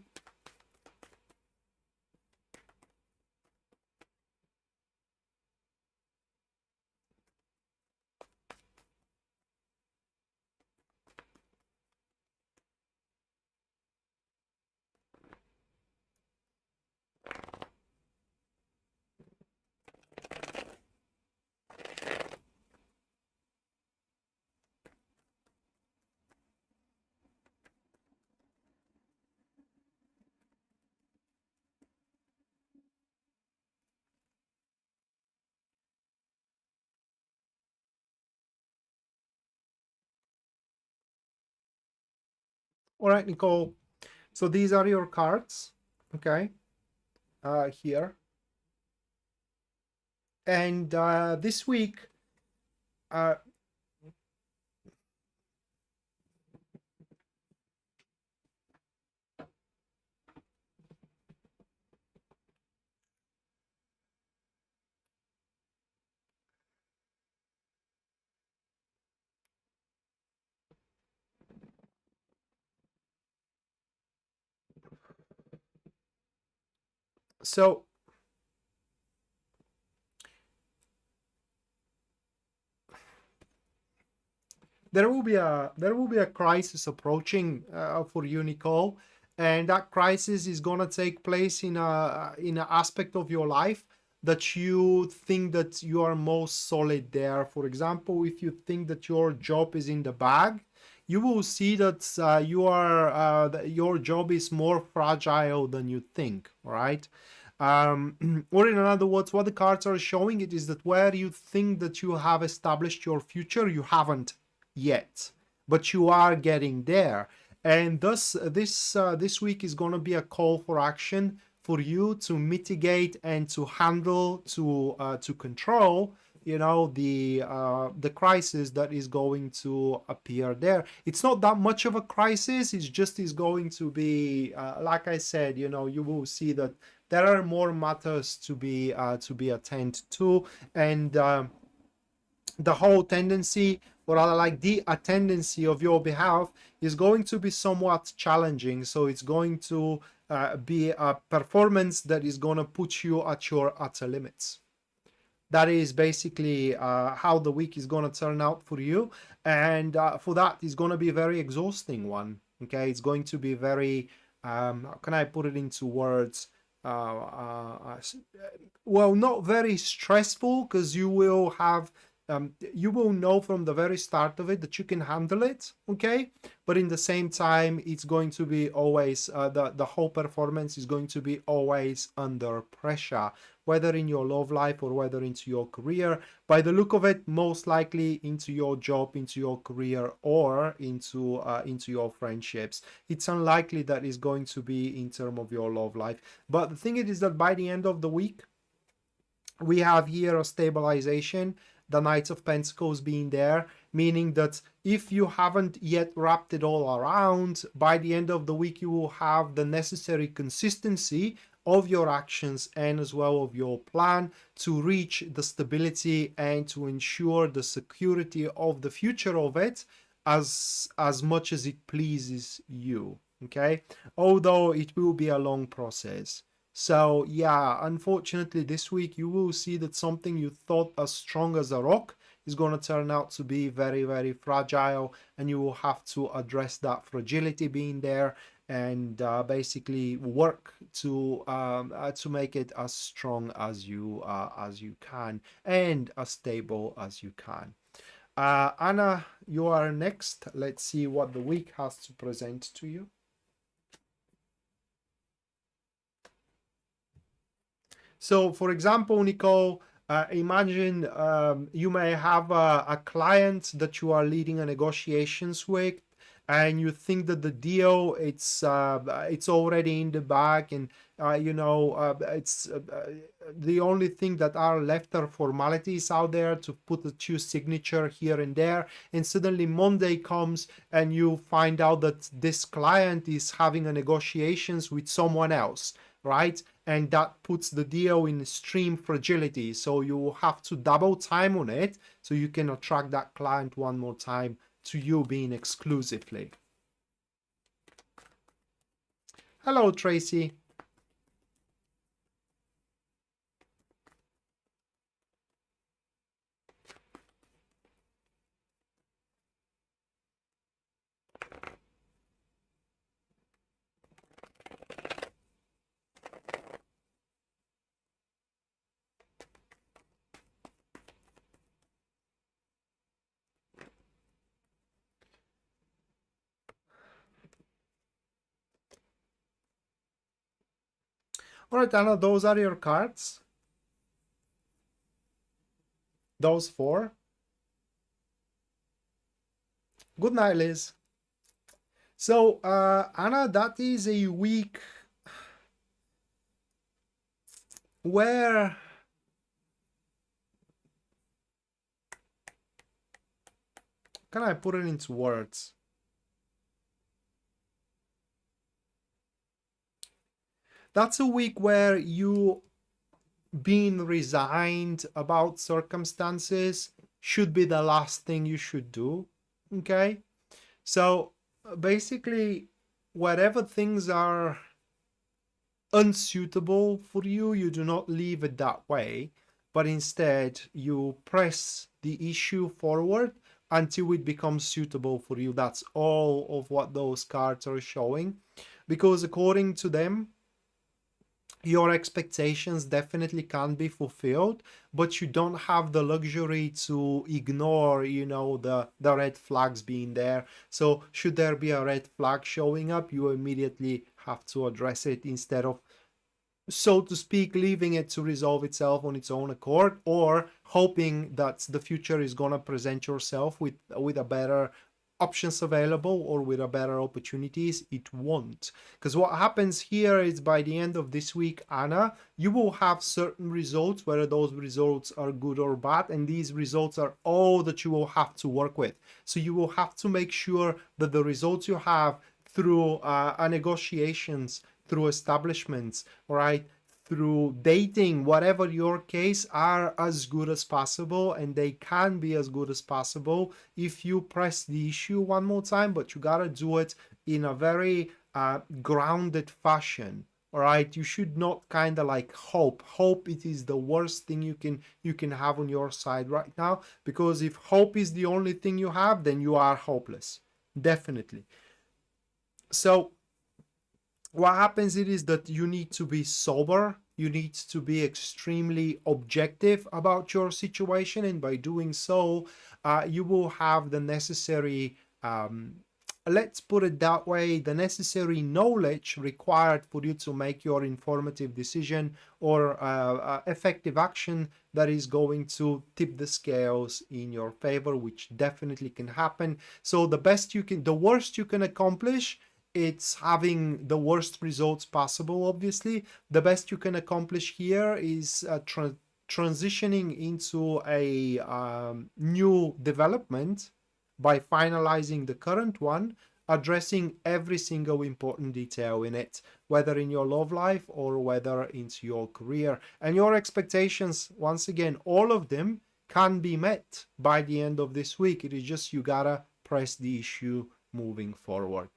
All right, Nicole. So these are your cards, okay? Here. And this week, uh, so there will be a crisis approaching for you, Nicole, and that crisis is gonna take place in an aspect of your life that you think that you are most solid there. For example, if you think that your job is in the bag, you will see that that your job is more fragile than you think. All right. Or in other words, what the cards are showing it is that where you think that you have established your future, you haven't yet, but you are getting there. And thus, this week is going to be a call for action for you to mitigate and to handle, to control, the crisis that is going to appear there. It's not that much of a crisis. It's just is going to be, like I said, you will see that there are more matters to be attended to, and the whole tendency, or rather like the tendency of your behalf, is going to be somewhat challenging. So it's going to be a performance that is going to put you at your utter limits. That is basically how the week is going to turn out for you, and for that is going to be a very exhausting one. Okay, it's going to be very how can I put it into words? Well, not very stressful, because you will have you will know from the very start of it that you can handle it, okay? But in the same time, it's going to be always the whole performance is going to be always under pressure, whether in your love life or whether into your career. By the look of it, most likely into your job, into your career, or into your friendships. It's unlikely that is going to be in terms of your love life. But the thing is that by the end of the week, we have here a stabilization, the Knight of Pentacles being there, meaning that if you haven't yet wrapped it all around, by the end of the week you will have the necessary consistency of your actions and as well of your plan to reach the stability and to ensure the security of the future of it as much as it pleases you. Okay, although it will be a long process. So yeah, unfortunately this week you will see that something you thought as strong as a rock is going to turn out to be very, very fragile, and you will have to address that fragility being there and basically work to make it as strong as you can and as stable as you can. Anna, you are next. Let's see what the week has to present to you. So, for example, Nicole, imagine you may have a client that you are leading a negotiations with, and you think that the deal it's already in the bag, and it's the only thing that are left are formalities out there to put a two signature here and there, and suddenly Monday comes and you find out that this client is having a negotiations with someone else, right? And that puts the deal in extreme fragility. So you will have to double time on it so you can attract that client one more time to you being exclusively. Hello, Tracy. All right, Anna, those are your cards. Those four. Good night, Liz. So, Anna, that is a week where can I put it into words? That's a week where you being resigned about circumstances should be the last thing you should do. Okay, so basically whatever things are unsuitable for you, you do not leave it that way, but instead you press the issue forward until it becomes suitable for you. That's all of what those cards are showing, because according to them, your expectations definitely can be fulfilled, but you don't have the luxury to ignore, the red flags being there. So should there be a red flag showing up, you immediately have to address it instead of, so to speak, leaving it to resolve itself on its own accord, or hoping that the future is going to present yourself with a better options available or with a better opportunities. It won't, because what happens here is by the end of this week, Anna, you will have certain results, whether those results are good or bad, and these results are all that you will have to work with. So you will have to make sure that the results you have through negotiations, through establishments, right, through dating, whatever your case, are as good as possible, and they can be as good as possible if you press the issue one more time, but you gotta do it in a very grounded fashion. All right, you should not kind of like hope. It is the worst thing you can have on your side right now, because if hope is the only thing you have, then you are hopeless, definitely. So what happens is that you need to be sober, you need to be extremely objective about your situation, and by doing so, you will have the necessary, let's put it that way, the necessary knowledge required for you to make your informative decision or effective action that is going to tip the scales in your favor, which definitely can happen. So the worst you can accomplish, it's having the worst results possible. Obviously, the best you can accomplish here is transitioning into a new development by finalizing the current one, addressing every single important detail in it, whether in your love life or whether into your career. And your expectations, once again, all of them can be met by the end of this week. It is just you gotta press the issue moving forward.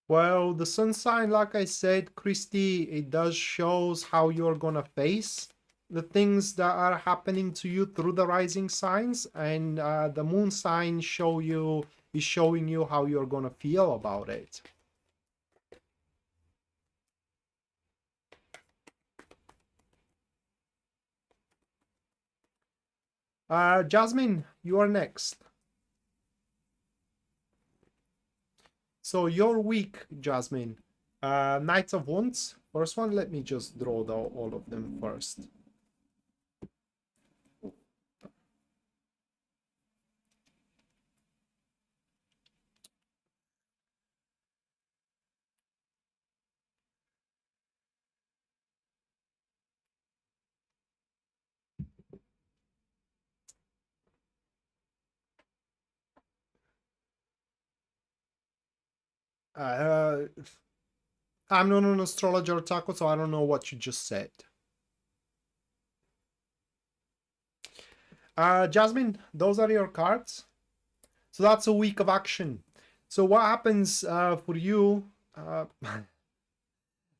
Well, the sun sign, like I said, Christy, it does shows how you're gonna face the things that are happening to you through the rising signs, and the moon sign is showing you how you're gonna feel about it. Jasmine, you are next. So your week, Jasmine. Knights of Wands. First one, let me just draw all of them first. I'm not an astrologer, Taco, so I don't know what you just said. Jasmine, those are your cards. So that's a week of action. So what happens for you?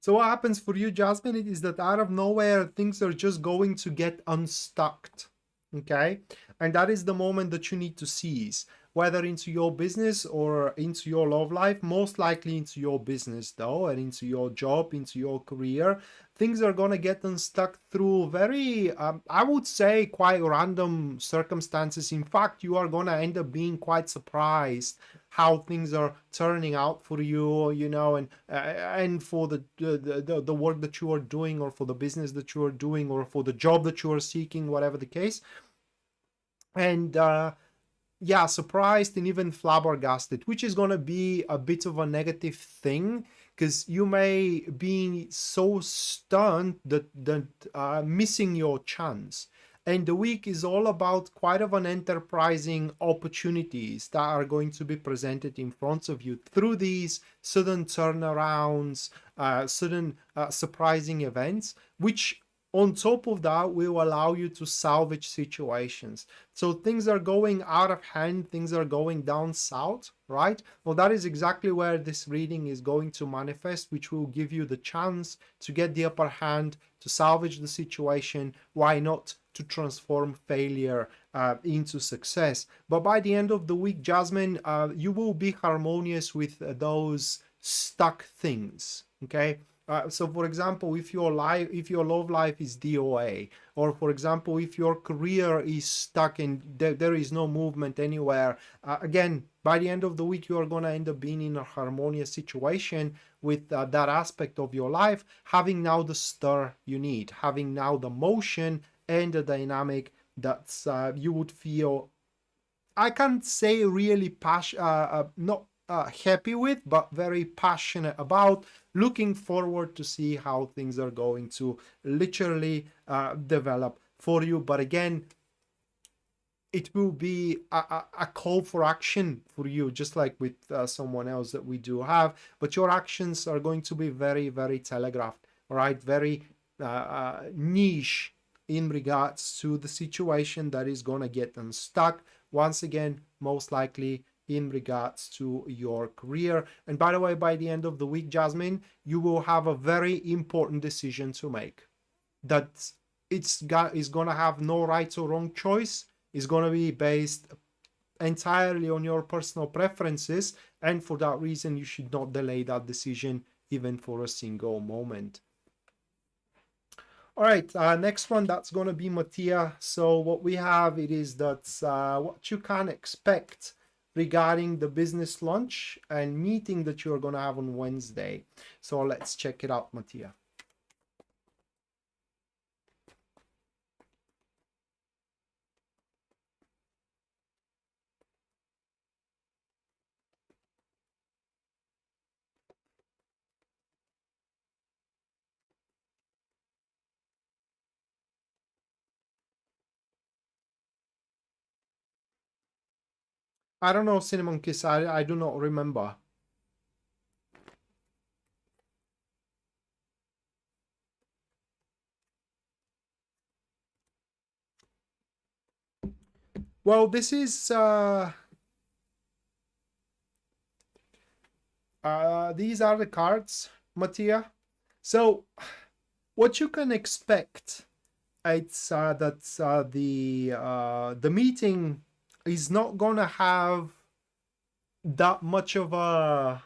So what happens for you, Jasmine, is that out of nowhere, things are just going to get unstuck. Okay? And that is the moment that you need to seize, whether into your business or into your love life, most likely into your business though, and into your job, into your career. Things are going to get unstuck through very, I would say, quite random circumstances. In fact, you are going to end up being quite surprised how things are turning out for you, you know, and for the work that you are doing, or for the business that you are doing, or for the job that you are seeking, whatever the case. And yeah, surprised and even flabbergasted, which is going to be a bit of a negative thing, because you may be so stunned that missing your chance. And the week is all about quite of an enterprising opportunities that are going to be presented in front of you through these sudden turnarounds, sudden surprising events, which on top of that will allow you to salvage situations. So things are going out of hand, things are going down south, right? Well, that is exactly where this reading is going to manifest, which will give you the chance to get the upper hand, to salvage the situation. Why not to transform failure into success? But by the end of the week, Jasmine, you will be harmonious with those stuck things, okay? So for example, if your love life is DOA, or for example, if your career is stuck and there is no movement anywhere, again, by the end of the week, you are going to end up being in a harmonious situation with that aspect of your life, having now the stir you need, having now the motion and the dynamic that you would feel, I can't say really not happy with, but very passionate about, looking forward to see how things are going to literally develop for you. But again, it will be a call for action for you, just like with someone else that we do have. But your actions are going to be very, very telegraphed, all right? Very niche in regards to the situation that is going to get unstuck. Once again, most likely in regards to your career. And by the way, by the end of the week, Jasmine, you will have a very important decision to make. That is going to have no right or wrong choice. It's going to be based entirely on your personal preferences. And for that reason, you should not delay that decision even for a single moment. All right, next one, that's going to be Matia. So what we have, it is that what you can expect regarding the business lunch and meeting that you're going to have on Wednesday. So let's check it out, Matia. I don't know, Cinnamon Kiss, I do not remember. Well, this is these are the cards, Matia. So what you can expect, it's that the meeting is not gonna have that much of a,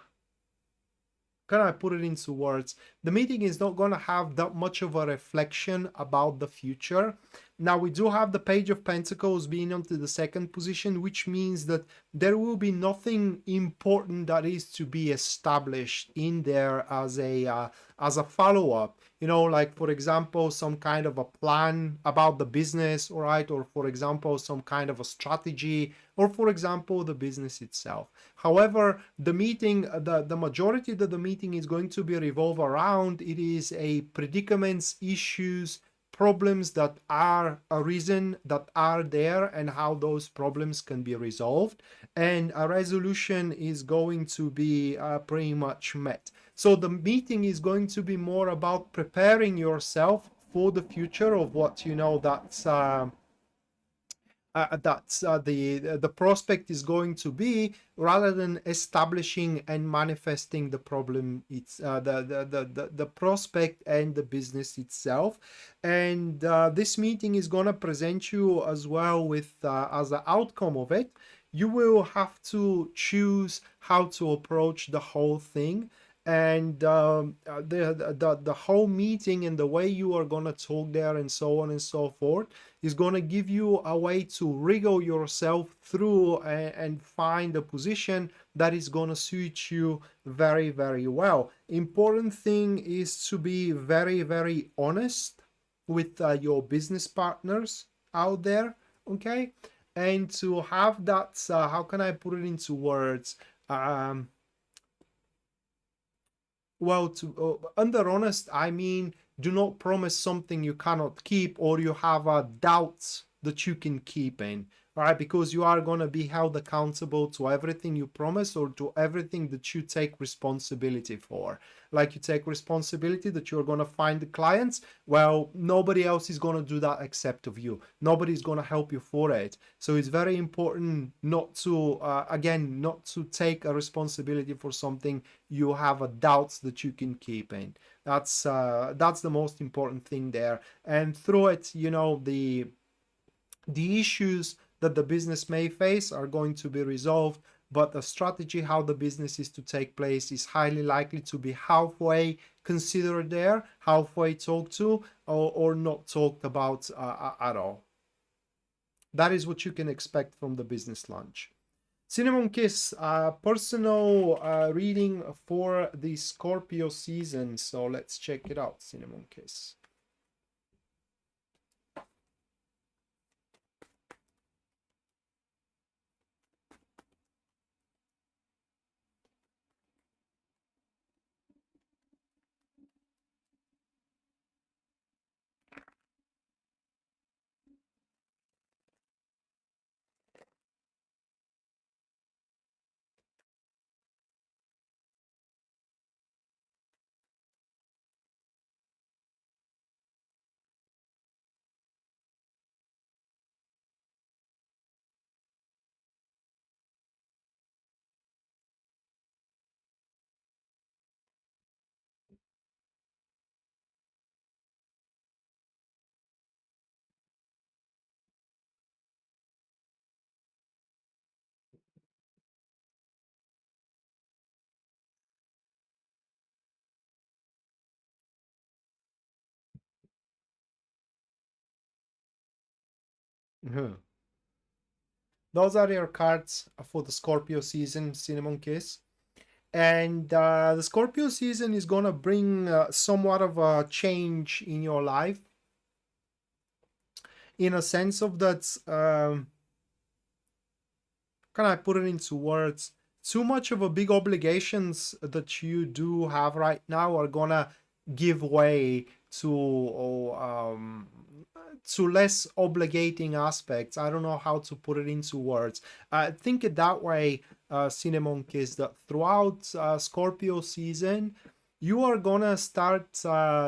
can I put it into words? The meeting is not going to have that much of a reflection about the future. Now, we do have the Page of Pentacles being onto the second position, which means that there will be nothing important that is to be established in there as a follow-up. You know, like, for example, some kind of a plan about the business, all right? Or, for example, some kind of a strategy, or, for example, the business itself. However, the meeting, the majority that the meeting is going to be revolve around, it is a predicaments, issues, problems that are arisen, that are there, and how those problems can be resolved. And a resolution is going to be pretty much met. So the meeting is going to be more about preparing yourself for the future of what you know that's the prospect is going to be, rather than establishing and manifesting the problem. It's the prospect and the business itself. And this meeting is going to present you as well with as an outcome of it, you will have to choose how to approach the whole thing. And the whole meeting and the way you are going to talk there and so on and so forth is going to give you a way to wriggle yourself through and find a position that is going to suit you very, very well. Important thing is to be very, very honest with your business partners out there, okay? And to have that, how can I put it into words? Um, well, to under honest, I mean, do not promise something you cannot keep, or you have doubts that you can keep in, right? Because you are going to be held accountable to everything you promise, or to everything that you take responsibility for. Like, you take responsibility that you're going to find the clients. Well, nobody else is going to do that except of you. Nobody's going to help you for it. So it's very important not to, again, not to take a responsibility for something you have a doubts that you can keep in. That's the most important thing there. And through it, you know, the issues that the business may face are going to be resolved, but the strategy how the business is to take place is highly likely to be halfway considered there, halfway talked to, or not talked about at all. That is what you can expect from the business lunch. Cinnamon Kiss, personal reading for the Scorpio season. So let's check it out, Cinnamon Kiss. Mhm. Those are your cards for the Scorpio season, Cinnamon Kiss. And the Scorpio season is going to bring somewhat of a change in your life, in a sense of that, can I put it into words? Too much of a big obligations that you do have right now are gonna give way to less obligating aspects. I don't know how to put it into words. Think it that way, Cinnamon Kiss, that throughout Scorpio season, you are gonna start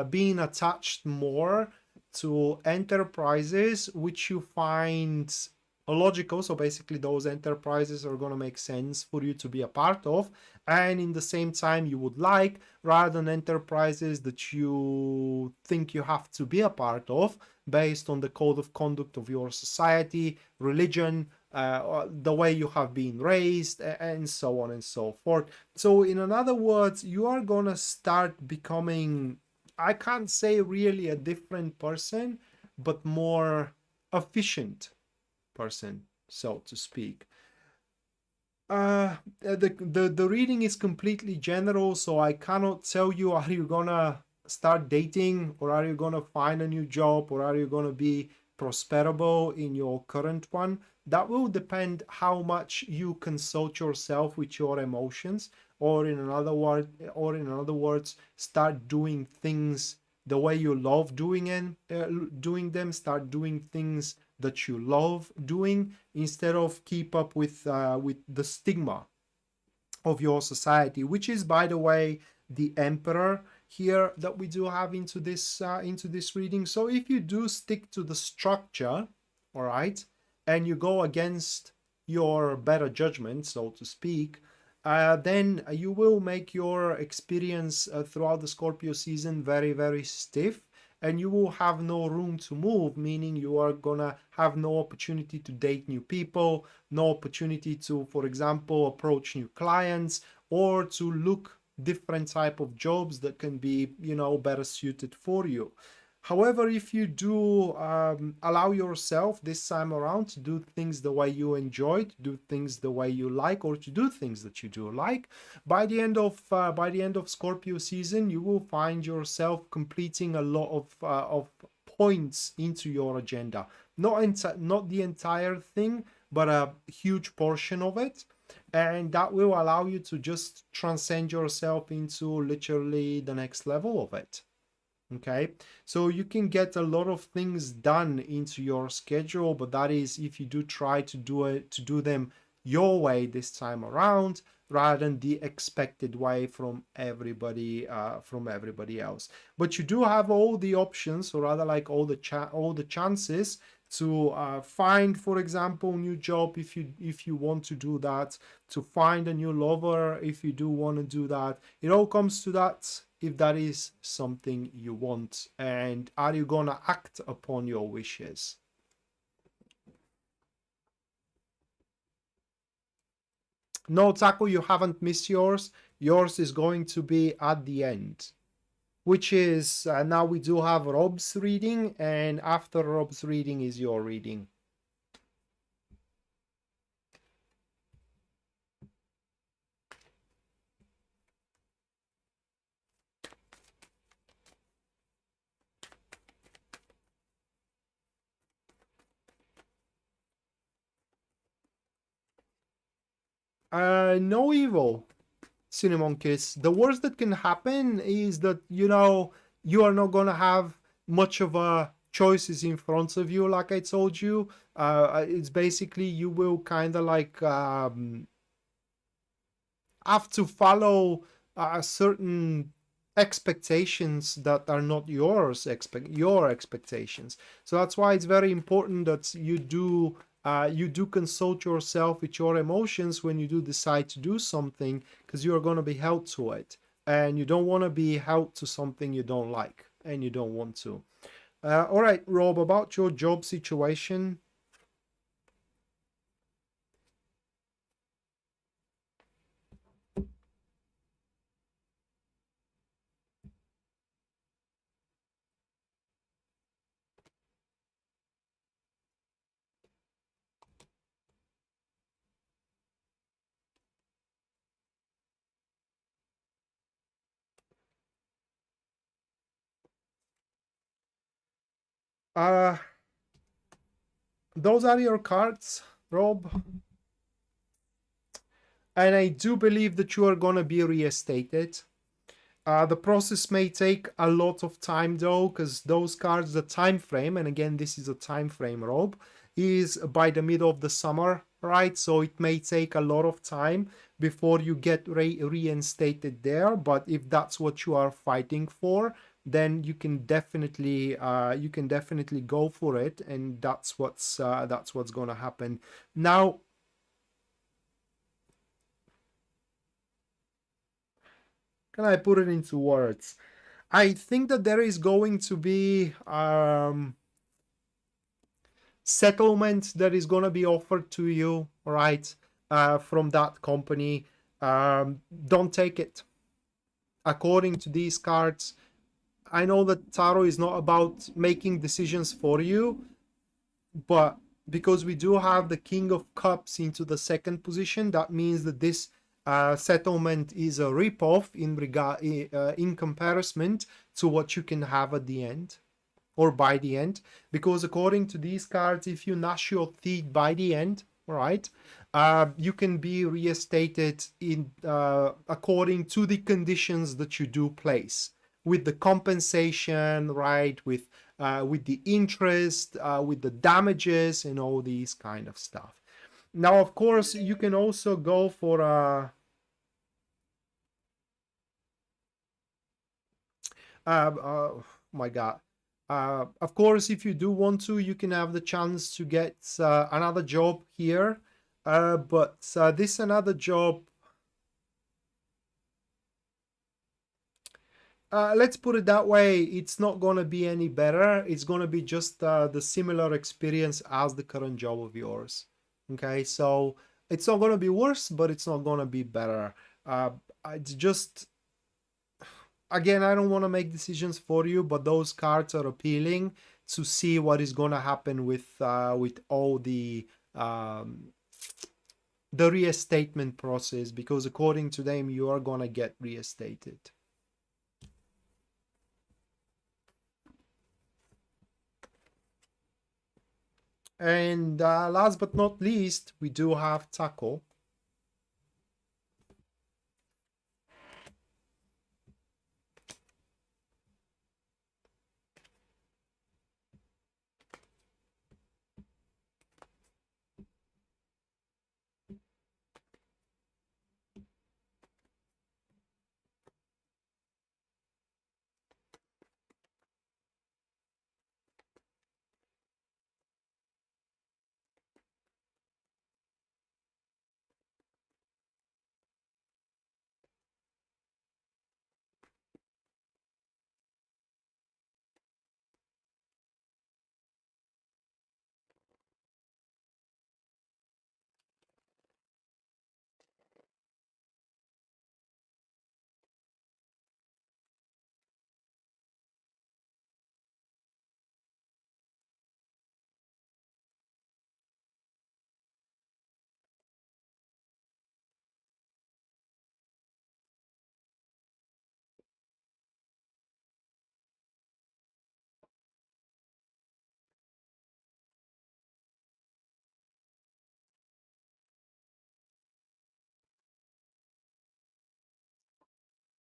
being attached more to enterprises which you find logical. So basically those enterprises are going to make sense for you to be a part of, and in the same time you would like, rather than enterprises that you think you have to be a part of based on the code of conduct of your society, religion, the way you have been raised, and so on and so forth. So in other words, you are going to start becoming, I can't say really a different person, but more efficient person, so to speak. The reading is completely general, so I cannot tell you, are you gonna start dating, or are you gonna find a new job, or are you gonna be prosperable in your current one. That will depend how much you consult yourself with your emotions, or in other words, start doing things the way you love doing them. Start doing things that you love doing, instead of keep up with the stigma of your society, which is, by the way, the emperor here that we do have into this reading. So if you do stick to the structure, all right, and you go against your better judgment, so to speak, then you will make your experience throughout the Scorpio season very, very stiff, and you will have no room to move, meaning you are gonna have no opportunity to date new people, no opportunity to, for example, approach new clients, or to look different type of jobs that can be, better suited for you. However, if you do allow yourself this time around to do things the way you enjoy, to do things the way you like, or to do things that you do like, by the end of Scorpio season, you will find yourself completing a lot of points into your agenda. Not the entire thing, but a huge portion of it. And that will allow you to just transcend yourself into literally the next level of it. Okay, so you can get a lot of things done into your schedule, but that is if you do try to do them your way this time around, rather than the expected way from everybody else. But you do have all the options, or rather like all the chances to find, for example, new job if you want to do that, to find a new lover if you do want to do that. It all comes to that, if that is something you want, and are you gonna act upon your wishes. No, Taco, you haven't missed yours. Yours is going to be at the end, which is now we do have Rob's reading, and after Rob's reading is your reading. No evil, Cinnamon Kiss. The worst that can happen is that, you are not gonna have much of a choices in front of you, like I told you. It's basically you will kind of like have to follow certain expectations that are not your expectations. So that's why it's very important that you do consult yourself with your emotions when you do decide to do something, because you are going to be held to it, and you don't want to be held to something you don't like and you don't want to. All right, Rob, about your job situation. Uh, those are your cards, Rob. And I do believe that you are going to be reinstated. The process may take a lot of time though, because those cards, the time frame, and again, this is a time frame, Rob, is by the middle of the summer, right? So it may take a lot of time before you get reinstated there. But if that's what you are fighting for, then you can definitely go for it, and that's what's going to happen. Now, can I put it into words? I think that there is going to be settlement that is going to be offered to you, right, from that company. Don't take it. According to these cards, I know that tarot is not about making decisions for you, but because we do have the King of Cups into the second position, that means that this settlement is a ripoff in comparison to what you can have at the end or by the end. Because according to these cards, if you gnash your teeth by the end, right, you can be reinstated in according to the conditions that you do place, with the compensation, right, with the interest, with the damages, and all these kind of stuff. Now, of course, you can also go for oh my God. Of course, if you do want to, you can have the chance to get another job here. But this another job, let's put it that way, it's not going to be any better. It's going to be just the similar experience as the current job of yours. Okay, so it's not going to be worse, but it's not going to be better. It's just, again, I don't want to make decisions for you, but those cards are appealing to see what is going to happen with all the reinstatement process, because according to them, you are going to get reinstated. And last but not least, we do have Taco.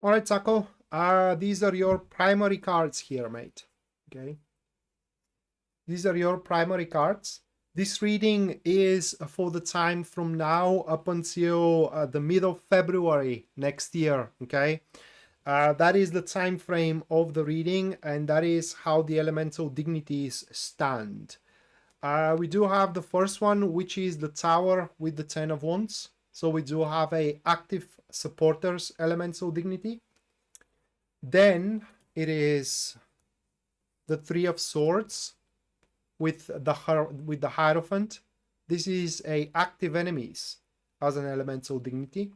All right, Taco. These are your primary cards here, mate. Okay. These are your primary cards. This reading is for the time from now up until the middle of February next year. Okay. That is the time frame of the reading, and that is how the elemental dignities stand. We do have the first one, which is the Tower with the 10 of Wands. So we do have a active supporters elemental dignity. Then it is the Three of Swords with the Hierophant. This is a active enemies as an elemental dignity.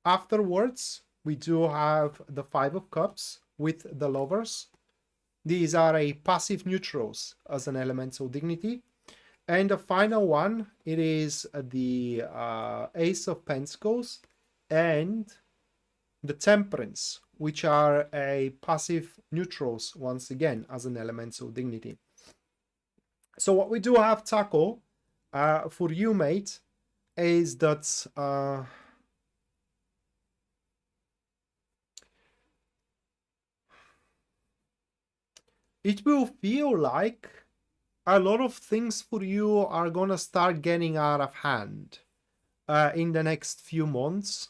Afterwards, we do have the Five of Cups with the Lovers. These are a passive neutrals as an elemental dignity. And the final one, it is the Ace of Pentacles and the Temperance, which are a passive neutrals once again as an elemental dignity. So what we do have, Taco, for you, mate, is that it will feel like a lot of things for you are gonna start getting out of hand in the next few months.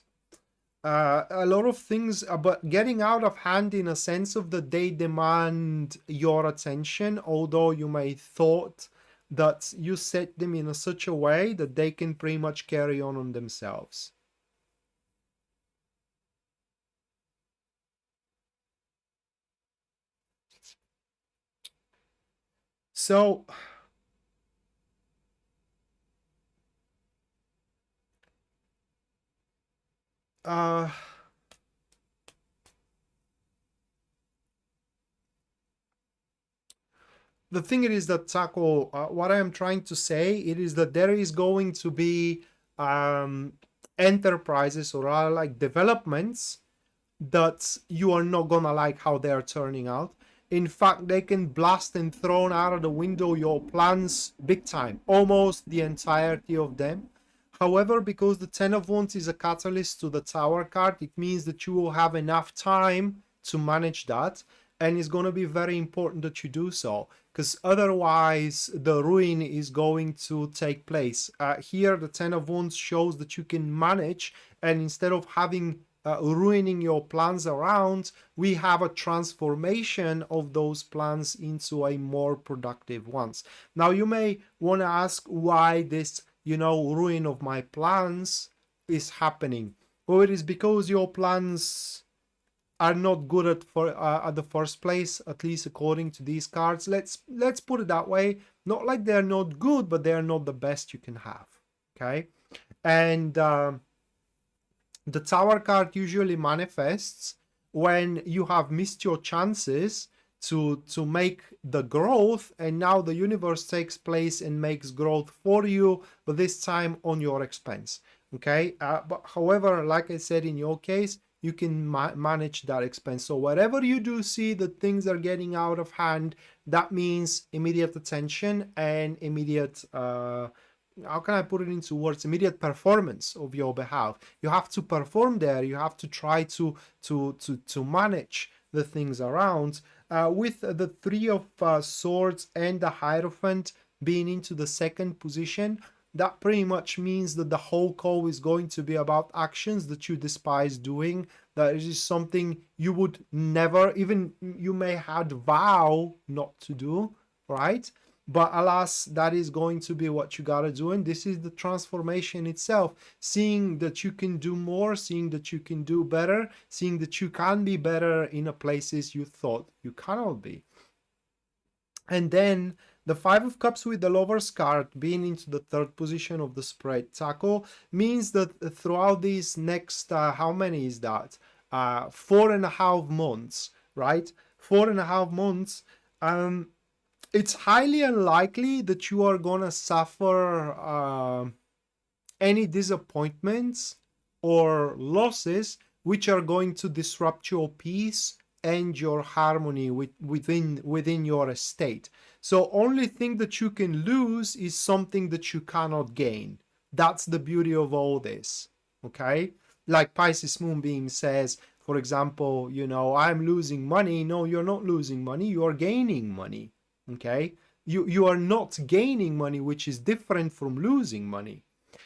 A lot of things, but getting out of hand in a sense of that they demand your attention, although you may thought that you set them in such a way that they can pretty much carry on themselves. So uh the thing it is that, Taco, what I am trying to say, it is that there is going to be enterprises or like developments that you are not gonna like how they are turning out. In fact, they can blast and throw out of the window your plans big time, almost the entirety of them. However, because the Ten of Wands is a catalyst to the Tower card, it means that you will have enough time to manage that, and it's going to be very important that you do so, because otherwise the ruin is going to take place. Here, the Ten of Wands shows that you can manage, and instead of having ruining your plans around, we have a transformation of those plans into a more productive ones. Now, you may want to ask why this, ruin of my plans is happening. Well, it is because your plans are not good at the first place, at least according to these cards. Let's put it that way. Not like they're not good, but they're not the best you can have. Okay, and the Tower card usually manifests when you have missed your chances to make the growth, and now the universe takes place and makes growth for you, but this time on your expense. Okay, but however, like I said, in your case, you can manage that expense. So wherever you do see that things are getting out of hand, that means immediate attention and immediate how can I put it into words, immediate performance of your behalf. You have to perform there. You have to try to manage the things around. With the Three of Swords and the Hierophant being into the second position, that pretty much means that the whole call is going to be about actions that you despise doing. That is something you would never, even you may had vow not to do, right? But alas, that is going to be what you gotta do. And this is the transformation itself. Seeing that you can do more, seeing that you can do better, seeing that you can be better in a places you thought you cannot be. And then the Five of Cups with the Lover's card being into the third position of the spread, Taco, means that throughout these next, how many is that? 4.5 months, right? 4.5 months. It's highly unlikely that you are gonna suffer any disappointments or losses which are going to disrupt your peace and your harmony within your estate. So only thing that you can lose is something that you cannot gain. That's the beauty of all this. Okay, like Pisces Moonbeam says, for example, I'm losing money. No, you're not losing money, you're gaining money. Okay, you are not gaining money, which is different from losing money.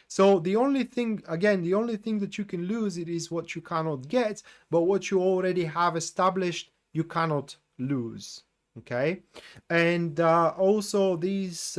So the only thing that you can lose, it is what you cannot get, but what you already have established, you cannot lose. Okay, and also these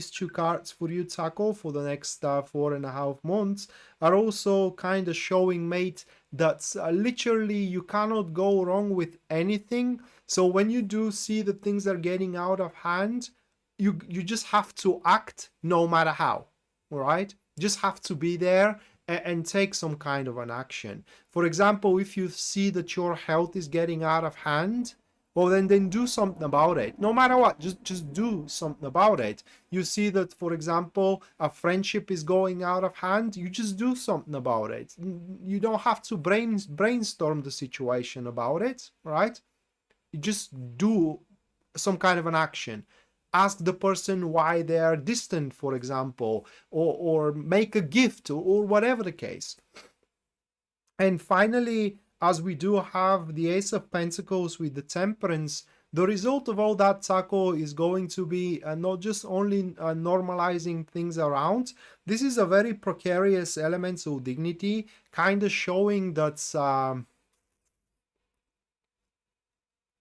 two cards for you, Taco, for the next 4.5 months are also kind of showing, mate, that literally you cannot go wrong with anything. So when you do see that things are getting out of hand, you just have to act no matter how. All right, just have to be there and take some kind of an action. For example, if you see that your health is getting out of hand, well, then do something about it. No matter what, just do something about it. You see that, for example, a friendship is going out of hand, you just do something about it. You don't have to brainstorm the situation about it, right? You just do some kind of an action. ask the person why they are distant, for example, or make a gift, or whatever the case. And finally, as we do have the Ace of Pentacles with the Temperance, the result of all that, Taco, is going to be not just only normalizing things around. This is a very precarious element of dignity, kind of showing that,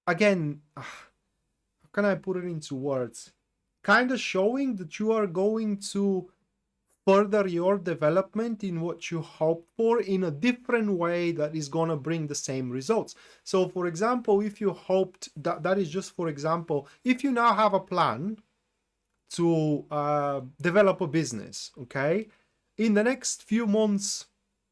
again, how can I put it into words? Kind of showing that you are going to further your development in what you hope for in a different way that is going to bring the same results. So for example, if you hoped that is just for example, if you now have a plan to develop a business, okay, in the next few months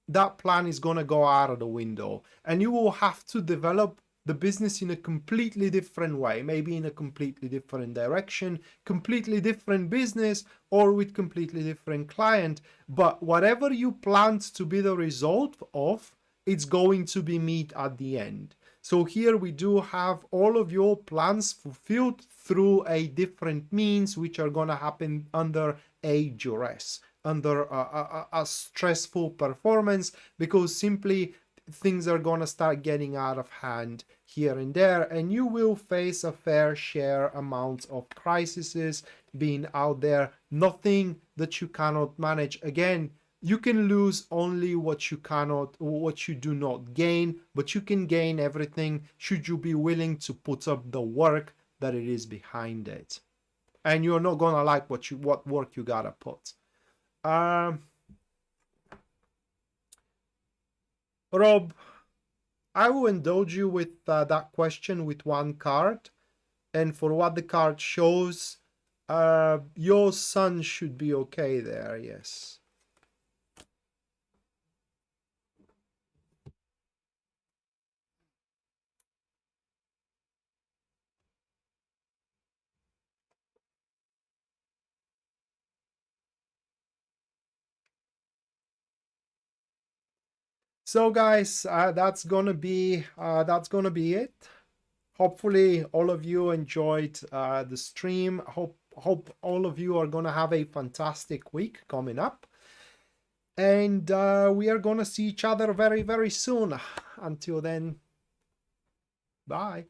that plan is going to go out of the window, and you will have to develop the business in a completely different way, maybe in a completely different direction, completely different business, or with completely different client. But whatever you planned to be the result of, it's going to be met at the end. So here we do have all of your plans fulfilled through a different means, which are going to happen under a duress, under a stressful performance, because simply things are going to start getting out of hand here and there, and you will face a fair share amount of crises being out there. Nothing that you cannot manage. Again, you can lose only what you cannot, or what you do not gain, but you can gain everything should you be willing to put up the work that it is behind it. And you're not gonna like what work you gotta put. Rob, I will indulge you with that question with one card, and for what the card shows, your sun should be okay there, yes. So guys, that's gonna be it. Hopefully all of you enjoyed the stream. Hope all of you are gonna have a fantastic week coming up, and we are gonna see each other very, very soon. Until then, bye.